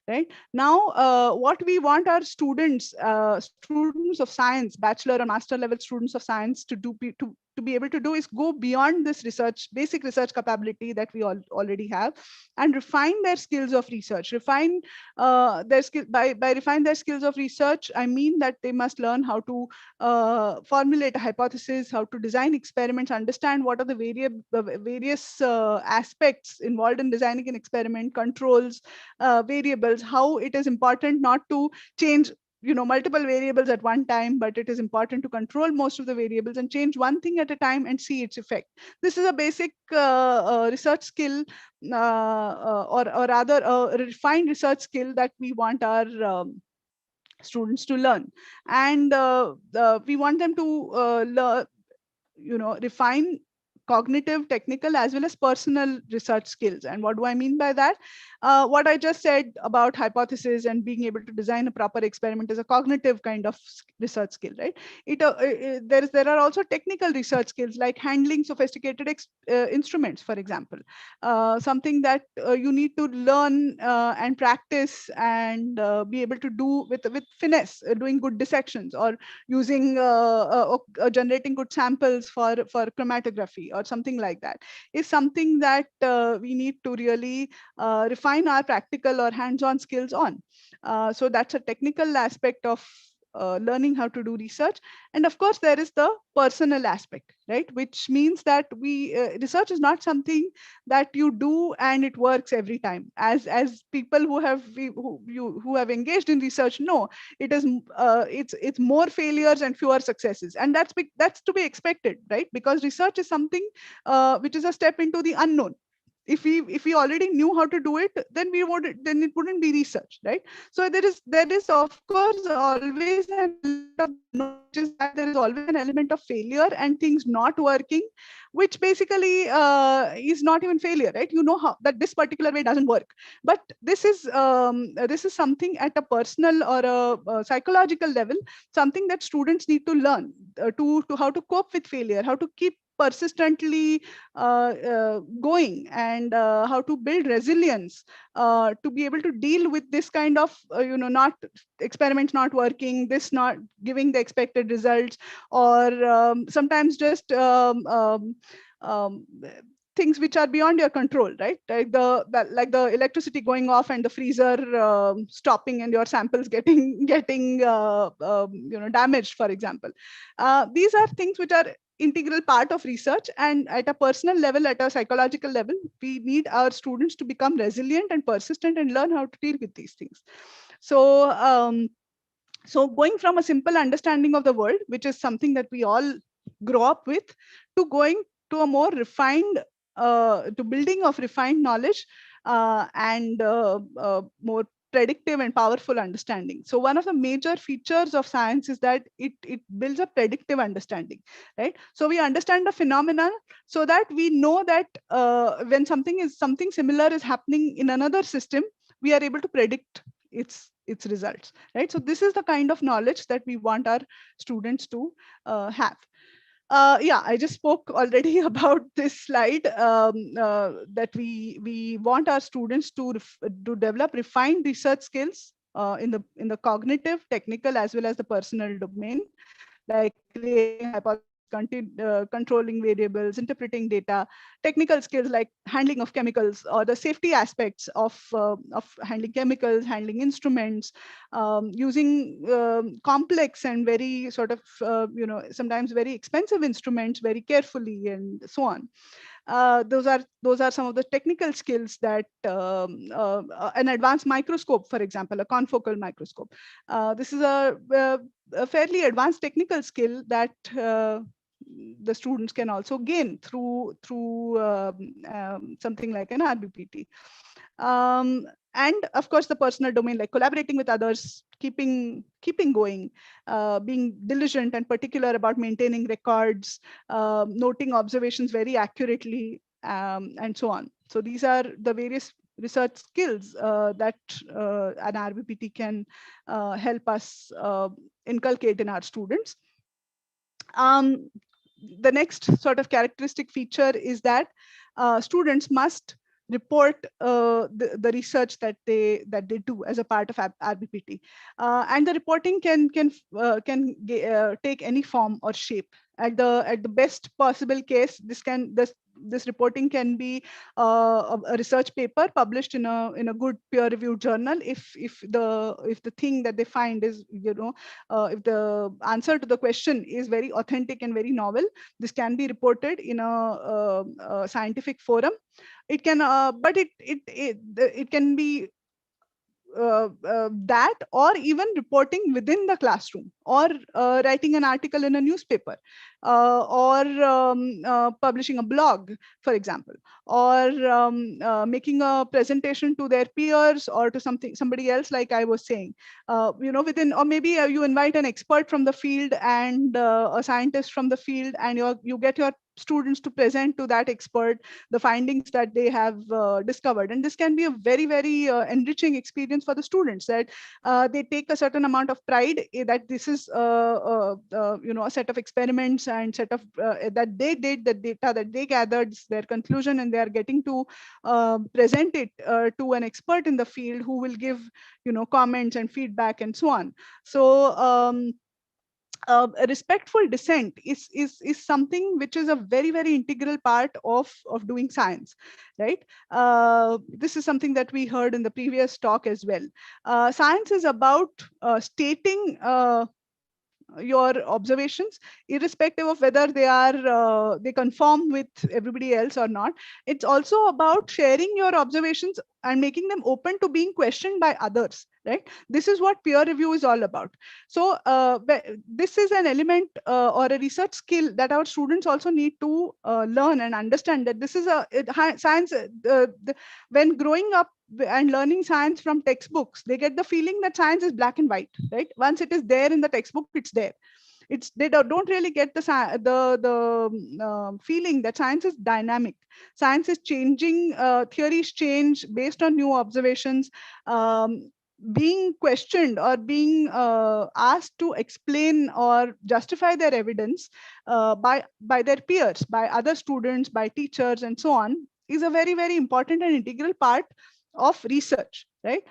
right? Now, what we want our students, students of science, bachelor or master level students of science to do, to be able to do is go beyond this research, basic research capability that we all already have, and refine their skills of research, refine their skill. By refine their skills of research, I mean that they must learn how to formulate a hypothesis, how to design experiments, understand what are the various aspects involved in designing an experiment, controls, variables, how it is important not to change multiple variables at one time, but it is important to control most of the variables and change one thing at a time and see its effect. This is a basic research skill, or rather a refined research skill that we want our students to learn. And we want them to learn, refine cognitive, technical, as well as personal research skills. And what do I mean by that? What I just said about hypothesis and being able to design a proper experiment is a cognitive kind of research skill, right? There are also technical research skills like handling sophisticated instruments, for example, something that you need to learn and practice and be able to do with finesse, doing good dissections, or using generating good samples for chromatography or something like that, is something that we need to really refine our practical or hands-on skills on. So that's a technical aspect of learning how to do research. And of course, there is the personal aspect, right? Which means that research is not something that you do and it works every time. As people who have engaged in research know, it is it's more failures and fewer successes, and that's to be expected, right? Because research is something which is a step into the unknown. If we already knew how to do it, then it wouldn't be research, right? So there is of course always an element of unknown, which is that there is always an element of failure and things not working, which basically is not even failure, right? You know how that this particular way doesn't work. But this is something at a personal or a psychological level, something that students need to learn to how to cope with failure, how to keep persistently going, and how to build resilience to be able to deal with this kind of not experiments not working, this not giving the expected results, or sometimes just things which are beyond your control, right? Like the electricity going off and the freezer stopping and your samples getting damaged, for example. These are things which are integral part of research, and at a personal level, at a psychological level, we need our students to become resilient and persistent and learn how to deal with these things. So going from a simple understanding of the world, which is something that we all grow up with, to going to a more refined to building of refined knowledge and more predictive and powerful understanding. So one of the major features of science is that it builds a predictive understanding, right? So we understand the phenomenon so that we know that when something similar is happening in another system, we are able to predict its results, right? So this is the kind of knowledge that we want our students to have. Yeah, I just spoke already about this slide, that we want our students to develop refined research skills in the cognitive, technical, as well as the personal domain, like creating hypotheses, controlling variables, interpreting data, technical skills like handling of chemicals, or the safety aspects of handling chemicals, handling instruments, using complex and very sort of sometimes very expensive instruments very carefully, and so on. Those are some of the technical skills that an advanced microscope, for example, a confocal microscope. This is a fairly advanced technical skill that the students can also gain through something like an Rdpt. And of course, the personal domain, like collaborating with others, keeping going, being diligent and particular about maintaining records, noting observations very accurately, and so on. So these are the various research skills that an Rdpt can help us inculcate in our students. the next sort of characteristic feature is that students must report the research that they do as a part of RBPT, and the reporting can take any form or shape. At the best possible case, this reporting can be a research paper published in a good peer-reviewed journal. If the thing that they find is, if the answer to the question is very authentic and very novel, this can be reported in a scientific forum. It can, but it can be that, or even reporting within the classroom, or writing an article in a newspaper, or publishing a blog, for example, or making a presentation to their peers or to somebody else, like I was saying, within, or maybe you invite an expert from the field and a scientist from the field, and you get your students to present to that expert the findings that they have discovered. And this can be a very, very enriching experience for the students, that they take a certain amount of pride that this is a set of experiments and set of that they did, the data that they gathered, their conclusion, and they are getting to present it to an expert in the field who will give comments and feedback and so on. So a respectful dissent is something which is a very, very integral part of doing science, right? This is something that we heard in the previous talk as well. Science is about stating your observations, irrespective of whether they conform with everybody else or not. It's also about sharing your observations and making them open to being questioned by others, right? This is what peer review is all about. So this is an element or a research skill that our students also need to learn and understand, that this is science. When growing up and learning science from textbooks, they get the feeling that science is black and white, right? Once it is there in the textbook, it's there. They don't really get the feeling that science is dynamic. Science is changing. Theories change based on new observations, being questioned or being asked to explain or justify their evidence by their peers, by other students, by teachers, and so on, is a very, very important and integral part of research, right?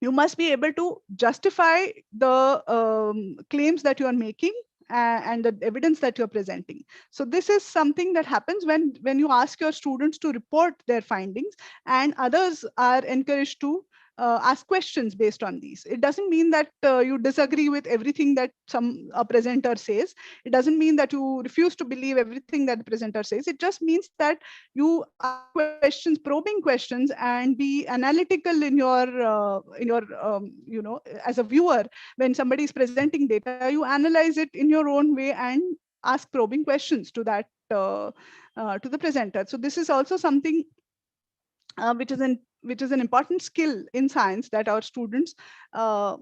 You must be able to justify the claims that you are making and the evidence that you're presenting. So this is something that happens when you ask your students to report their findings, and others are encouraged to ask questions based on these. It doesn't mean that you disagree with everything that a presenter says. It doesn't mean that you refuse to believe everything that the presenter says. It just means that you ask questions, probing questions, and be analytical in your as a viewer. When somebody is presenting data, you analyze it in your own way and ask probing questions to that to the presenter. So this is also something which is an important skill in science that our students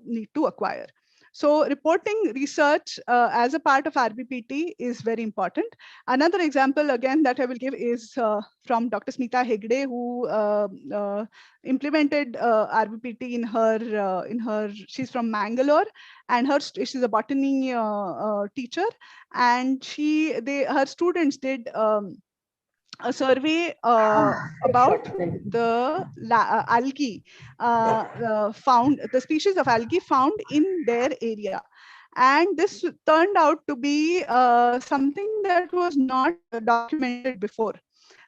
need to acquire. So reporting research as a part of RBPT is very important. Another example, again, that I will give is from Dr. Smita Hegde, who implemented RBPT in her. She's from Mangalore, and she's a botany teacher, and her students did a survey about the algae found, the species of algae found in their area. And this turned out to be something that was not documented before.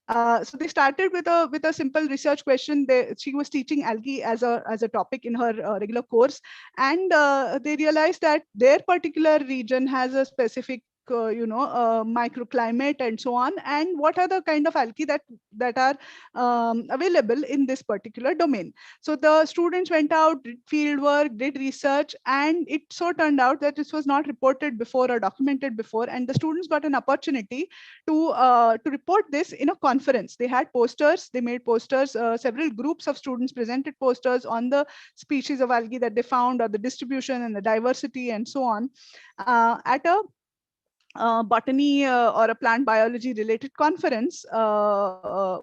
So they started with a simple research question. She was teaching algae as a topic in her regular course, and they realized that their particular region has a specific microclimate and so on, and what are the kind of algae that are available in this particular domain. So the students went out, did field work, did research, and it so turned out that this was not reported before or documented before, and the students got an opportunity to report this in a conference. They had posters, they made posters, several groups of students presented posters on the species of algae that they found, or the distribution and the diversity and so on, at a botany or a plant biology related conference where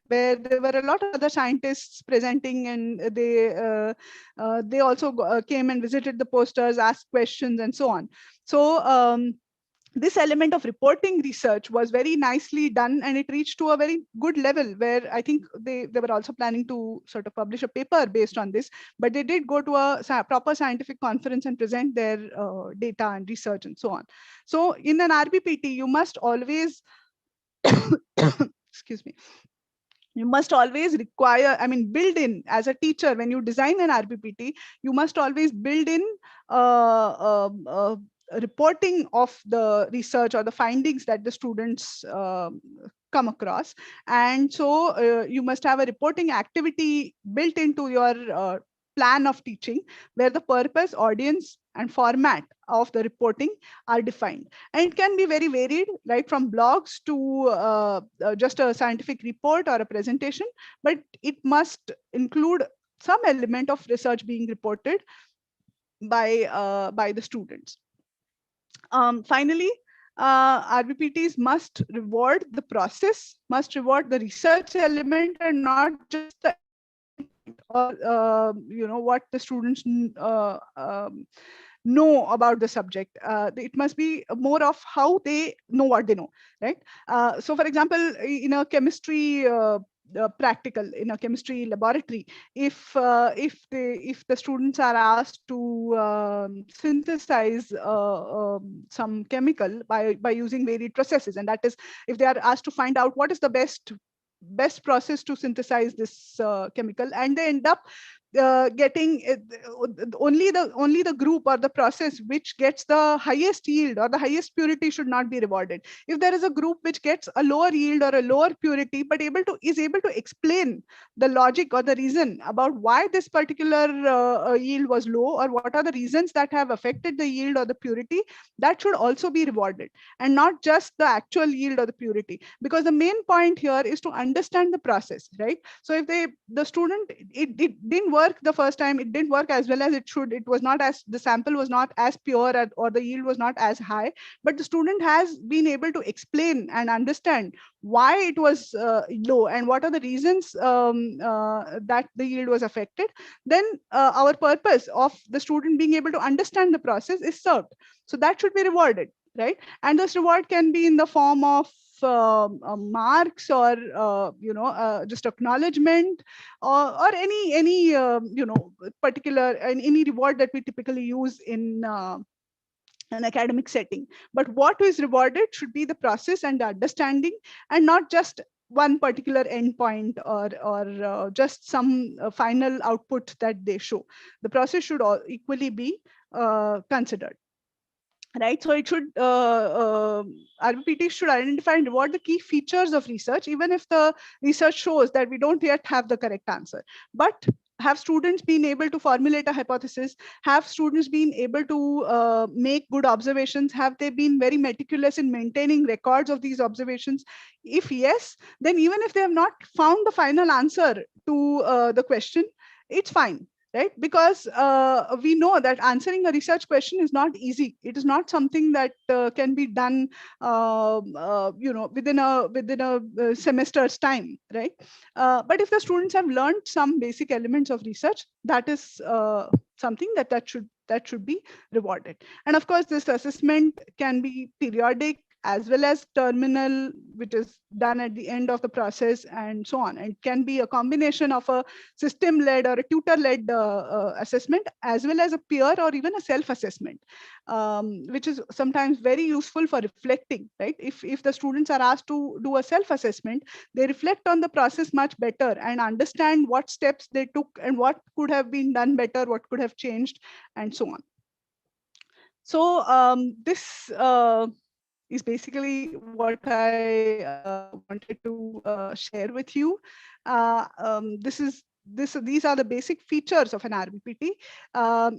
there were a lot of other scientists presenting, and they also came and visited the posters, asked questions and so on. So this element of reporting research was very nicely done, and it reached to a very good level where I think they were also planning to sort of publish a paper based on this, but they did go to a proper scientific conference and present their data and research and so on. So in an RBPT, you must always, excuse me, you must always require, I mean, build in, as a teacher, when you design an RBPT, you must always build in reporting of the research or the findings that the students come across. And so you must have a reporting activity built into your plan of teaching, where the purpose, audience, and format of the reporting are defined. And it can be very varied, right, from blogs to just a scientific report or a presentation, but it must include some element of research being reported by the students. Finally, RBPTs must reward the process, must reward the research element, and not just the or what the students know about the subject. It must be more of how they know what they know, right? So for example, in a chemistry practical, in a chemistry laboratory, if the students are asked to synthesize some chemical by using varied processes, and that is, if they are asked to find out what is the best process to synthesize this chemical, and they end up getting only the group or the process which gets the highest yield or the highest purity should not be rewarded. If there is a group which gets a lower yield or a lower purity, but is able to explain the logic or the reason about why this particular yield was low, or what are the reasons that have affected the yield or the purity, that should also be rewarded, and not just the actual yield or the purity. Because the main point here is to understand the process, right? So if the student, it didn't work the first time, it didn't work as well as it should, it was not as, the sample was not as pure, or the yield was not as high, but the student has been able to explain and understand why it was low and what are the reasons that the yield was affected, then our purpose of the student being able to understand the process is served. So that should be rewarded, right? And this reward can be in the form of marks, or just acknowledgement, or any particular, and any reward that we typically use in an academic setting. But what is rewarded should be the process and the understanding, and not just one particular endpoint, or just some final output that they show. The process should all equally be considered. Right, so it should RBPT should identify and reward the key features of research, even if the research shows that we don't yet have the correct answer. But have students been able to formulate a hypothesis? Have students been able to make good observations? Have they been very meticulous in maintaining records of these observations? If yes, then even if they have not found the final answer to the question, it's fine. Right? Because we know that answering a research question is not easy. It is not something that can be done, within a semester's time, right? But if the students have learned some basic elements of research, that is something that should be rewarded. And of course, this assessment can be periodic as well as terminal, which is done at the end of the process, and so on. And it can be a combination of a system-led or a tutor-led assessment, as well as a peer or even a self-assessment, which is sometimes very useful for reflecting, right? If the students are asked to do a self-assessment, they reflect on the process much better and understand what steps they took and what could have been done better, what could have changed, and so on. So this is basically what I wanted to share with you. These are the basic features of an RBPT.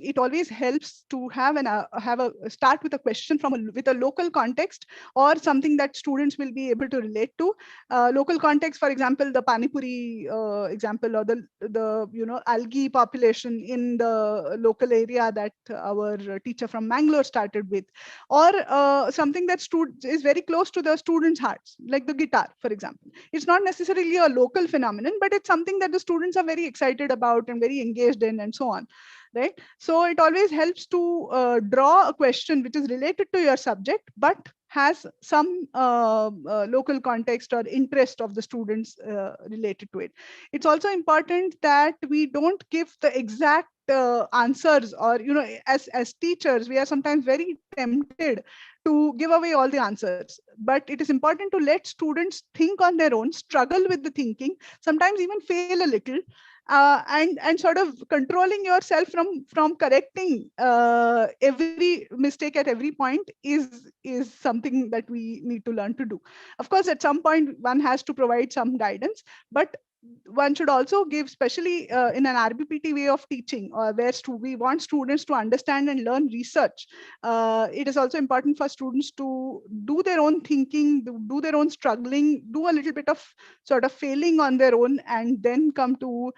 It always helps to have a start with a question with a local context, or something that students will be able to relate to. Local context, for example, the Pani Puri example, or the algae population in the local area that our teacher from Mangalore started with, or something that is very close to the students' hearts, like the guitar, for example. It's not necessarily a local phenomenon, but it's something that the students are very excited about and very engaged in, and so on, right? So it always helps to draw a question which is related to your subject, but has some local context or interest of the students related to it. It's also important that we don't give the exact answers, or as teachers we are sometimes very tempted to give away all the answers, but it is important to let students think on their own, struggle with the thinking, sometimes even fail a little, and sort of controlling yourself from correcting every mistake at every point is something that we need to learn to do. Of course, at some point one has to provide some guidance, but one should also give, especially in an RBPT way of teaching, where we want students to understand and learn research. It is also important for students to do their own thinking, do their own struggling, do a little bit of sort of failing on their own, and then come to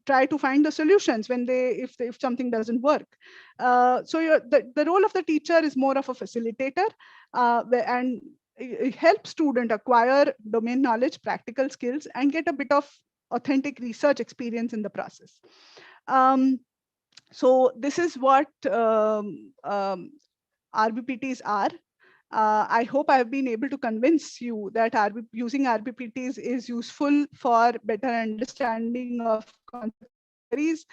try to find the solutions when if something doesn't work. So the role of the teacher is more of a facilitator, and help student acquire domain knowledge, practical skills, and get a bit of authentic research experience in the process. So this is what RBPTs are. I hope I have been able to convince you that using RBPTs is useful for better understanding of concepts.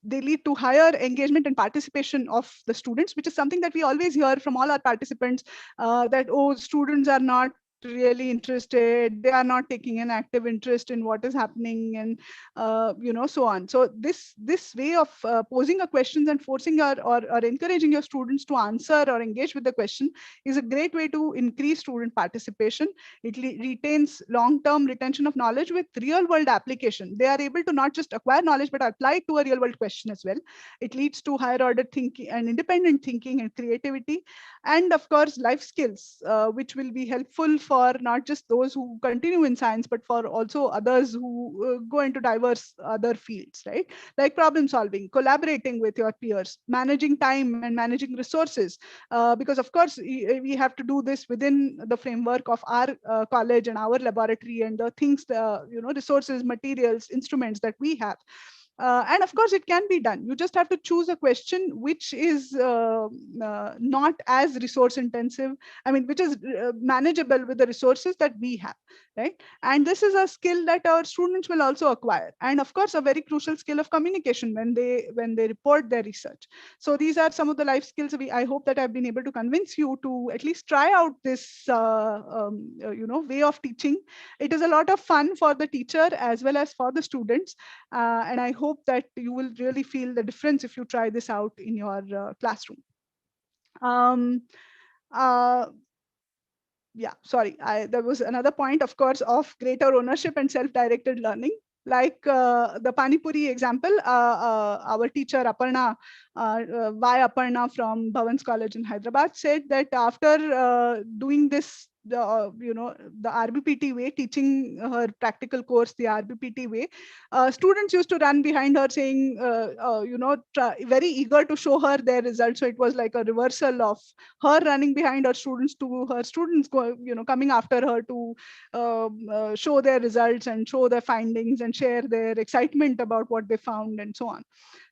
They lead to higher engagement and participation of the students, which is something that we always hear from all our participants, that, oh, students are not really interested, they are not taking an active interest in what is happening, and so on. So this way of posing a questions and forcing or encouraging your students to answer or engage with the question is a great way to increase student participation. It retains long-term retention of knowledge with real-world application. They are able to not just acquire knowledge but apply it to a real-world question as well. It leads to higher order thinking and independent thinking and creativity, and of course life skills, which will be helpful for not just those who continue in science, but for also others who go into diverse other fields, right? Like problem solving, collaborating with your peers, managing time and managing resources, because of course we have to do this within the framework of our college and our laboratory and the things, resources, materials, instruments that we have. And of course, it can be done. You just have to choose a question which is not as resource intensive, which is manageable with the resources that we have, right? And this is a skill that our students will also acquire. And of course, a very crucial skill of communication when they report their research. So these are some of the life skills. I hope that I've been able to convince you to at least try out this way of teaching. It is a lot of fun for the teacher as well as for the students. And I hope that you will really feel the difference if you try this out in your classroom. Yeah, sorry, there was another point, of course, of greater ownership and self-directed learning. Like the Pani Puri example, our teacher Aparna, Aparna from Bhavan's College in Hyderabad, said that after doing this, the RBPT way, teaching her practical course the RBPT way, students used to run behind her saying, very eager to show her their results. So it was like a reversal of her running behind her students to her students coming after her to show their results and show their findings and share their excitement about what they found and so on.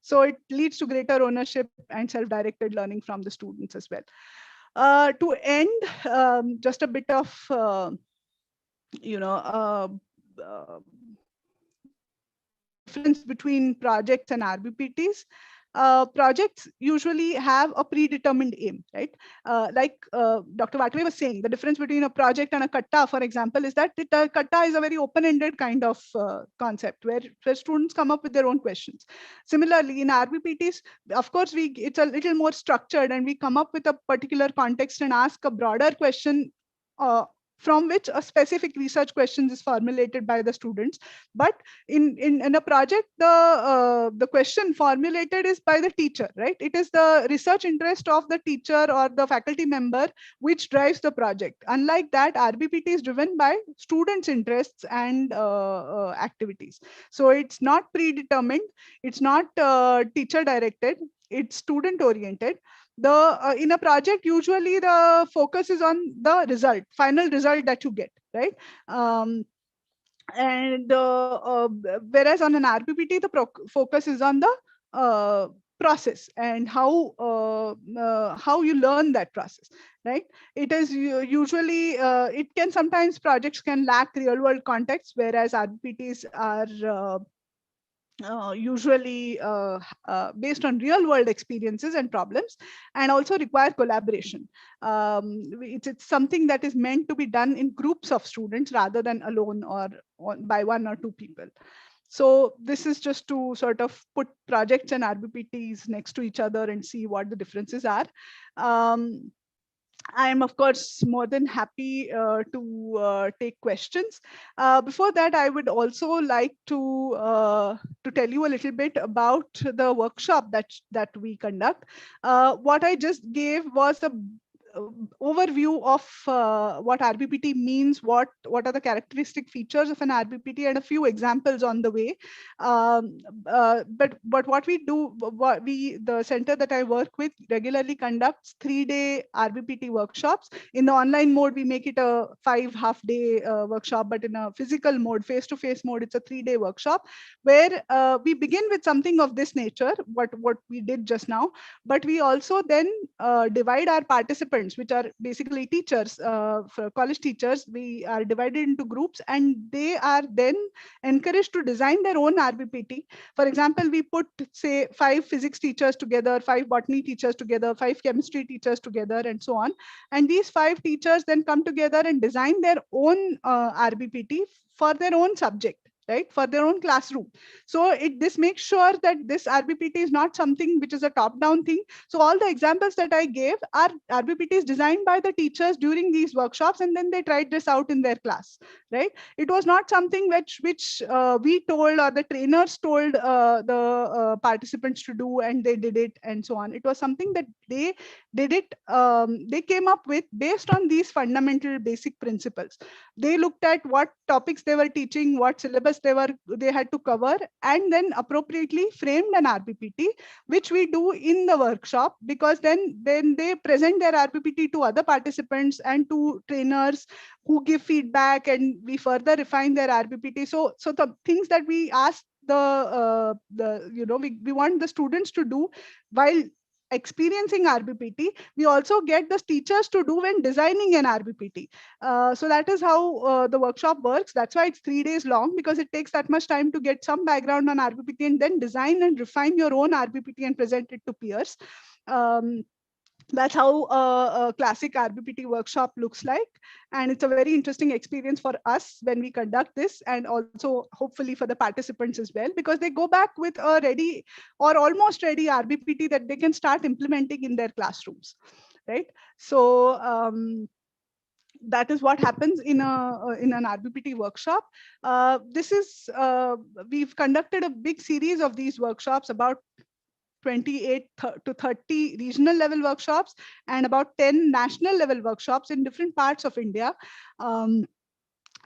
So it leads to greater ownership and self-directed learning from the students as well. To end, just a bit of difference between projects and RBPTs. Projects usually have a predetermined aim, right? Like Dr. Vatve was saying, the difference between a project and a katta, for example, is that katta is a very open-ended kind of concept where students come up with their own questions. Similarly, in RBPTs, of course, it's a little more structured and we come up with a particular context and ask a broader question from which a specific research question is formulated by the students. But in a project, the question formulated is by the teacher, right? It is the research interest of the teacher or the faculty member which drives the project. Unlike that, RBPT is driven by students' interests and activities. So it's not predetermined, it's not teacher directed, it's student oriented. In a project, usually the focus is on the result, final result that you get, right? Whereas on an RBPT, the focus is on the process and how you learn that process, right? It is usually, it can sometimes projects can lack real world context, whereas RBPTs are usually based on real world experiences and problems, and also require collaboration. It's something that is meant to be done in groups of students rather than alone or by one or two people. So this is just to sort of put projects and RBPTs next to each other and see what the differences are. I am, of course, more than happy to take questions. Before that, I would also like to tell you a little bit about the workshop that we conduct. What I just gave was a overview of what RBPT means, what are the characteristic features of an RBPT, and a few examples on the way. But what we do, the center that I work with regularly conducts 3-day RBPT workshops. In the online mode, we make it a 5 half-day workshop, but in a physical mode, face-to-face mode, it's a 3-day workshop where we begin with something of this nature, what we did just now, but we also then divide our participants, which are basically teachers, for college teachers. We are divided into groups, and they are then encouraged to design their own RBPT. For example, we put, say, 5 physics teachers together, 5 botany teachers together, 5 chemistry teachers together, and so on. And these 5 teachers then come together and design their own RBPT for their own subject, right, for their own classroom. So this makes sure that this RBPT is not something which is a top-down thing. So all the examples that I gave are RBPTs designed by the teachers during these workshops, and then they tried this out in their class, right? It was not something which we told or the trainers told the participants to do, and they did it and so on. It was something that they did it, they came up with based on these fundamental basic principles. They looked at what topics they were teaching, what syllabus they had to cover, and then appropriately framed an RBPT, which we do in the workshop, because then they present their RBPT to other participants and to trainers who give feedback, and we further refine their RBPT. So the things that we ask we want the students to do while experiencing RBPT, we also get the teachers to do when designing an RBPT. So that is how the workshop works. That's why it's 3 days long, because it takes that much time to get some background on RBPT and then design and refine your own RBPT and present it to peers. That's how a classic RBPT workshop looks like. And it's a very interesting experience for us when we conduct this, and also hopefully for the participants as well, because they go back with a ready or almost ready RBPT that they can start implementing in their classrooms, right? So that is what happens in an RBPT workshop. We've conducted a big series of these workshops, about 28 to 30 regional level workshops and about 10 national level workshops in different parts of India.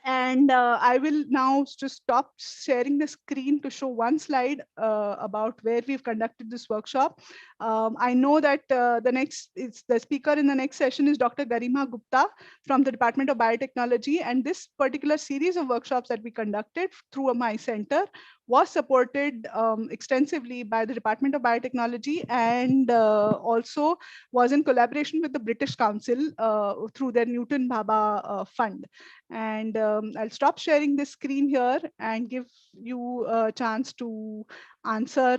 And I will now just stop sharing the screen to show one slide about where we've conducted this workshop. I know that the speaker in the next session is Dr. Garima Gupta from the Department of Biotechnology. And this particular series of workshops that we conducted through my center was supported extensively by the Department of Biotechnology, and also was in collaboration with the British Council through their Newton Bhabha Fund. And I'll stop sharing this screen here and give you a chance to answer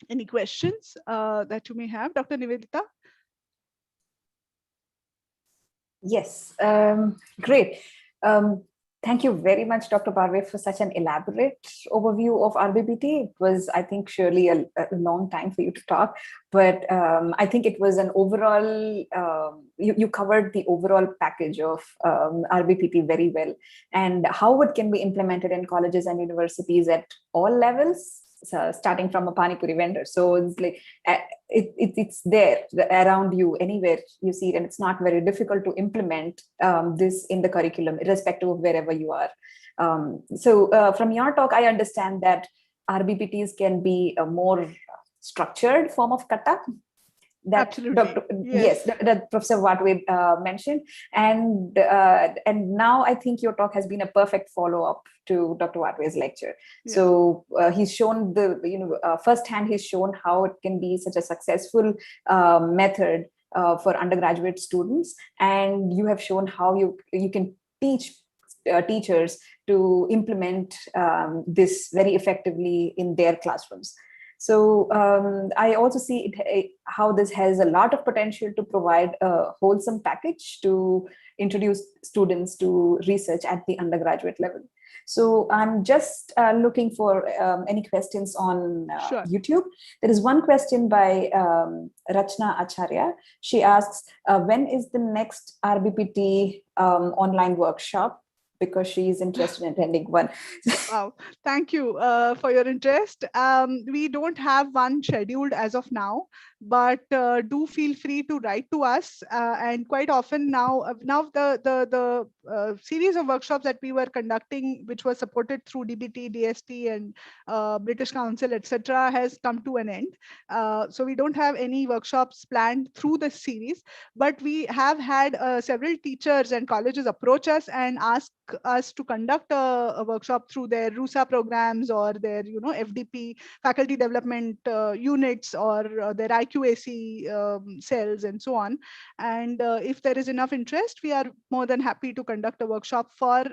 any questions that you may have. Dr. Nivedita? Yes, great. Thank you very much, Dr. Parve, for such an elaborate overview of RBPT. It was, I think, surely a long time for you to talk, but I think it was an overall, you covered the overall package of RBPT very well, and how it can be implemented in colleges and universities at all levels, starting from a pani puri vendor. So it's like it's there around you anywhere you see it, and it's not very difficult to implement this in the curriculum, irrespective of wherever you are. So from your talk, I understand that RBPTs can be a more structured form of kata, that Absolutely. yes, that Professor Watway mentioned, and now I think your talk has been a perfect follow-up to Dr. Watway's lecture. Yeah. So he's shown firsthand, he's shown how it can be such a successful method for undergraduate students, and you have shown how you can teach teachers to implement this very effectively in their classrooms. So I also see how this has a lot of potential to provide a wholesome package to introduce students to research at the undergraduate level. So I'm just looking for any questions on Sure. YouTube. There is one question by Rachna Acharya. She asks, when is the next RBPT online workshop? Because she is interested in attending one. Wow, thank you for your interest. We don't have one scheduled as of now, but do feel free to write to us. And quite often now the series of workshops that we were conducting, which was supported through DBT, DST, and British Council, etc., has come to an end. So we don't have any workshops planned through this series, but we have had several teachers and colleges approach us and ask us to conduct a workshop through their RUSA programs or their FDP faculty development units or their IQAC cells and so on. And if there is enough interest, we are more than happy to conduct a workshop for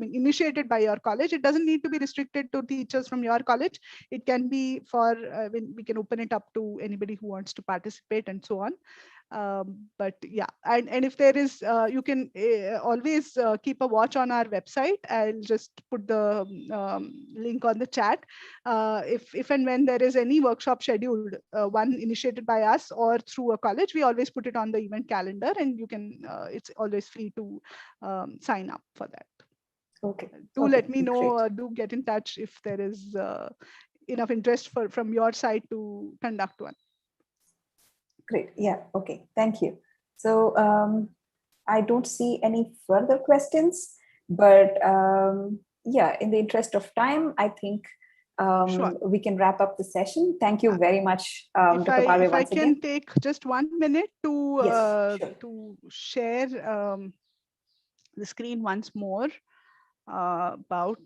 initiated by your college. It doesn't need to be restricted to teachers from your college. It can be for we can open it up to anybody who wants to participate and so on. But yeah, and if there is, you can always keep a watch on our website. I'll just put the link on the chat. If and when there is any workshop scheduled, one initiated by us or through a college, we always put it on the event calendar, and you can, it's always free to sign up for that. Okay. Do okay. let me know, Great. do get in touch if there is enough interest from your side to conduct one. Great. Yeah. Okay. Thank you. So I don't see any further questions, but yeah, in the interest of time, I think Sure. we can wrap up the session. Thank you very much, Dr. Parve, if I once can again. take just 1 minute to Yes, sure. to share the screen once more about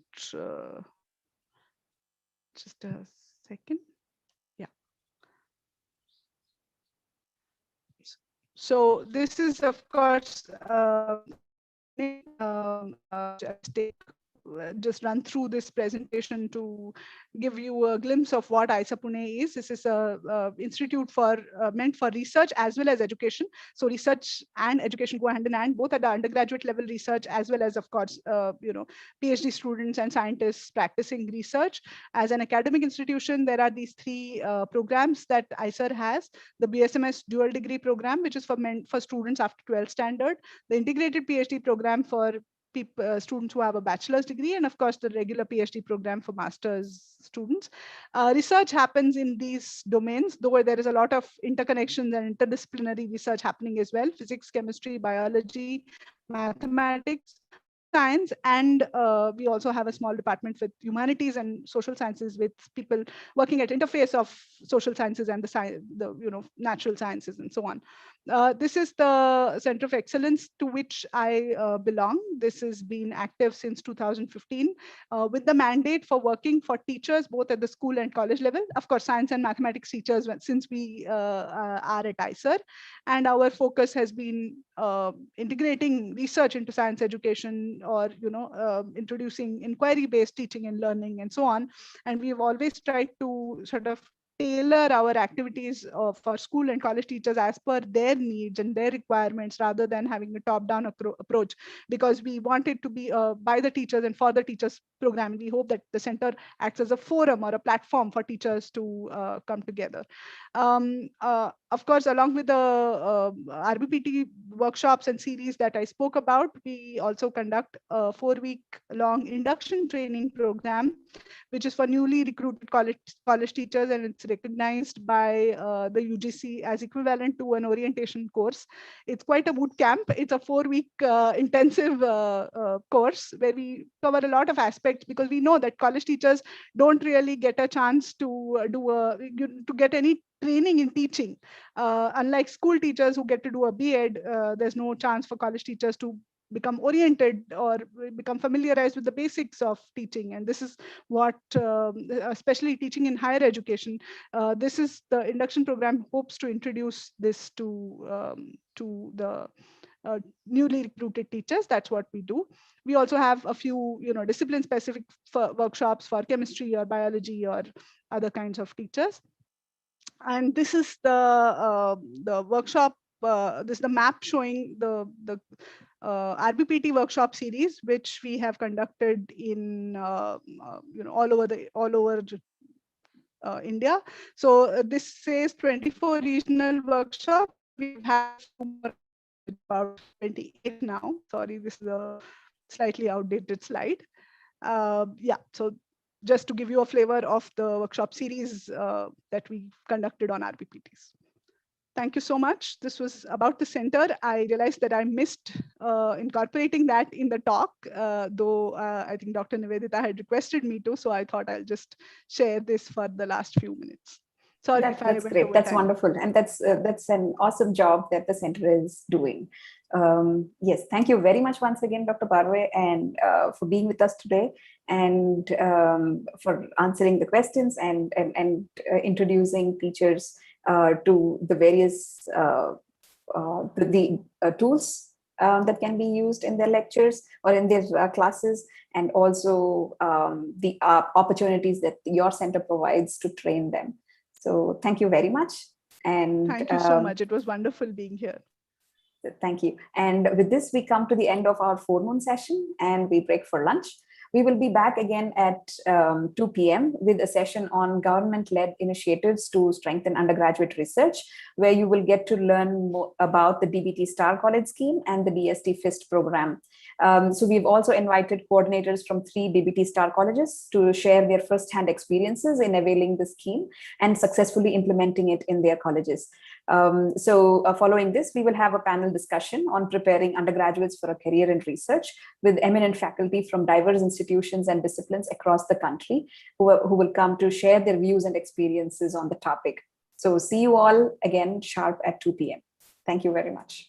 just a second. Yeah. So this is, of course, just run through this presentation to give you a glimpse of what ISAPUNE is. This is a institute for meant for research as well as education. So research and education go hand in hand, both at the undergraduate level research as well as, of course, PhD students and scientists practicing research. As an academic institution, there are these three programs that ISER has: the BSMS dual degree program, which is for students after 12th standard, the integrated PhD program for students who have a bachelor's degree, and of course the regular PhD program for master's students. Research happens in these domains, though there is a lot of interconnections and interdisciplinary research happening as well: physics, chemistry, biology, mathematics, science, and we also have a small department with humanities and social sciences, with people working at interface of social sciences and the natural sciences and so on. This is the Center of Excellence to which I belong. This has been active since 2015 with the mandate for working for teachers both at the school and college level. Of course, science and mathematics teachers, since we are at ISER, and our focus has been integrating research into science education, or introducing inquiry-based teaching and learning and so on. And we've always tried to sort of tailor our activities for school and college teachers as per their needs and their requirements, rather than having a top-down approach, because we want it to be by the teachers and for the teachers program. We hope that the center acts as a forum or a platform for teachers to come together. Of course, along with the RBPT workshops and series that I spoke about, we also conduct a 4-week-long induction training program, which is for newly recruited college teachers, and it's recognized by the UGC as equivalent to an orientation course. It's quite a boot camp. It's a 4-week intensive course where we cover a lot of aspects, because we know that college teachers don't really get a chance to get any training in teaching. Unlike school teachers who get to do a B.Ed, there's no chance for college teachers to become oriented or become familiarized with the basics of teaching. And this is what, especially teaching in higher education, this is the induction program hopes to introduce this to the newly recruited teachers. That's what we do. We also have a few, discipline specific workshops for chemistry or biology or other kinds of teachers. And this is the workshop. This is the map showing the RBPT workshop series, which we have conducted in all over India. So this says 24 regional workshops. We've had about 28 now. Sorry, this is a slightly outdated slide. Yeah, so just to give you a flavor of the workshop series that we conducted on RBPTs. Thank you so much. This was about the center. I realized that I missed incorporating that in the talk, though I think Dr. Nivedita had requested me to, so I thought I'll just share this for the last few minutes. Sorry if I went That's great. over That's time. wonderful. And that's an awesome job that the center is doing. Yes, thank you very much once again, Dr. Barwe, and for being with us today, and for answering the questions and introducing teachers to the various tools that can be used in their lectures or in their classes, and also the opportunities that your center provides to train them. So thank you very much. And thank you so much. It was wonderful being here. Thank you. And with this, we come to the end of our forenoon session and we break for lunch. We will be back again at 2 p.m. with a session on government-led initiatives to strengthen undergraduate research, where you will get to learn more about the DBT Star College scheme and the DST FIST program. So we've also invited coordinators from 3 DBT Star colleges to share their first-hand experiences in availing the scheme and successfully implementing it in their colleges. Following this, we will have a panel discussion on preparing undergraduates for a career in research with eminent faculty from diverse institutions and disciplines across the country who will come to share their views and experiences on the topic. So see you all again sharp at 2 p.m. Thank you very much.